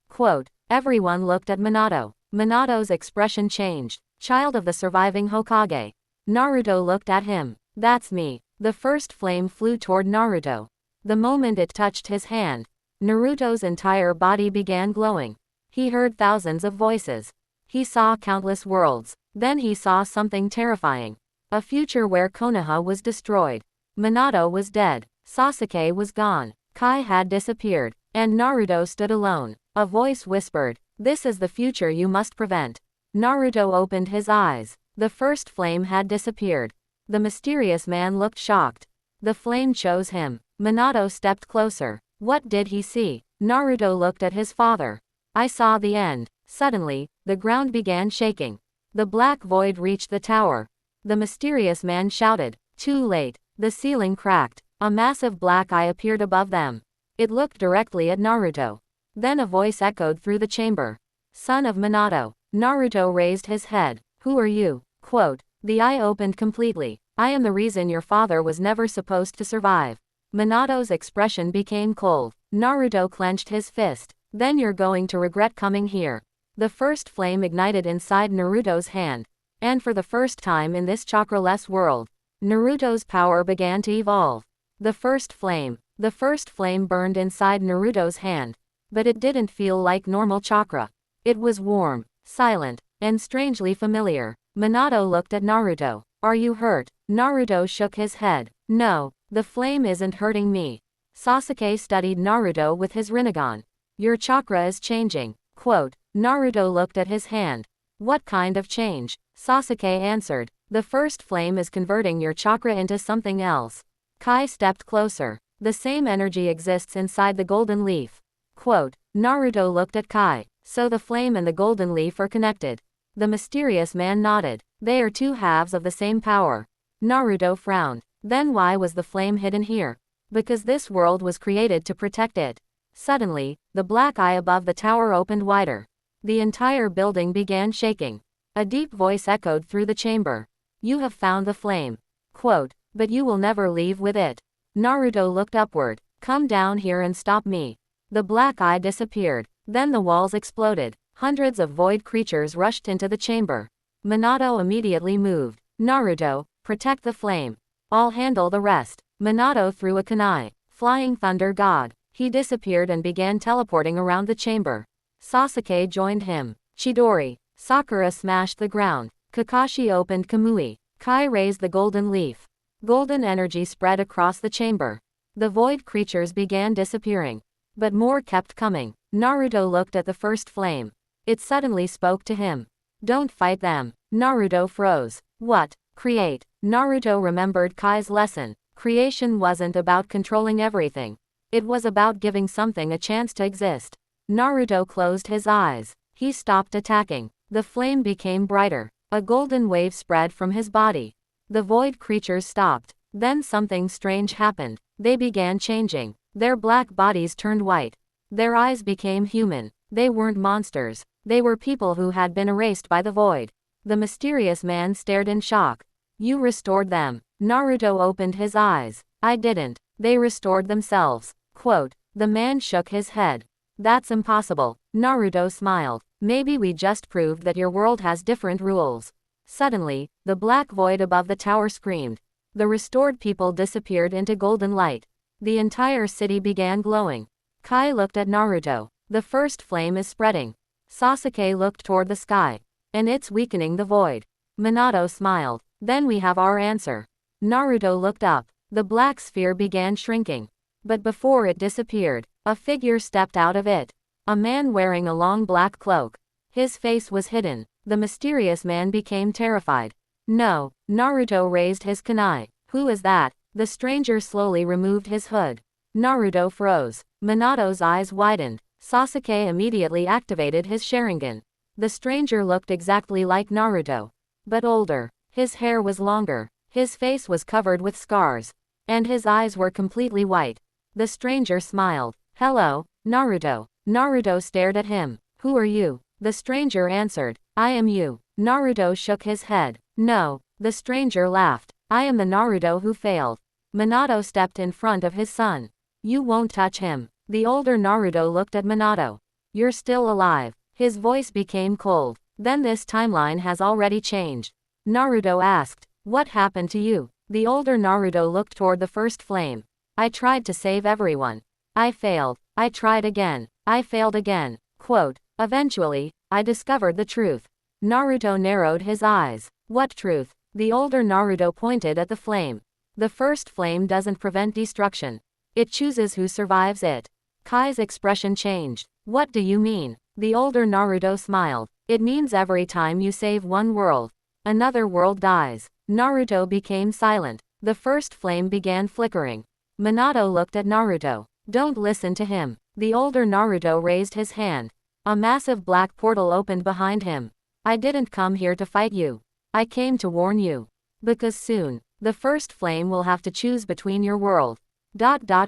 Quote. Everyone looked at Minato. Minato's expression changed. Child of the surviving Hokage. Naruto looked at him. That's me. The first flame flew toward Naruto. The moment it touched his hand, Naruto's entire body began glowing. He heard thousands of voices. He saw countless worlds. Then he saw something terrifying. A future where Konoha was destroyed. Minato was dead. Sasuke was gone. Kai had disappeared. And Naruto stood alone. A voice whispered, "This is the future you must prevent." Naruto opened his eyes. The first flame had disappeared. The mysterious man looked shocked. The flame chose him. Minato stepped closer. What did he see? Naruto looked at his father. I saw the end. Suddenly, the ground began shaking. The black void reached the tower. The mysterious man shouted. Too late. The ceiling cracked. A massive black eye appeared above them. It looked directly at Naruto. Then a voice echoed through the chamber. Son of Minato. Naruto raised his head. Who are you? Quote. The eye opened completely. I am the reason your father was never supposed to survive. Minato's expression became cold. Naruto clenched his fist. Then you're going to regret coming here. The first flame ignited inside Naruto's hand. And for the first time in this chakra-less world, Naruto's power began to evolve. The first flame burned inside Naruto's hand. But it didn't feel like normal chakra. It was warm, silent, and strangely familiar. Minato looked at Naruto. Are you hurt? Naruto shook his head. No, the flame isn't hurting me. Sasuke studied Naruto with his Rinnegan. Your chakra is changing. Quote. Naruto looked at his hand. What kind of change? Sasuke answered. The first flame is converting your chakra into something else. Kai stepped closer. The same energy exists inside the golden leaf. Quote. Naruto looked at Kai. So the flame and the golden leaf are connected. The mysterious man nodded. They are two halves of the same power. Naruto frowned. Then why was the flame hidden here? Because this world was created to protect it. Suddenly, the black eye above the tower opened wider. The entire building began shaking. A deep voice echoed through the chamber. You have found the flame. Quote. But you will never leave with it. Naruto looked upward. Come down here and stop me. The black eye disappeared. Then the walls exploded. Hundreds of void creatures rushed into the chamber. Minato immediately moved. Naruto, protect the flame. I'll handle the rest. Minato threw a kunai. Flying thunder god. He disappeared and began teleporting around the chamber. Sasuke joined him. Chidori. Sakura smashed the ground. Kakashi opened Kamui. Kai raised the golden leaf. Golden energy spread across the chamber. The void creatures began disappearing. But more kept coming. Naruto looked at the first flame. It suddenly spoke to him. Don't fight them. Naruto froze. What? Create. Naruto remembered Kai's lesson. Creation wasn't about controlling everything. It was about giving something a chance to exist. Naruto closed his eyes. He stopped attacking. The flame became brighter. A golden wave spread from his body. The void creatures stopped. Then something strange happened. They began changing. Their black bodies turned white. Their eyes became human. They weren't monsters. They were people who had been erased by the void. The mysterious man stared in shock. You restored them. Naruto opened his eyes. I didn't. They restored themselves. Quote. The man shook his head. That's impossible. Naruto smiled. Maybe we just proved that your world has different rules. Suddenly, the black void above the tower screamed. The restored people disappeared into golden light. The entire city began glowing. Kai looked at Naruto. The first flame is spreading. Sasuke looked toward the sky. And it's weakening the void. Minato smiled. Then we have our answer. Naruto looked up. The black sphere began shrinking. But before it disappeared, a figure stepped out of it. A man wearing a long black cloak. His face was hidden. The mysterious man became terrified. No. Naruto raised his kunai. Who is that? The stranger slowly removed his hood. Naruto froze. Minato's eyes widened. Sasuke immediately activated his Sharingan. The stranger looked exactly like Naruto, but older. His hair was longer. His face was covered with scars. And his eyes were completely white. The stranger smiled. Hello, Naruto. Naruto stared at him. Who are you? The stranger answered. I am you. Naruto shook his head. No. The stranger laughed. I am the Naruto who failed. Minato stepped in front of his son. You won't touch him. The older Naruto looked at Minato. You're still alive. His voice became cold. Then this timeline has already changed. Naruto asked. What happened to you? The older Naruto looked toward the first flame. I tried to save everyone. I failed. I tried again. I failed again. Quote. Eventually, I discovered the truth. Naruto narrowed his eyes. What truth? The older Naruto pointed at the flame. The first flame doesn't prevent destruction. It chooses who survives it. Kai's expression changed. What do you mean? The older Naruto smiled. It means every time you save one world, another world dies. Naruto became silent. The first flame began flickering. Minato looked at Naruto. Don't listen to him. The older Naruto raised his hand. A massive black portal opened behind him. I didn't come here to fight you. I came to warn you. Because soon, the first flame will have to choose between your world.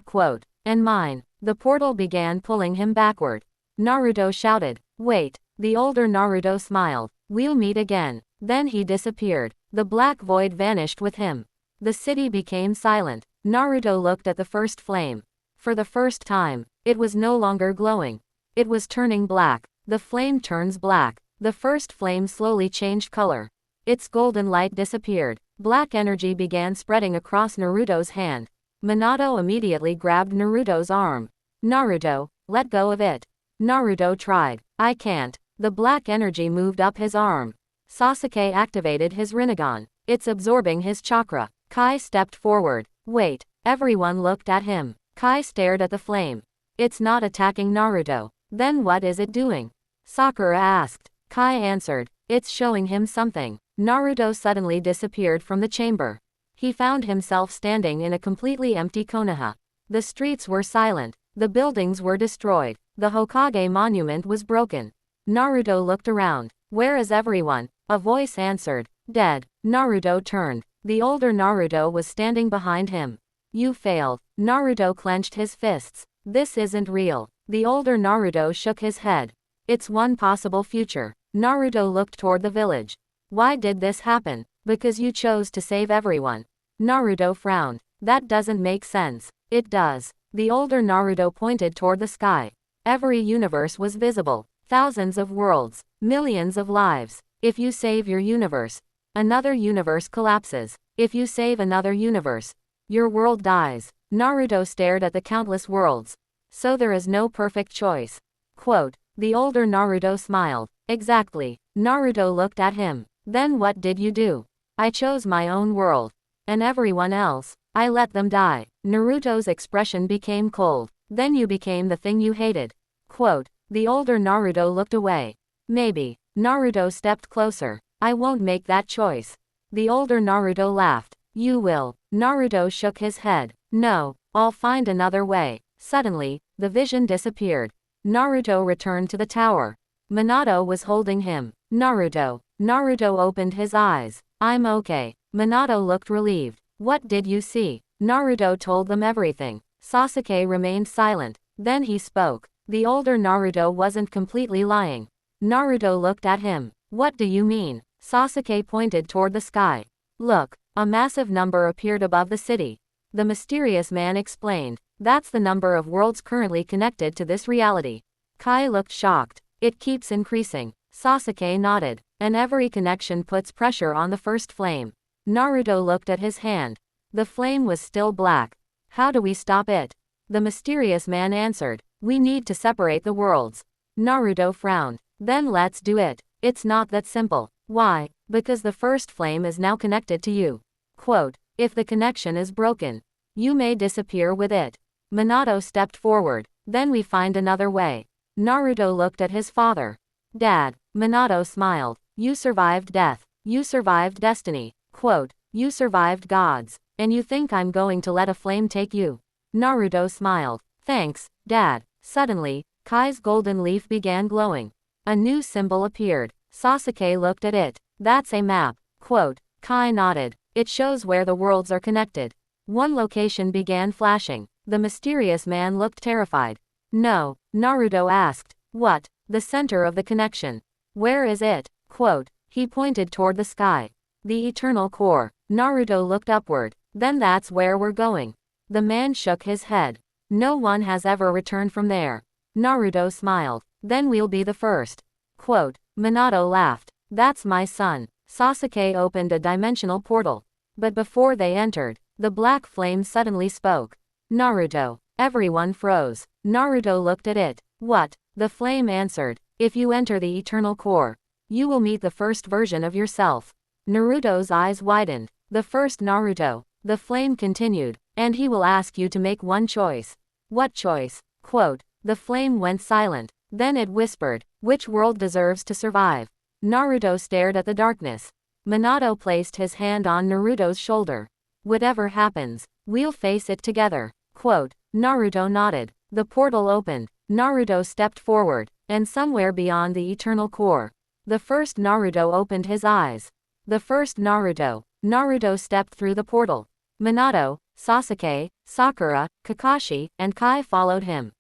Quote. And mine. The portal began pulling him backward. Naruto shouted. Wait. The older Naruto smiled. We'll meet again. Then he disappeared. The black void vanished with him. The city became silent. Naruto looked at the first flame. For the first time, it was no longer glowing. It was turning black. The flame turns black. The first flame slowly changed color. Its golden light disappeared. Black energy began spreading across Naruto's hand. Minato immediately grabbed Naruto's arm. Naruto, let go of it. Naruto tried. I can't. The black energy moved up his arm. Sasuke activated his Rinnegan. It's absorbing his chakra. Kai stepped forward. Wait. Everyone looked at him. Kai stared at the flame. It's not attacking Naruto. Then what is it doing? Sakura asked. Kai answered. It's showing him something. Naruto suddenly disappeared from the chamber. He found himself standing in a completely empty Konoha. The streets were silent. The buildings were destroyed. The Hokage monument was broken. Naruto looked around. Where is everyone? A voice answered. Dead. Naruto turned. The older Naruto was standing behind him. You failed. Naruto clenched his fists. This isn't real. The older Naruto shook his head. It's one possible future. Naruto looked toward the village. Why did this happen? Because you chose to save everyone. Naruto frowned. That doesn't make sense. It does. The older Naruto pointed toward the sky. Every universe was visible. Thousands of worlds. Millions of lives. If you save your universe, another universe collapses. If you save another universe, your world dies. Naruto stared at the countless worlds. So there is no perfect choice. Quote. The older Naruto smiled. Exactly. Naruto looked at him. Then what did you do? I chose my own world. And everyone else, I let them die. Naruto's expression became cold. Then you became the thing you hated. Quote. The older Naruto looked away. Maybe. Naruto stepped closer. I won't make that choice. The older Naruto laughed. You will. Naruto shook his head. No, I'll find another way. Suddenly, the vision disappeared. Naruto returned to the tower. Minato was holding him. Naruto. Naruto opened his eyes. I'm okay. Minato looked relieved. What did you see? Naruto told them everything. Sasuke remained silent. Then he spoke. The older Naruto wasn't completely lying. Naruto looked at him. What do you mean? Sasuke pointed toward the sky. Look, a massive number appeared above the city. The mysterious man explained. That's the number of worlds currently connected to this reality. Kai looked shocked. It keeps increasing. Sasuke nodded. And every connection puts pressure on the first flame. Naruto looked at his hand. The flame was still black. How do we stop it? The mysterious man answered. We need to separate the worlds. Naruto frowned. Then let's do it. It's not that simple. Why? Because the first flame is now connected to you. Quote. If the connection is broken, you may disappear with it. Minato stepped forward. Then we find another way. Naruto looked at his father. Dad. Minato smiled. You survived death. You survived destiny. Quote, you survived gods. And you think I'm going to let a flame take you? Naruto smiled. Thanks, Dad. Suddenly, Kai's golden leaf began glowing. A new symbol appeared. Sasuke looked at it. That's a map. Quote, Kai nodded. It shows where the worlds are connected. One location began flashing. The mysterious man looked terrified. No, Naruto asked. What? The center of the connection. Where is it? Quote, he pointed toward the sky. The eternal core. Naruto looked upward. Then that's where we're going. The man shook his head. No one has ever returned from there. Naruto smiled. Then we'll be the first. Quote, Minato laughed. That's my son. Sasuke opened a dimensional portal. But before they entered, the black flame suddenly spoke. Naruto. Everyone froze. Naruto looked at it. What? The flame answered. If you enter the eternal core, you will meet the first version of yourself. Naruto's eyes widened. The first Naruto. The flame continued. And he will ask you to make one choice. What choice? Quote, the flame went silent. Then it whispered, which world deserves to survive? Naruto stared at the darkness. Minato placed his hand on Naruto's shoulder. Whatever happens, we'll face it together. Quote, Naruto nodded. The portal opened. Naruto stepped forward, and somewhere beyond the eternal core, the first Naruto opened his eyes. The first Naruto. Naruto stepped through the portal. Minato, Sasuke, Sakura, Kakashi, and Kai followed him.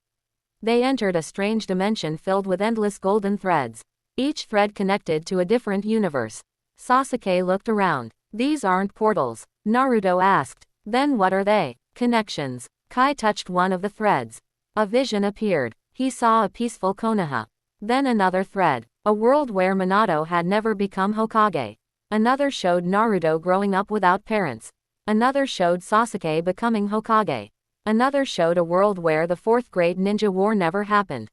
They entered a strange dimension filled with endless golden threads. Each thread connected to a different universe. Sasuke looked around. These aren't portals, Naruto asked. Then what are they? Connections. Kai touched one of the threads. A vision appeared. He saw a peaceful Konoha. Then another thread. A world where Minato had never become Hokage. Another showed Naruto growing up without parents. Another showed Sasuke becoming Hokage. Another showed a world where the fourth great ninja war never happened.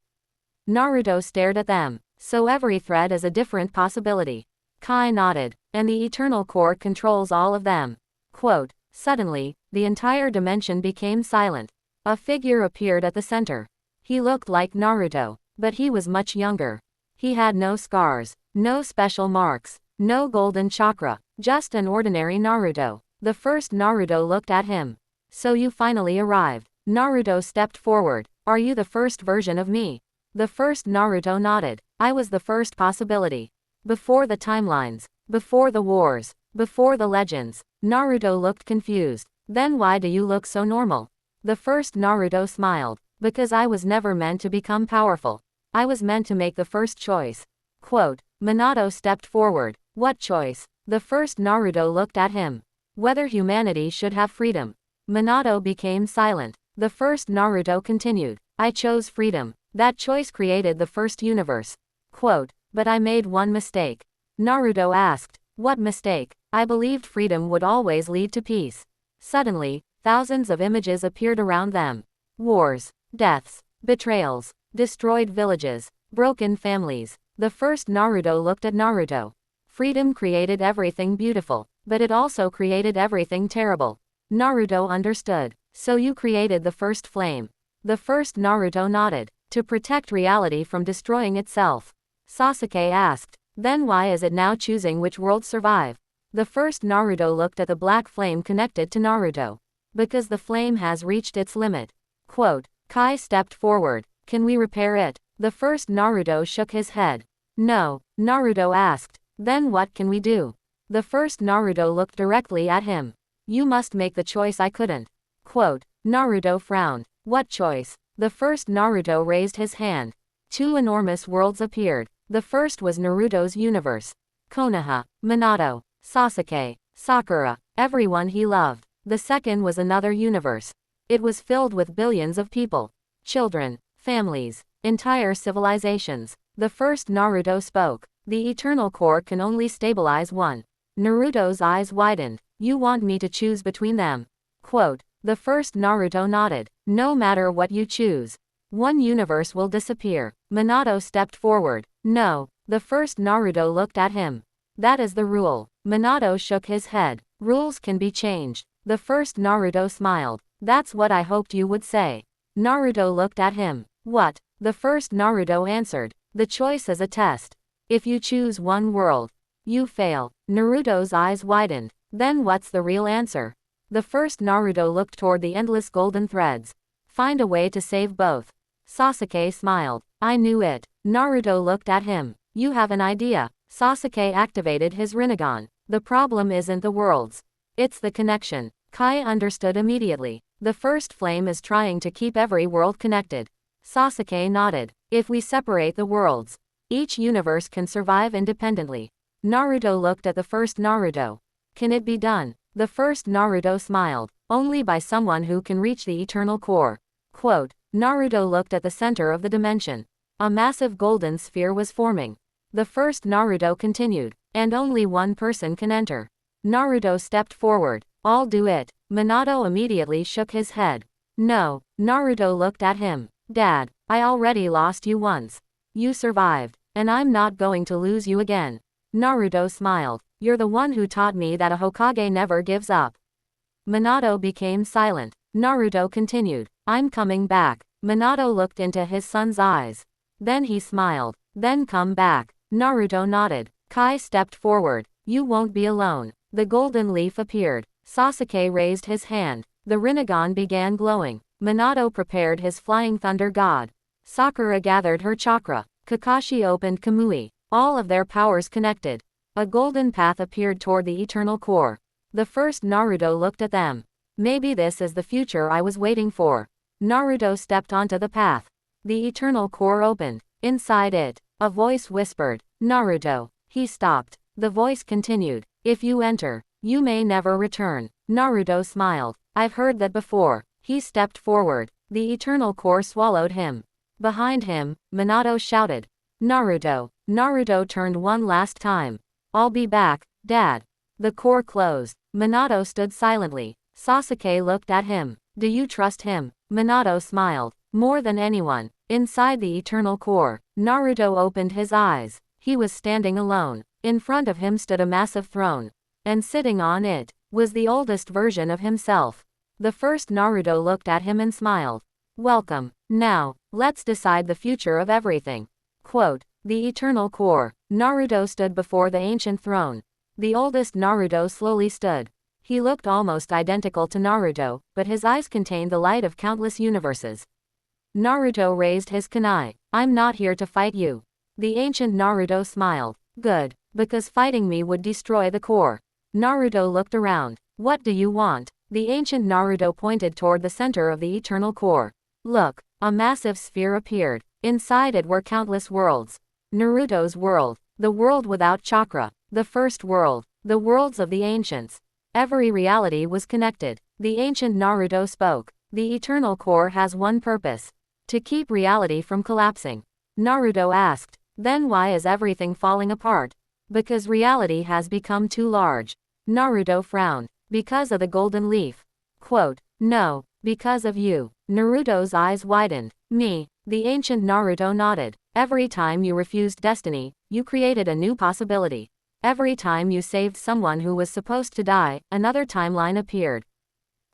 Naruto stared at them. So every thread is a different possibility. Kai nodded. And the eternal core controls all of them. Quote, suddenly, the entire dimension became silent. A figure appeared at the center. He looked like Naruto, but he was much younger. He had no scars, no special marks, no golden chakra, just an ordinary Naruto. The first Naruto looked at him. So you finally arrived. Naruto stepped forward. Are you the first version of me? The first Naruto nodded. I was the first possibility. Before the timelines, before the wars, before the legends. Naruto looked confused. Then why do you look so normal? The first Naruto smiled. Because I was never meant to become powerful. I was meant to make the first choice. Quote, Minato stepped forward. What choice? The first Naruto looked at him. Whether humanity should have freedom. Minato became silent. The first Naruto continued. I chose freedom. That choice created the first universe. Quote, but I made one mistake. Naruto asked, what mistake? I believed freedom would always lead to peace. Suddenly, thousands of images appeared around them. Wars, deaths, betrayals, destroyed villages, broken families. The first Naruto looked at Naruto. Freedom created everything beautiful, but it also created everything terrible. Naruto understood. So you created the first flame. The first Naruto nodded. To protect reality from destroying itself. Sasuke asked. Then why is it now choosing which world survive? The first Naruto looked at the black flame connected to Naruto. Because the flame has reached its limit. Quote, Kai stepped forward. Can we repair it? The first Naruto shook his head. No, Naruto asked. Then what can we do? The first Naruto looked directly at him. You must make the choice I couldn't. Quote, Naruto frowned. What choice? The first Naruto raised his hand. Two enormous worlds appeared. The first was Naruto's universe. Konoha, Minato, Sasuke, Sakura, everyone he loved. The second was another universe. It was filled with billions of people. Children, families, entire civilizations. The first Naruto spoke. The eternal core can only stabilize one. Naruto's eyes widened. You want me to choose between them? Quote, the first Naruto nodded. No matter what you choose, one universe will disappear. Minato stepped forward. No. The first Naruto looked at him. That is the rule. Minato shook his head. Rules can be changed. The first Naruto smiled. That's what I hoped you would say. Naruto looked at him. What? The first Naruto answered. The choice is a test. If you choose one world, You fail. Naruto's eyes widened. Then what's the real answer? The first Naruto looked toward the endless golden threads. Find a way to save both. Sasuke smiled. I knew it. Naruto looked at him. You have an idea. Sasuke activated his Rinnegan. The problem isn't the worlds. It's the connection. Kai understood immediately. The first flame is trying to keep every world connected. Sasuke nodded. If we separate the worlds, each universe can survive independently. Naruto looked at the first Naruto. Can it be done? The first Naruto smiled. Only by someone who can reach the eternal core. Quote, Naruto looked at the center of the dimension. A massive golden sphere was forming. The first Naruto continued. And only one person can enter. Naruto stepped forward. I'll do it. Minato immediately shook his head. No. Naruto looked at him. Dad, I already lost you once. You survived. And I'm not going to lose you again. Naruto smiled. You're the one who taught me that a Hokage never gives up. Minato became silent. Naruto continued. I'm coming back. Minato looked into his son's eyes. Then he smiled. Then come back. Naruto nodded. Kai stepped forward. You won't be alone. The golden leaf appeared. Sasuke raised his hand. The Rinnegan began glowing. Minato prepared his flying thunder god. Sakura gathered her chakra. Kakashi opened Kamui. All of their powers connected. A golden path appeared toward the eternal core. The first Naruto looked at them. Maybe this is the future I was waiting for. Naruto stepped onto the path. The eternal core opened. Inside it, a voice whispered, Naruto. He stopped. The voice continued. If you enter, you may never return. Naruto smiled. I've heard that before. He stepped forward. The eternal core swallowed him. Behind him, Minato shouted. Naruto. Naruto turned one last time. I'll be back, Dad. The core closed. Minato stood silently. Sasuke looked at him. Do you trust him? Minato smiled. More than anyone. Inside the eternal core, Naruto opened his eyes. He was standing alone. In front of him stood a massive throne. And sitting on it, was the oldest version of himself. The first Naruto looked at him and smiled. Welcome. Now, let's decide the future of everything. Quote, the eternal core. Naruto stood before the ancient throne. The oldest Naruto slowly stood. He looked almost identical to Naruto, but his eyes contained the light of countless universes. Naruto raised his kunai. I'm not here to fight you. The ancient Naruto smiled. Good, because fighting me would destroy the core. Naruto looked around. What do you want? The ancient Naruto pointed toward the center of the eternal core. Look, a massive sphere appeared. Inside it were countless worlds. Naruto's world, the world without chakra, the first world, the worlds of the ancients. Every reality was connected. The ancient Naruto spoke. The eternal core has one purpose. To keep reality from collapsing. Naruto asked. Then why is everything falling apart? Because reality has become too large. Naruto frowned. Because of the golden leaf. Quote, no, because of you. Naruto's eyes widened. Me. The ancient Naruto nodded. Every time you refused destiny, you created a new possibility. Every time you saved someone who was supposed to die, another timeline appeared.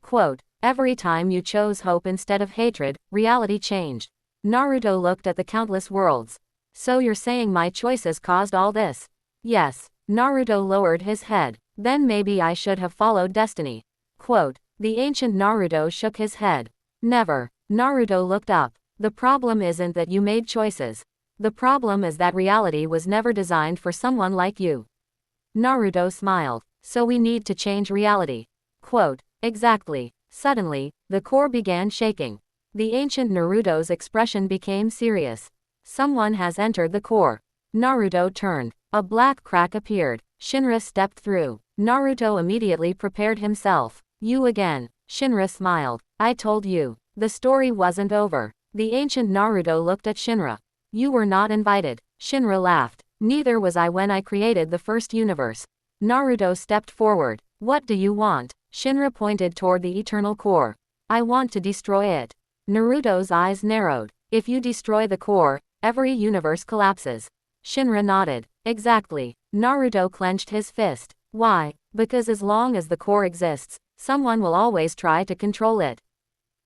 Quote, every time you chose hope instead of hatred, reality changed. Naruto looked at the countless worlds. So you're saying my choices caused all this? Yes. Naruto lowered his head. Then maybe I should have followed destiny. Quote, the ancient Naruto shook his head. Never. Naruto looked up. The problem isn't that you made choices. The problem is that reality was never designed for someone like you. Naruto smiled. So we need to change reality. Quote, exactly. Suddenly, the core began shaking. The ancient Naruto's expression became serious. Someone has entered the core. Naruto turned. A black crack appeared. Shinra stepped through. Naruto immediately prepared himself. You again. Shinra smiled. I told you. The story wasn't over. The ancient Naruto looked at Shinra. You were not invited. Shinra laughed. Neither was I when I created the first universe. Naruto stepped forward. What do you want? Shinra pointed toward the eternal core. I want to destroy it. Naruto's eyes narrowed. If you destroy the core, every universe collapses. Shinra nodded. Exactly. Naruto clenched his fist. Why? Because as long as the core exists, someone will always try to control it.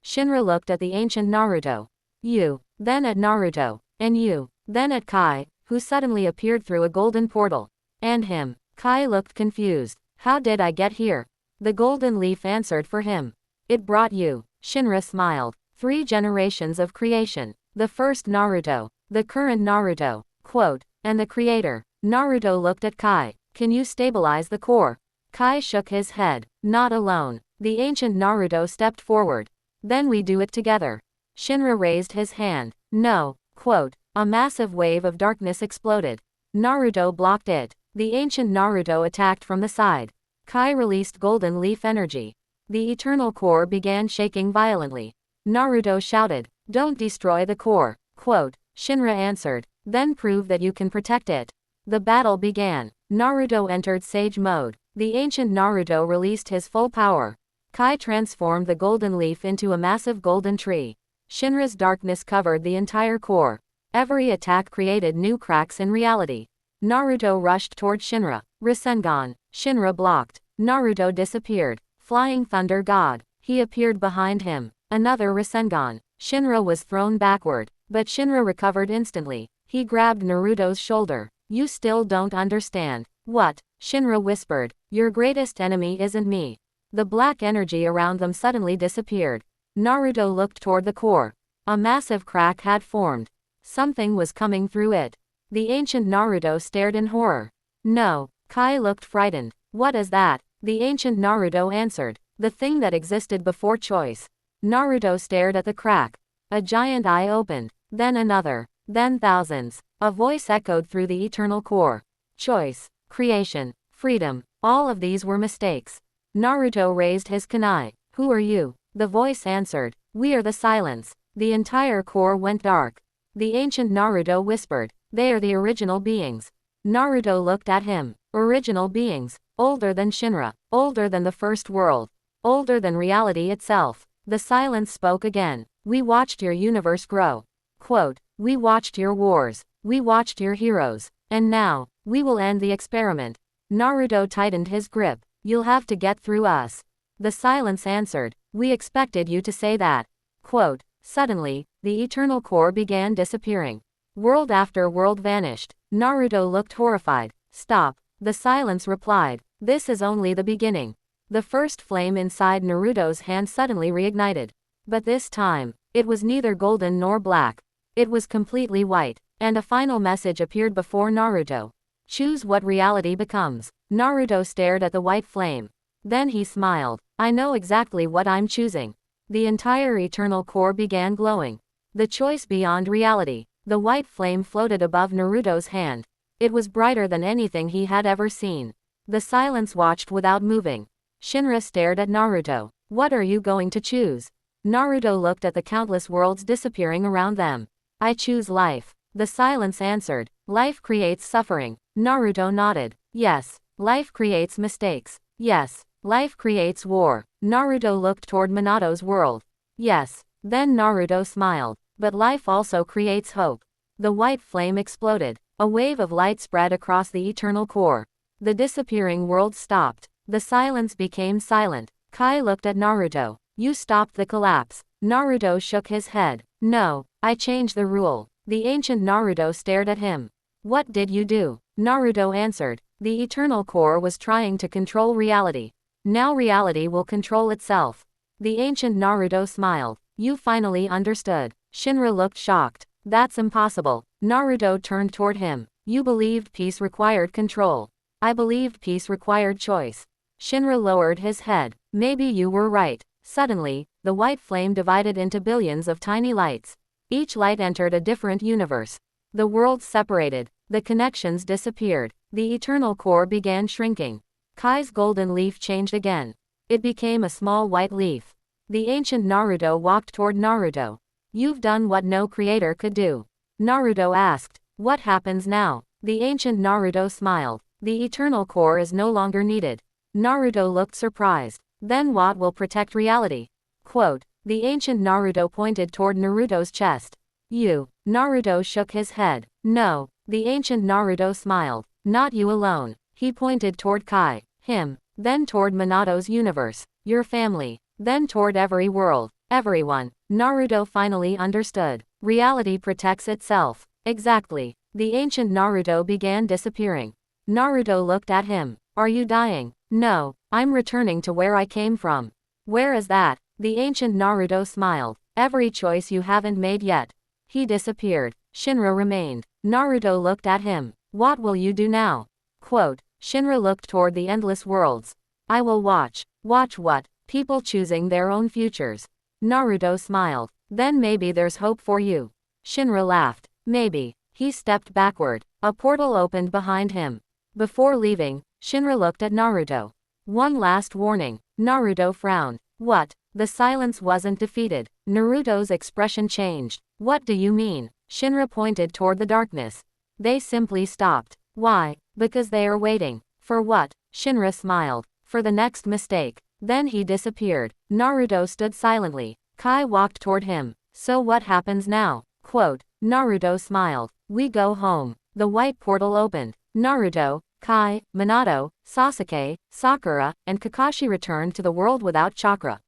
Shinra looked at the ancient Naruto. You. Then at Naruto. And you. Then at Kai, who suddenly appeared through a golden portal. And him. Kai looked confused. How did I get here? The golden leaf answered for him. It brought you. Shinra smiled. 3 generations of creation. The first Naruto, the current Naruto, quote, and the creator. Naruto looked at Kai. Can you stabilize the core? Kai shook his head. Not alone. The ancient Naruto stepped forward. Then we do it together. Shinra raised his hand. No, quote. A massive wave of darkness exploded. Naruto blocked it. The ancient Naruto attacked from the side. Kai released golden leaf energy. The eternal core began shaking violently. Naruto shouted, "Don't destroy the core," quote. Shinra answered, "Then prove that you can protect it." The battle began. Naruto entered Sage mode. The ancient Naruto released his full power. Kai transformed the golden leaf into a massive golden tree. Shinra's darkness covered the entire core. Every attack created new cracks in reality. Naruto rushed toward Shinra. Rasengan. Shinra blocked. Naruto disappeared. Flying Thunder God. He appeared behind him. Another Rasengan. Shinra was thrown backward, but Shinra recovered instantly. He grabbed Naruto's shoulder. You still don't understand. What? Shinra whispered. Your greatest enemy isn't me. The black energy around them suddenly disappeared. Naruto looked toward the core. A massive crack had formed. Something was coming through it. The ancient Naruto stared in horror. No. Kai looked frightened. What is that? The ancient Naruto answered. The thing that existed before choice. Naruto stared at the crack. A giant eye opened. Then another. Then thousands. A voice echoed through the eternal core. Choice. Creation. Freedom. All of these were mistakes. Naruto raised his kunai. Who are you? The voice answered. We are the silence. The entire core went dark. The ancient Naruto whispered. They are the original beings. Naruto looked at him. Original beings. Older than Shinra. Older than the first world. Older than reality itself. The silence spoke again. We watched your universe grow. Quote. We watched your wars. We watched your heroes. And now, we will end the experiment. Naruto tightened his grip. You'll have to get through us. The silence answered. We expected you to say that. Quote. Suddenly, the eternal core began disappearing. World after world vanished. Naruto looked horrified. Stop. The silence replied. This is only the beginning. The first flame inside Naruto's hand suddenly reignited. But this time, it was neither golden nor black. It was completely white. And a final message appeared before Naruto. Choose what reality becomes. Naruto stared at the white flame. Then he smiled. I know exactly what I'm choosing. The entire eternal core began glowing. The choice beyond reality. The white flame floated above Naruto's hand. It was brighter than anything he had ever seen. The silence watched without moving. Shinra stared at Naruto. What are you going to choose? Naruto looked at the countless worlds disappearing around them. I choose life. The silence answered. Life creates suffering. Naruto nodded. Yes. Life creates mistakes. Yes. Life creates war. Naruto looked toward Minato's world. Yes. Then Naruto smiled. But life also creates hope. The white flame exploded. A wave of light spread across the eternal core. The disappearing world stopped. The silence became silent. Kai looked at Naruto. You stopped the collapse. Naruto shook his head. No, I changed the rule. The ancient Naruto stared at him. What did you do? Naruto answered. The eternal core was trying to control reality. Now reality will control itself. The ancient Naruto smiled. You finally understood. Shinra looked shocked. That's impossible. Naruto turned toward him. You believed peace required control. I believed peace required choice. Shinra lowered his head. Maybe you were right. Suddenly, the white flame divided into billions of tiny lights. Each light entered a different universe. The worlds separated. The connections disappeared. The eternal core began shrinking. Kai's golden leaf changed again. It became a small white leaf. The ancient Naruto walked toward Naruto. You've done what no creator could do. Naruto asked. What happens now? The ancient Naruto smiled. The eternal core is no longer needed. Naruto looked surprised. Then what will protect reality? Quote. The ancient Naruto pointed toward Naruto's chest. You. Naruto shook his head. No. The ancient Naruto smiled. Not you alone. He pointed toward Kai. Him. Then toward Minato's universe. Your family. Then toward every world. Everyone. Naruto finally understood. Reality protects itself. Exactly. The ancient Naruto began disappearing. Naruto looked at him. Are you dying? No, I'm returning to where I came from. Where is that? The ancient Naruto smiled. Every choice you haven't made yet. He disappeared. Shinra remained. Naruto looked at him. What will you do now? Quote, Shinra looked toward the endless worlds. I will watch. Watch what? People choosing their own futures. Naruto smiled. Then maybe there's hope for you. Shinra laughed. Maybe. He stepped backward. A portal opened behind him. Before leaving, Shinra looked at Naruto. One last warning. Naruto frowned. What? The silence wasn't defeated. Naruto's expression changed. What do you mean? Shinra pointed toward the darkness. They simply stopped. Why? Because they are waiting. For what? Shinra smiled. For the next mistake. Then he disappeared. Naruto stood silently. Kai walked toward him. So what happens now? Quote, Naruto smiled. We go home. The white portal opened. Naruto, Kai, Minato, Sasuke, Sakura, and Kakashi returned to the world without chakra.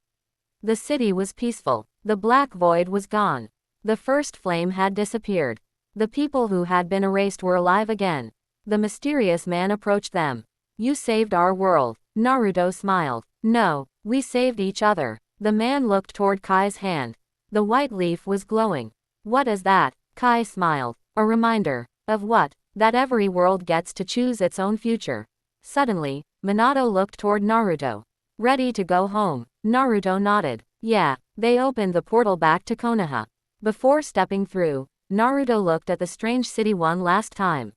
The city was peaceful. The black void was gone. The first flame had disappeared. The people who had been erased were alive again. The mysterious man approached them. You saved our world. Naruto smiled. No, we saved each other. The man looked toward Kai's hand. The white leaf was glowing. What is that? Kai smiled. A reminder. Of what? That every world gets to choose its own future. Suddenly, Minato looked toward Naruto. Ready to go home? Naruto nodded. Yeah. They opened the portal back to Konoha. Before stepping through, Naruto looked at the strange city one last time.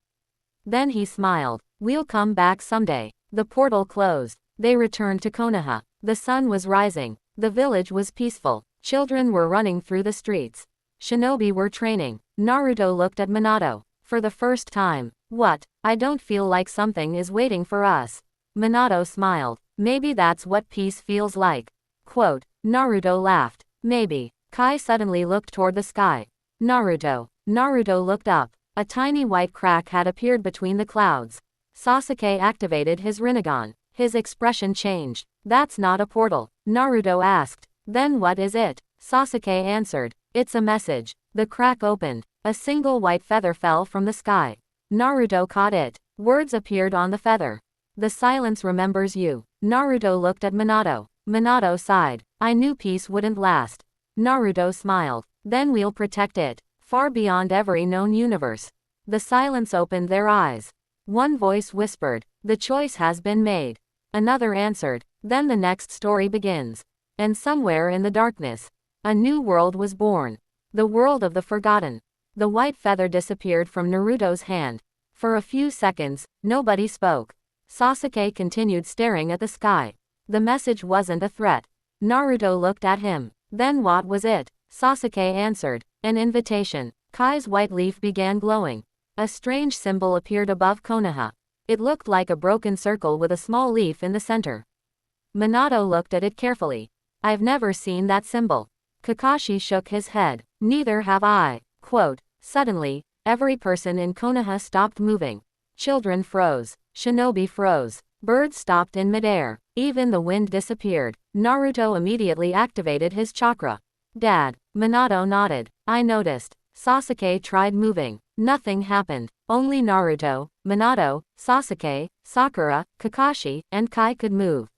Then he smiled. We'll come back someday. The portal closed. They returned to Konoha. The sun was rising. The village was peaceful. Children were running through the streets. Shinobi were training. Naruto looked at Minato. For the first time. What? I don't feel like something is waiting for us. Minato smiled. Maybe that's what peace feels like. Quote, Naruto laughed. Maybe. Kai suddenly looked toward the sky. Naruto. Naruto looked up. A tiny white crack had appeared between the clouds. Sasuke activated his Rinnegan. His expression changed. That's not a portal. Naruto asked. Then what is it? Sasuke answered. It's a message. The crack opened. A single white feather fell from the sky. Naruto caught it. Words appeared on the feather. The silence remembers you. Naruto looked at Minato. Minato sighed. I knew peace wouldn't last. Naruto smiled. Then we'll protect it. Far beyond every known universe. The silence opened their eyes. One voice whispered, the choice has been made. Another answered, then the next story begins. And somewhere in the darkness, a new world was born. The world of the forgotten. The white feather disappeared from Naruto's hand. For a few seconds, nobody spoke. Sasuke continued staring at the sky. The message wasn't a threat. Naruto looked at him. Then what was it? Sasuke answered, an invitation. Kai's white leaf began glowing. A strange symbol appeared above Konoha. It looked like a broken circle with a small leaf in the center. Minato looked at it carefully. I've never seen that symbol. Kakashi shook his head. Neither have I. Quote, suddenly, every person in Konoha stopped moving. Children froze. Shinobi froze. Birds stopped in midair. Even the wind disappeared. Naruto immediately activated his chakra. Dad. Minato nodded. I noticed. Sasuke tried moving. Nothing happened. Only Naruto, Minato, Sasuke, Sakura, Kakashi, and Kai could move.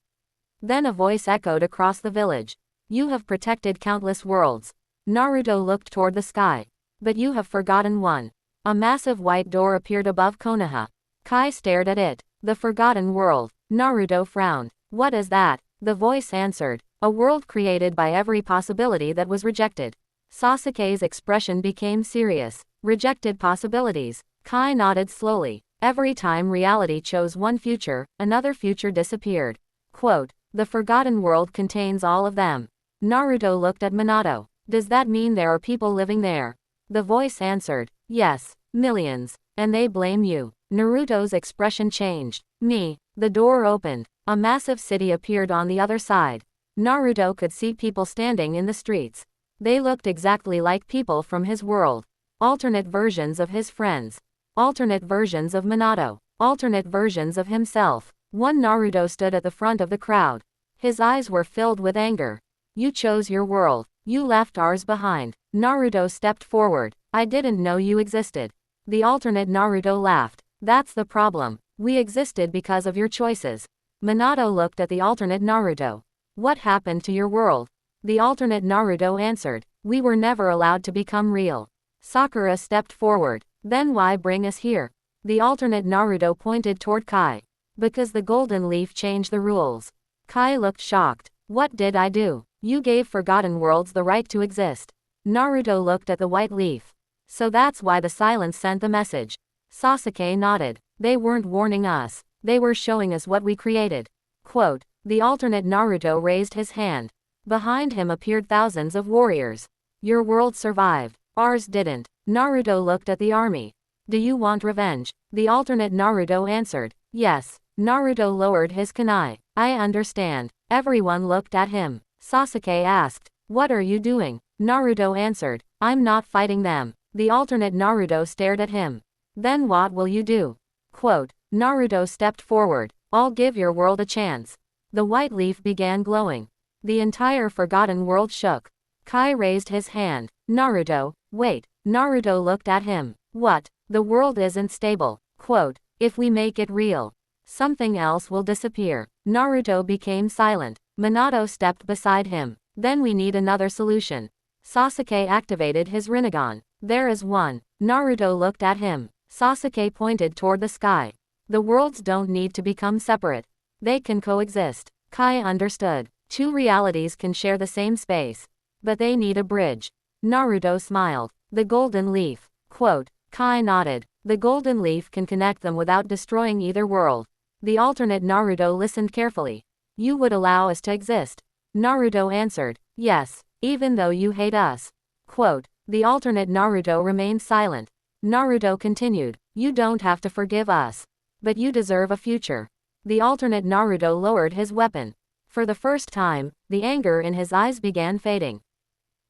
Then a voice echoed across the village. You have protected countless worlds. Naruto looked toward the sky. But you have forgotten one. A massive white door appeared above Konoha. Kai stared at it. The forgotten world. Naruto frowned. What is that? The voice answered. A world created by every possibility that was rejected. Sasuke's expression became serious. Rejected possibilities. Kai nodded slowly. Every time reality chose one future, another future disappeared. Quote, the forgotten world contains all of them. Naruto looked at Minato. Does that mean there are people living there? The voice answered, yes, millions. And they blame you. Naruto's expression changed. Me. The door opened. A massive city appeared on the other side. Naruto could see people standing in the streets. They looked exactly like people from his world. Alternate versions of his friends. Alternate versions of Minato. Alternate versions of himself. One Naruto stood at the front of the crowd. His eyes were filled with anger. You chose your world. You left ours behind. Naruto stepped forward. I didn't know you existed. The alternate Naruto laughed. That's the problem. We existed because of your choices. Minato looked at the alternate Naruto. What happened to your world? The alternate Naruto answered, we were never allowed to become real. Sakura stepped forward. Then why bring us here? The alternate Naruto pointed toward Kai. Because the golden leaf changed the rules. Kai looked shocked. What did I do? You gave Forgotten Worlds the right to exist. Naruto looked at the white leaf. So that's why the silence sent the message. Sasuke nodded. They weren't warning us. They were showing us what we created. Quote, the alternate Naruto raised his hand. Behind him appeared thousands of warriors. Your world survived. Ours didn't. Naruto looked at the army. Do you want revenge? The alternate Naruto answered, yes. Naruto lowered his kunai. I understand. Everyone looked at him. Sasuke asked, what are you doing? Naruto answered, I'm not fighting them. The alternate Naruto stared at him. Then what will you do? Quote, Naruto stepped forward. I'll give your world a chance. The white leaf began glowing. The entire Forgotten World shook. Kai raised his hand. Naruto, wait. Naruto looked at him. What? The world isn't stable. Quote, if we make it real, something else will disappear. Naruto became silent. Minato stepped beside him. Then we need another solution. Sasuke activated his Rinnegan. There is one. Naruto looked at him. Sasuke pointed toward the sky. The worlds don't need to become separate. They can coexist. Kai understood. Two realities can share the same space. But they need a bridge. Naruto smiled. The golden leaf. Quote, Kai nodded. The golden leaf can connect them without destroying either world. The alternate Naruto listened carefully. You would allow us to exist? Naruto answered, yes, even though you hate us. Quote, the alternate Naruto remained silent. Naruto continued, you don't have to forgive us. But you deserve a future. The alternate Naruto lowered his weapon. For the first time, the anger in his eyes began fading.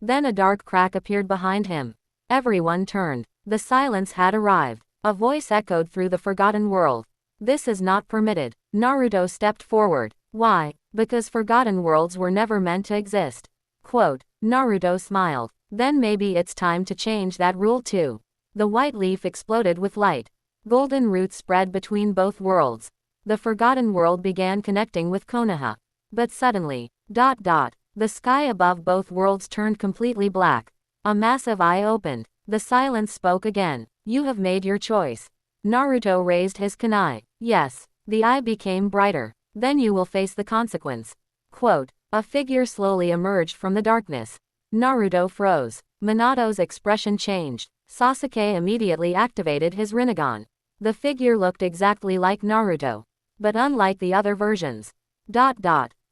Then a dark crack appeared behind him. Everyone turned. The silence had arrived. A voice echoed through the Forgotten World. This is not permitted. Naruto stepped forward. Why? Because Forgotten Worlds were never meant to exist. Quote, Naruto smiled. Then maybe it's time to change that rule too. The white leaf exploded with light. Golden roots spread between both worlds. The Forgotten World began connecting with Konoha. But suddenly, the sky above both worlds turned completely black. A massive eye opened. The silence spoke again. You have made your choice. Naruto raised his kunai. Yes. The eye became brighter. Then you will face the consequence. Quote, a figure slowly emerged from the darkness. Naruto froze. Minato's expression changed. Sasuke immediately activated his Rinnegan. The figure looked exactly like Naruto. But unlike the other versions.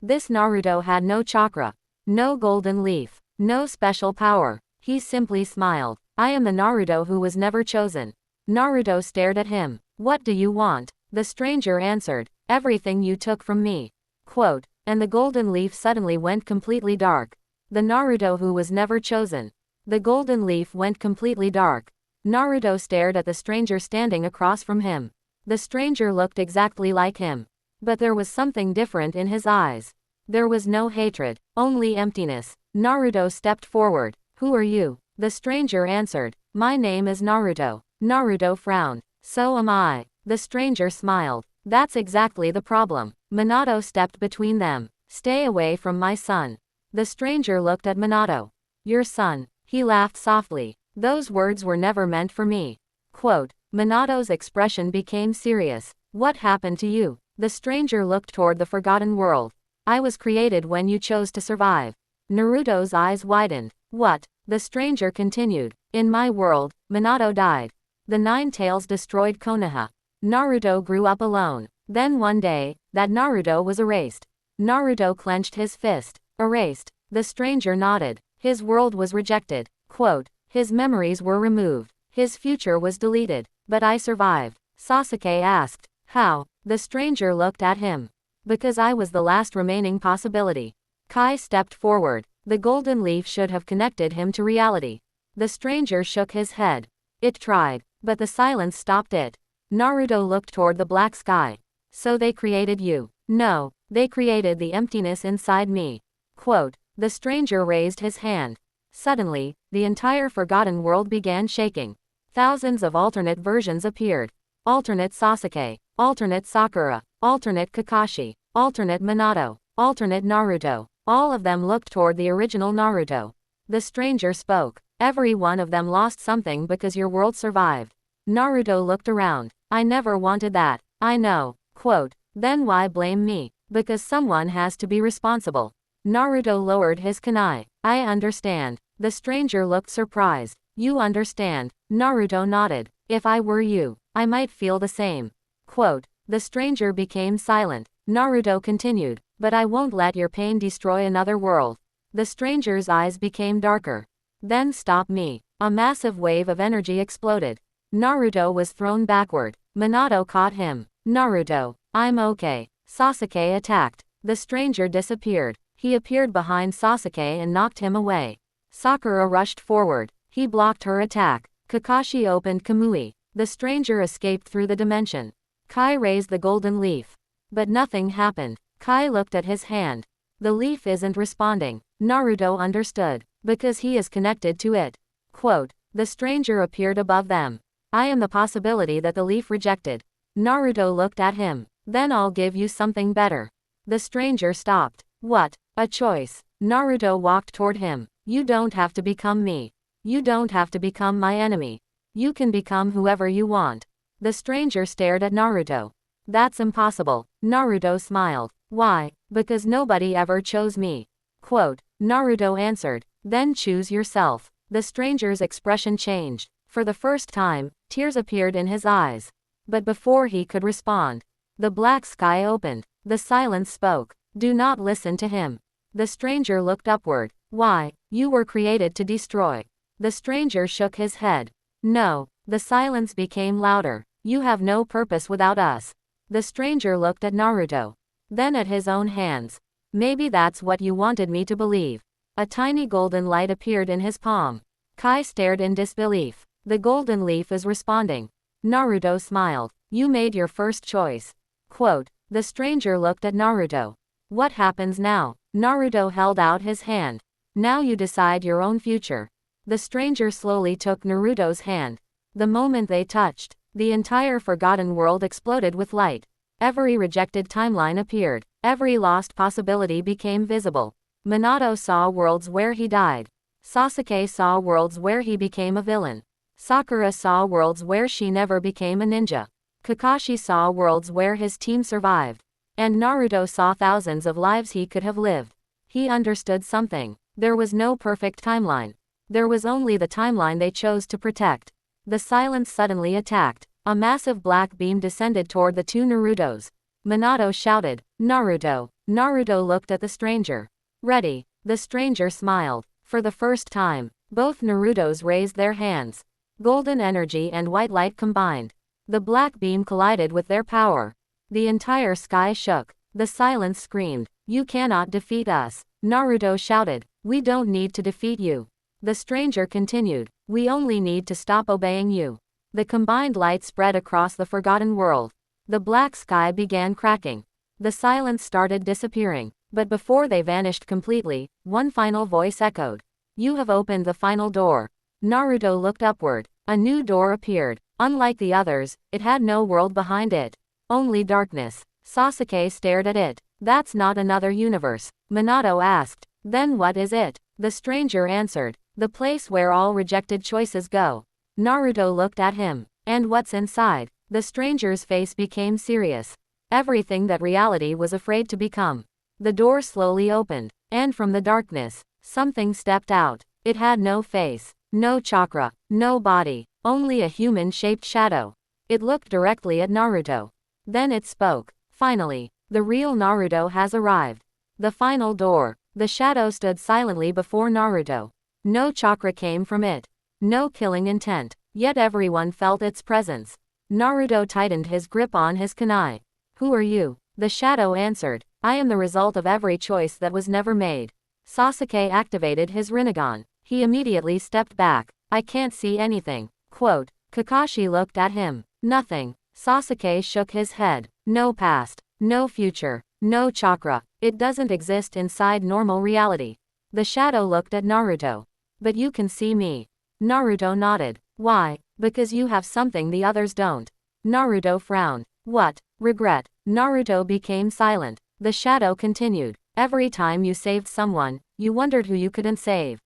This Naruto had no chakra. No golden leaf. No special power. He simply smiled. I am the Naruto who was never chosen. Naruto stared at him. What do you want? The stranger answered. Everything you took from me. Quote, and the golden leaf suddenly went completely dark. The Naruto who was never chosen. The golden leaf went completely dark. Naruto stared at the stranger standing across from him. The stranger looked exactly like him. But there was something different in his eyes. There was no hatred, only emptiness. Naruto stepped forward. Who are you? The stranger answered. My name is Naruto. Naruto frowned. So am I. The stranger smiled. That's exactly the problem. Minato stepped between them. Stay away from my son. The stranger looked at Minato. Your son. He laughed softly. Those words were never meant for me. Quote, Minato's expression became serious. What happened to you? The stranger looked toward the Forgotten World. I was created when you chose to survive. Naruto's eyes widened. What? The stranger continued. In my world, Minato died. The Nine Tails destroyed Konoha. Naruto grew up alone. Then one day, that Naruto was erased. Naruto clenched his fist. Erased. The stranger nodded. His world was rejected. Quote, his memories were removed. His future was deleted. But I survived. Sasuke asked. How? The stranger looked at him. Because I was the last remaining possibility. Kai stepped forward. The golden leaf should have connected him to reality. The stranger shook his head. It tried, but the silence stopped it. Naruto looked toward the black sky. So they created you. No, they created the emptiness inside me. Quote, the stranger raised his hand. Suddenly, the entire Forgotten World began shaking. Thousands of alternate versions appeared. alternate Sasuke, alternate Sakura, alternate Kakashi, alternate Minato, alternate Naruto. All of them looked toward the original Naruto. The stranger spoke. Every one of them lost something because your world survived. Naruto looked around. I never wanted that. I know. Quote. Then why blame me? Because someone has to be responsible. Naruto lowered his kunai. I understand. The stranger looked surprised. You understand? Naruto nodded. If I were you, I might feel the same. Quote. The stranger became silent. Naruto continued. But I won't let your pain destroy another world. The stranger's eyes became darker. Then stop me. A massive wave of energy exploded. Naruto was thrown backward. Minato caught him. Naruto, I'm okay. Sasuke attacked. The stranger disappeared. He appeared behind Sasuke and knocked him away. Sakura rushed forward. He blocked her attack. Kakashi opened Kamui. The stranger escaped through the dimension. Kai raised the golden leaf. But nothing happened. Kai looked at his hand. The leaf isn't responding. Naruto understood. Because he is connected to it. Quote. The stranger appeared above them. I am the possibility that the leaf rejected. Naruto looked at him. Then I'll give you something better. The stranger stopped. What? A choice. Naruto walked toward him. You don't have to become me. You don't have to become my enemy. You can become whoever you want. The stranger stared at Naruto. That's impossible. Naruto smiled. Why? Because nobody ever chose me. Quote. Naruto answered. Then choose yourself. The stranger's expression changed. For the first time, tears appeared in his eyes. But before he could respond, the black sky opened. The silence spoke. Do not listen to him. The stranger looked upward. Why? You were created to destroy. The stranger shook his head. No. The silence became louder. You have no purpose without us. The stranger looked at Naruto. Then at his own hands. Maybe that's what you wanted me to believe. A tiny golden light appeared in his palm. Kai stared in disbelief. The golden leaf is responding. Naruto smiled. You made your first choice. Quote. The stranger looked at Naruto. What happens now? Naruto held out his hand. Now you decide your own future. The stranger slowly took Naruto's hand. The moment they touched, the entire forgotten world exploded with light. Every rejected timeline appeared. Every lost possibility became visible. Minato saw worlds where he died. Sasuke saw worlds where he became a villain. Sakura saw worlds where she never became a ninja. Kakashi saw worlds where his team survived. And Naruto saw thousands of lives he could have lived. He understood something. There was no perfect timeline. There was only the timeline they chose to protect. The silence suddenly attacked. A massive black beam descended toward the two Narutos. Minato shouted, Naruto. Naruto looked at the stranger. Ready. The stranger smiled. For the first time, both Narutos raised their hands. Golden energy and white light combined. The black beam collided with their power. The entire sky shook. The silence screamed, You cannot defeat us. Naruto shouted, We don't need to defeat you. The stranger continued, We only need to stop obeying you. The combined light spread across the forgotten world. The black sky began cracking. The silence started disappearing. But before they vanished completely, one final voice echoed. You have opened the final door. Naruto looked upward. A new door appeared. Unlike the others, it had no world behind it. Only darkness. Sasuke stared at it. That's not another universe. Minato asked. Then what is it? The stranger answered. The place where all rejected choices go. Naruto looked at him. And what's inside? The stranger's face became serious. Everything that reality was afraid to become. The door slowly opened. And from the darkness, something stepped out. It had no face, no chakra, no body, only a human-shaped shadow. It looked directly at Naruto. Then it spoke. Finally, the real Naruto has arrived. The final door. The shadow stood silently before Naruto. No chakra came from it. No killing intent. Yet everyone felt its presence. Naruto tightened his grip on his kunai. Who are you? The shadow answered. I am the result of every choice that was never made. Sasuke activated his Rinnegan. He immediately stepped back. I can't see anything. Quote. Kakashi looked at him. Nothing. Sasuke shook his head. No past. No future. No chakra. It doesn't exist inside normal reality. The shadow looked at Naruto. But you can see me. Naruto nodded. Why? Because you have something the others don't. Naruto frowned. What? Regret. Naruto became silent. The shadow continued. Every time you saved someone, you wondered who you couldn't save.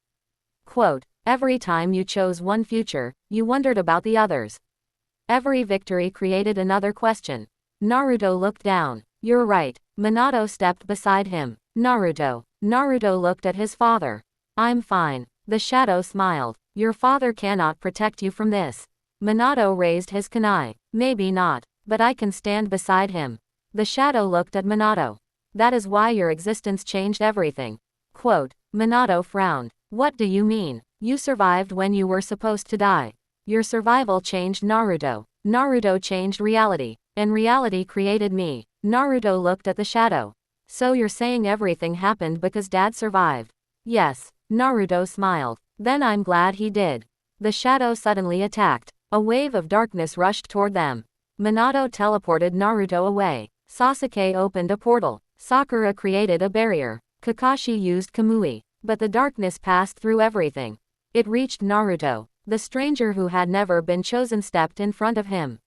Quote, every time you chose one future, you wondered about the others. Every victory created another question. Naruto looked down. You're right. Minato stepped beside him. Naruto. Naruto looked at his father. I'm fine. The shadow smiled. Your father cannot protect you from this. Minato raised his kunai. Maybe not, but I can stand beside him. The shadow looked at Minato. That is why your existence changed everything. Quote, Minato frowned. What do you mean? You survived when you were supposed to die. Your survival changed Naruto. Naruto changed reality. And reality created me. Naruto looked at the shadow. So you're saying everything happened because Dad survived? Yes. Naruto smiled. Then I'm glad he did. The shadow suddenly attacked. A wave of darkness rushed toward them. Minato teleported Naruto away. Sasuke opened a portal. Sakura created a barrier. Kakashi used Kamui. But the darkness passed through everything. It reached Naruto. The stranger who had never been chosen stepped in front of him.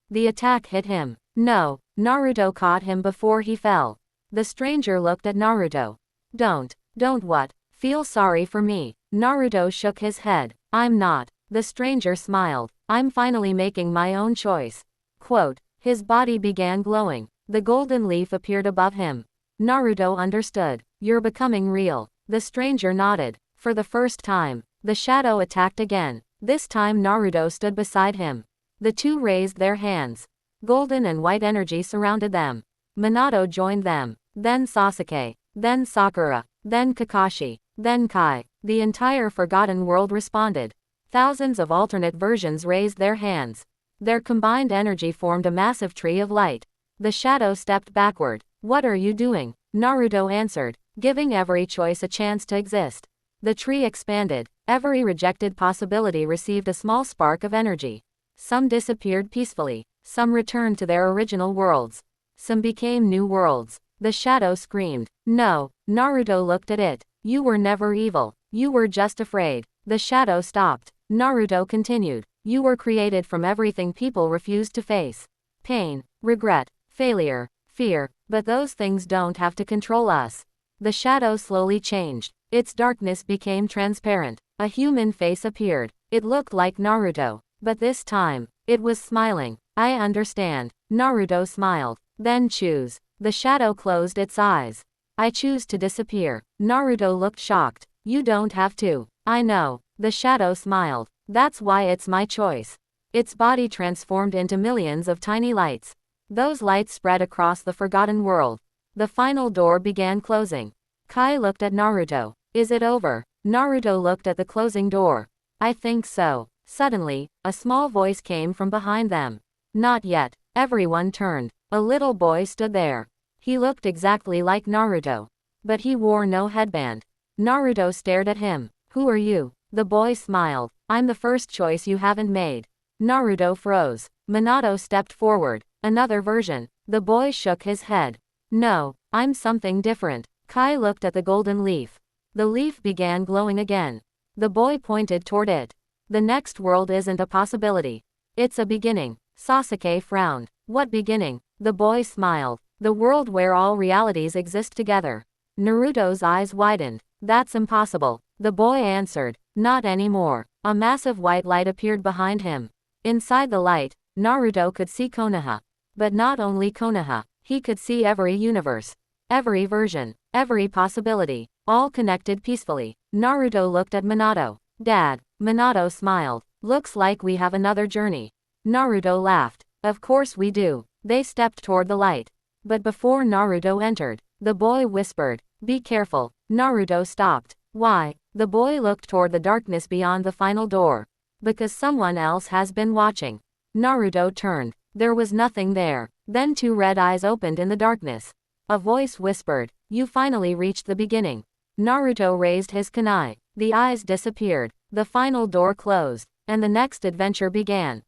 The attack hit him. No, Naruto caught him before he fell. The stranger looked at Naruto. Don't what? Feel sorry for me. Naruto shook his head. I'm not. The stranger smiled. I'm finally making my own choice. Quote, his body began glowing. The golden leaf appeared above him. Naruto understood. You're becoming real. The stranger nodded. For the first time, the shadow attacked again. This time Naruto stood beside him. The two raised their hands. Golden and white energy surrounded them. Minato joined them. Then Sasuke. Then Sakura. Then Kakashi. Then Kai. The entire Forgotten World responded. Thousands of alternate versions raised their hands. Their combined energy formed a massive tree of light. The shadow stepped backward. What are you doing? Naruto answered, giving every choice a chance to exist. The tree expanded. Every rejected possibility received a small spark of energy. Some disappeared peacefully. Some returned to their original worlds. Some became new worlds. The shadow screamed. No. Naruto looked at it. You were never evil. You were just afraid. The shadow stopped. Naruto continued. You were created from everything people refused to face. Pain, regret, failure, fear, but those things don't have to control us. The shadow slowly changed. Its darkness became transparent. A human face appeared. It looked like Naruto, but this time, it was smiling. I understand. Naruto smiled. Then choose. The shadow closed its eyes. I choose to disappear. Naruto looked shocked. You don't have to. I know. The shadow smiled. That's why it's my choice. Its body transformed into millions of tiny lights. Those lights spread across the Forgotten World. The final door began closing. Kai looked at Naruto. Is it over? Naruto looked at the closing door. I think so. Suddenly, a small voice came from behind them. Not yet. Everyone turned. A little boy stood there. He looked exactly like Naruto. But he wore no headband. Naruto stared at him. Who are you? The boy smiled. I'm the first choice you haven't made. Naruto froze. Minato stepped forward. Another version. The boy shook his head. No, I'm something different. Kai looked at the golden leaf. The leaf began glowing again. The boy pointed toward it. The next world isn't a possibility. It's a beginning. Sasuke frowned. What beginning? The boy smiled. The world where all realities exist together. Naruto's eyes widened. That's impossible. The boy answered. Not anymore. A massive white light appeared behind him. Inside the light, Naruto could see Konoha. But not only Konoha, he could see every universe. Every version. Every possibility. All connected peacefully. Naruto looked at Minato. Dad. Minato smiled. Looks like we have another journey. Naruto laughed. Of course we do. They stepped toward the light. But before Naruto entered, the boy whispered, be careful. Naruto stopped. Why? The boy looked toward the darkness beyond the final door. Because someone else has been watching. Naruto turned. There was nothing there. Then two red eyes opened in the darkness. A voice whispered, you finally reached the beginning. Naruto raised his kunai. The eyes disappeared. The final door closed. And the next adventure began.